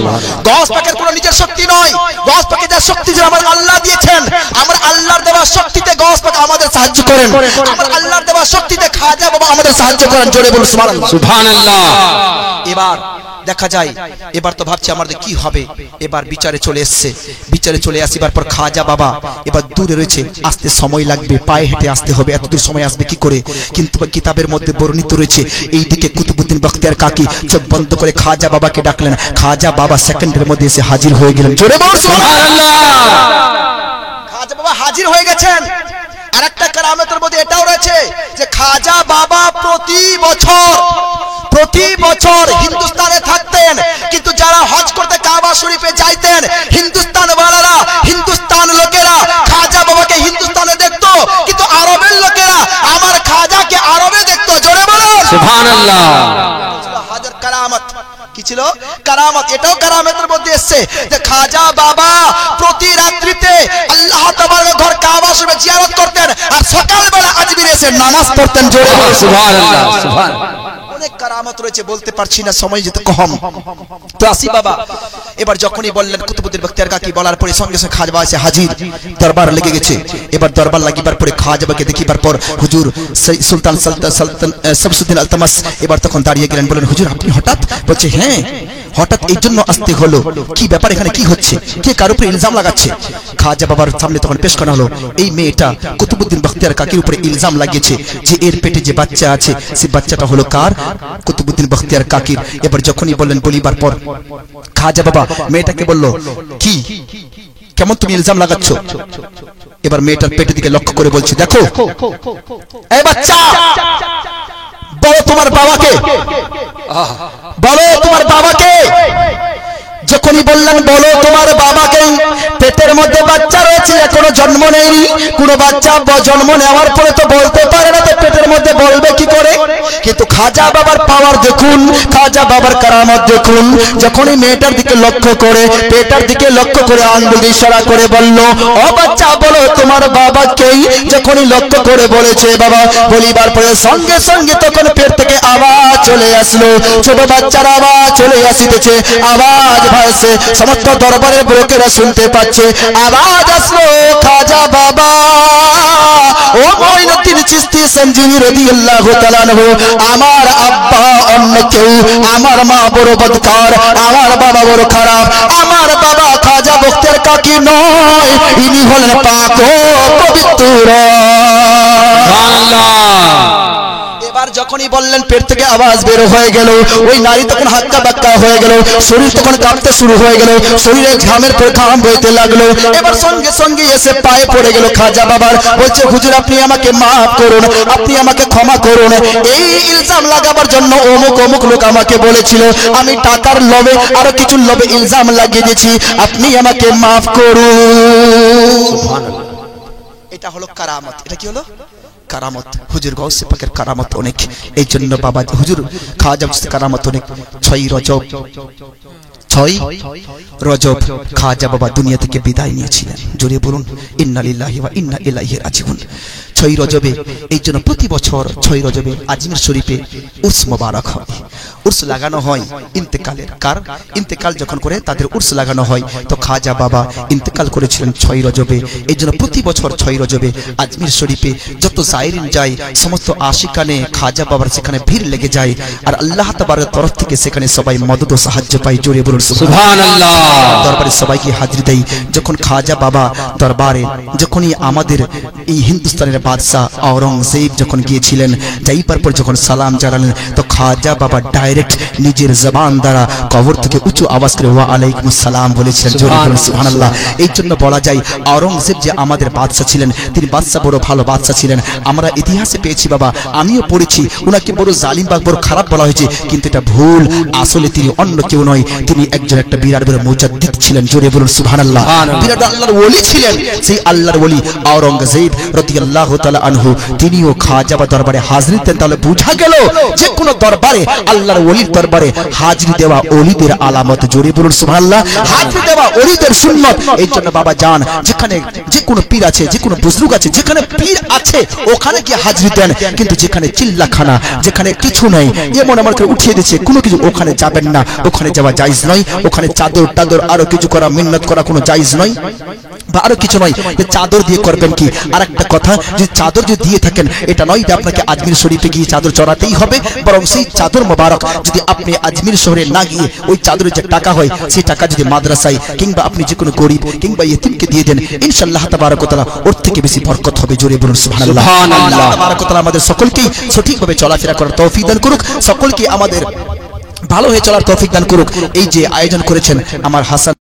গৌস পাকের কোনো নিজের শক্তি নয়, গৌস পাকে যা শক্তি যে আমার আল্লাহ দিয়েছেন, আমরা আল্লাহর দেওয়া শক্তিতে গৌস পাক আমাদের সাহায্য করেন, আমরা আল্লাহর দেওয়া শক্তিতে খাজা বাবা আমাদের সাহায্য করেন। জোরে বলুন সুবহানাল্লাহ। এবার দেখা যায়, এবার তো ভাবছি আমাদের কি হবে। এবার বিচারে চলে এসছে, বিচারে চলে আসিবার পর খাজা বাবা এবার দূরে রয়েছে, আসতে সময় লাগবে, পায়ে হেঁটে আসতে হবে, এত দূর সময় আসবে কি করে? কিন্তু কিতাবের মধ্যে বর্ণিত রয়েছে এইদিকে কুতুবউদ্দিন বখতিয়ার কাকি চোখ বন্ধ করে খাজা বাবাকে ডাকলেন, খাজা বাবা সেকেন্ডের মধ্যে এসে হাজির হয়ে গেলেন। জোরে বলুন সুবহানাল্লাহ। খাজা বাবা হাজির হয়ে গেছেন। আরেকটা কারামতের মধ্যে এটাও রয়েছে যে খাজা বাবা প্রতি বছর হিন্দুস্তানে থাকতেন, কিন্তু যারা হজ করতে কাবা শরীফে যাইতেন হিন্দুস্তান ওয়ালারা, হিন্দুস্তান লোকেরা খাজা বাবাকে হিন্দুস্তানে দেখতো, কিন্তু আরবের লোকেরা আমার খাজাকে আরবে দেখতো। জোরে বলুন সুবহানাল্লাহ। হাজার কারামত কি ছিল? কারামত। এটাও কারামতের মধ্যে এসেছে যে খাজা বাবা প্রতি রাত্রিতে আল্লাহ তাবারক ঘর কাবা শরীফে জিয়ারত করতেন আর সকালবেলা আজমিরে এসে নামাজ পড়তেন। জোরে বলুন সুবহানাল্লাহ। সুবহানাল্লাহ। অনেক কারামত রয়েছে, বলতে পারছি না, সময় যেতে কম। তো আসি বাবা, এবার যখনই বললেন কুতুবউদ্দিন বখতিয়ার কাকি, বলার পরে সঙ্গে সঙ্গে খাজা বাবা এসে হাজির, দরবার লেগে গেছে। এবার দরবার লাগিবার পরে খাজা বাবাকে দেখিবার পর হুজুর সুলতান শামসুদ্দিন আলতামাস এবার তখন দাঁড়িয়ে গেলেন, বলেন হুজুর আপনি হঠাৎ? বলছে হ্যাঁ, হঠাৎ এই জন্য আসতে হলো। কি ব্যাপার, এখানে কি হচ্ছে, কে কার উপরে ইলজাম লাগাচ্ছে? খাজা বাবার সামনে তখন পেশ করা হলো, এই মেয়েটা কুতুবউদ্দিন বখতিয়ার কাকির উপরে ইলজাম লাগিয়েছে যে এর পেটে যে বাচ্চা আছে সে বাচ্চাটা হলো কার? কুতুবউদ্দিন বখতিয়ার কাকির। এবার যখনই বললেন, বলিবার পর খাজা বাবা মেয়েটাকে বলল, কি কেমন তুমি ইলজাম লাগাচ্ছ? এবার মেয়েটার পেটের দিকে লক্ষ্য করে বলছি, দেখো এই বাচ্চা, বলো তোমার বাবাকে, বলো তোমার বাবাকে। যখনই বললেন বলো তোমার বাবাকে, পেটের মধ্যে বাচ্চা রয়েছে, এখনো জন্ম নেয়নি, কোনো বাচ্চা জন্ম নেওয়ার পরে তো বলতে পারে না, তো পেটের মধ্যে বলবে কি করে? কিন্তু খাজা বাবার পাওয়ার দেখুন, খাজা বাবার কারামত দেখুন। যখনই মেয়েটার দিকে লক্ষ্য করে, পেটের দিকে লক্ষ্য করে আঙ্গুল ইশারা করে বলল, ও বাচ্চা বলো তোমার বাবাকেই। যখনই লক্ষ্য করে বলেছে বাবা, বলিবার পরে সঙ্গে সঙ্গে তখন পেট থেকে আওয়াজ চলে আসলো, ছোট বাচ্চার আওয়াজ চলে আসিতেছে, আওয়াজ ভাসছে, সমস্ত দরবারের লোকেরা শুনতে পাচ্ছে, আওয়াজ আসলো, খাজা বাবা ও মঈনুদ্দিন চিশতি সঞ্জীবী রাদিয়াল্লাহু তাআলা আনহু, আমার আব্বা অন্য কেউ, আমার মা বড় বদকার, আমার বাবা বড় খারাপ, আমার বাবা খাজা বখতিয়ার কাকি নয়, ইনি হলেন পাক ও পবিত্র। সুবহানাল্লাহ। এবার যখনই বললেন পেট থেকে আওয়াজ বের হয়ে গেল, ওই নারী তখন হাক্কা বাক্কা হয়ে গেল, শরীর তখন কাঁপতে শুরু হয়ে গেল, শরীরে ঘামের পর ঘাম বইতে লাগলো। এবার সঙ্গে সঙ্গে এসে পায়ে পড়ে গেল খাজা বাবার, বলছে হুজুর আপনি আমাকে মাফ করুন, আপনি আমাকে ক্ষমা করুন, এই ইলজাম লাগাবার জন্য অমুক অমুক লোক আমাকে বলেছিল, আমি টাকার লোভে আরো কিছু লোভে ইলজাম লাগিয়ে দিয়েছি, আপনি আমাকে মাফ করুন। সুবহানাল্লাহ। এটা হলো কারামত। এটা কি হলো? কারামত। হুজুর গাউসে পাকের কারামত অনেক, এই জন্য বাবা হুজুর খাজা কারামত অনেক। 6 রজব খাজা বাবা দুনিয়া থেকে বিদায় নিয়েছিলেন। জোরে বলুন ইন্না লিল্লাহি ওয়া ইন্না ইলাইহি রাজিউন। 6 রজবে। এই জন্য প্রতি বছর 6 রজবে আজমির শরীফে উর্স মোবারক হয়, উর্স লাগানো হয় ইন্তেকালের। কার ইন্তেকাল যখন করে তাদের উর্স লাগানো হয়। তো খাজা বাবা ইন্তেকাল করেছিলেন 6 রজবে। এই জন্য প্রতি বছর 6 রজবে আজমির শরীফে যত জায়রিন যায়, সমস্ত আশিকানে খাজা বাবার সেখানে ভিড় লেগে যায়, আর আল্লাহ তাবারকের তরফ থেকে সেখানে সবাই মদদ ও সাহায্য পায়। জোরে বলুন সুবহানাল্লাহ। দরবারে সবাইকে হাজির দেয়। যখন খাজা বাবা দরবারে, যখনই আমাদের এই হিন্দুস্তানের বাদশাহ আওরঙ্গজেব যখন গিয়েছিলেন, যাইবার পর যখন সালাম জানালেন, তো খাজা বাবা ডাইরেক্ট নিজের জবান দ্বারা কবর থেকে উঁচু আওয়াজ করে ওয়া আলাইকুম সালাম বলেছিলেন। জোরে বলুন সুবহানাল্লাহ। এই জন্য বলা যায় আওরঙ্গজেব যে আমাদের বাদশাহ ছিলেন, তিনি বাদশাহ বড় ভালো বাদশাহ ছিলেন। আমরা ইতিহাসে পেয়েছি বাবা, আমিও পড়েছি, উনাকে বড় জালিম বা বড় খারাপ বলা হয়েছে, কিন্তু এটা ভুল। আসলে তিনি অন্য কেউ নয়, তিনি একজন একটা বিরাট বড় মুজাদ্দিদ ছিলেন। জোরে বলুন সুবহানাল্লাহ। বিরাট আল্লাহর ওলি ছিলেন। সেই আল্লাহর ওলি আওরঙ্গজেব রাদিয়াল্লাহু তাআলা আনহু, তিনিও খাজা বাবার দরবারে হাজির দিতেন। তাহলে বোঝা গেল যে কোন দরবারে, আল্লাহর ওলির দরবারে হাজিরি দেওয়া ওলিদের আলামত। জোরে বলুন সুবহানাল্লাহ। হাজিরি দেওয়া ওলিদের সুন্নাত। এই জন্য বাবা জান, যেখানে যে কোনো পীর আছে, যে কোনো বুজরুগ আছে, যেখানে পীর আছে ওখানে গিয়ে হাজিরি দেন। কিন্তু যেখানে চিল্লাখানা, যেখানে কিছু নেই, এমন আমার করে উঠিয়ে দিচ্ছে কোনো কিছু, ওখানে যাবেন না। ওখানে যাওয়া জায়েজ নয়। ওখানে চাদর টাদর আরো কিছু করা, মিন্নত করা কোনো জায়েজ নয়, বা আরো কিছু নয়। যে চাদর দিয়ে করবেন কি, আর একটা কথা, যে চাদর যদি দিয়ে থাকেন, এটা নয় যে আপনাকে আজমির শরীফে গিয়ে চাদর চড়াতেই হবে, বরং সেই চাদর মোবারক যদি আপনি আজমির শহরে না গিয়ে ওই চাদরের যে টাকা হয়, সেই টাকা যদি মাদ্রাসায় কিংবা আপনি যে কোনো গরিব কিংবা ইতিমকে দিয়ে দেন, ইনশাআল্লাহ তাবারক ওয়া তাআলা ওর থেকে বেশি বরকত হবে। জোরে বলুন সুবহানাল্লাহ। আল্লাহ তাবারক ওয়া তাআলা আমাদের সকলকেই সঠিকভাবে চলাফেরা করার তৌফিক দান করুক, সকলকে আমাদের ভালো হয়ে চলার তৌফিক দান করুক। এই যে আয়োজন করেছেন আমার হাসান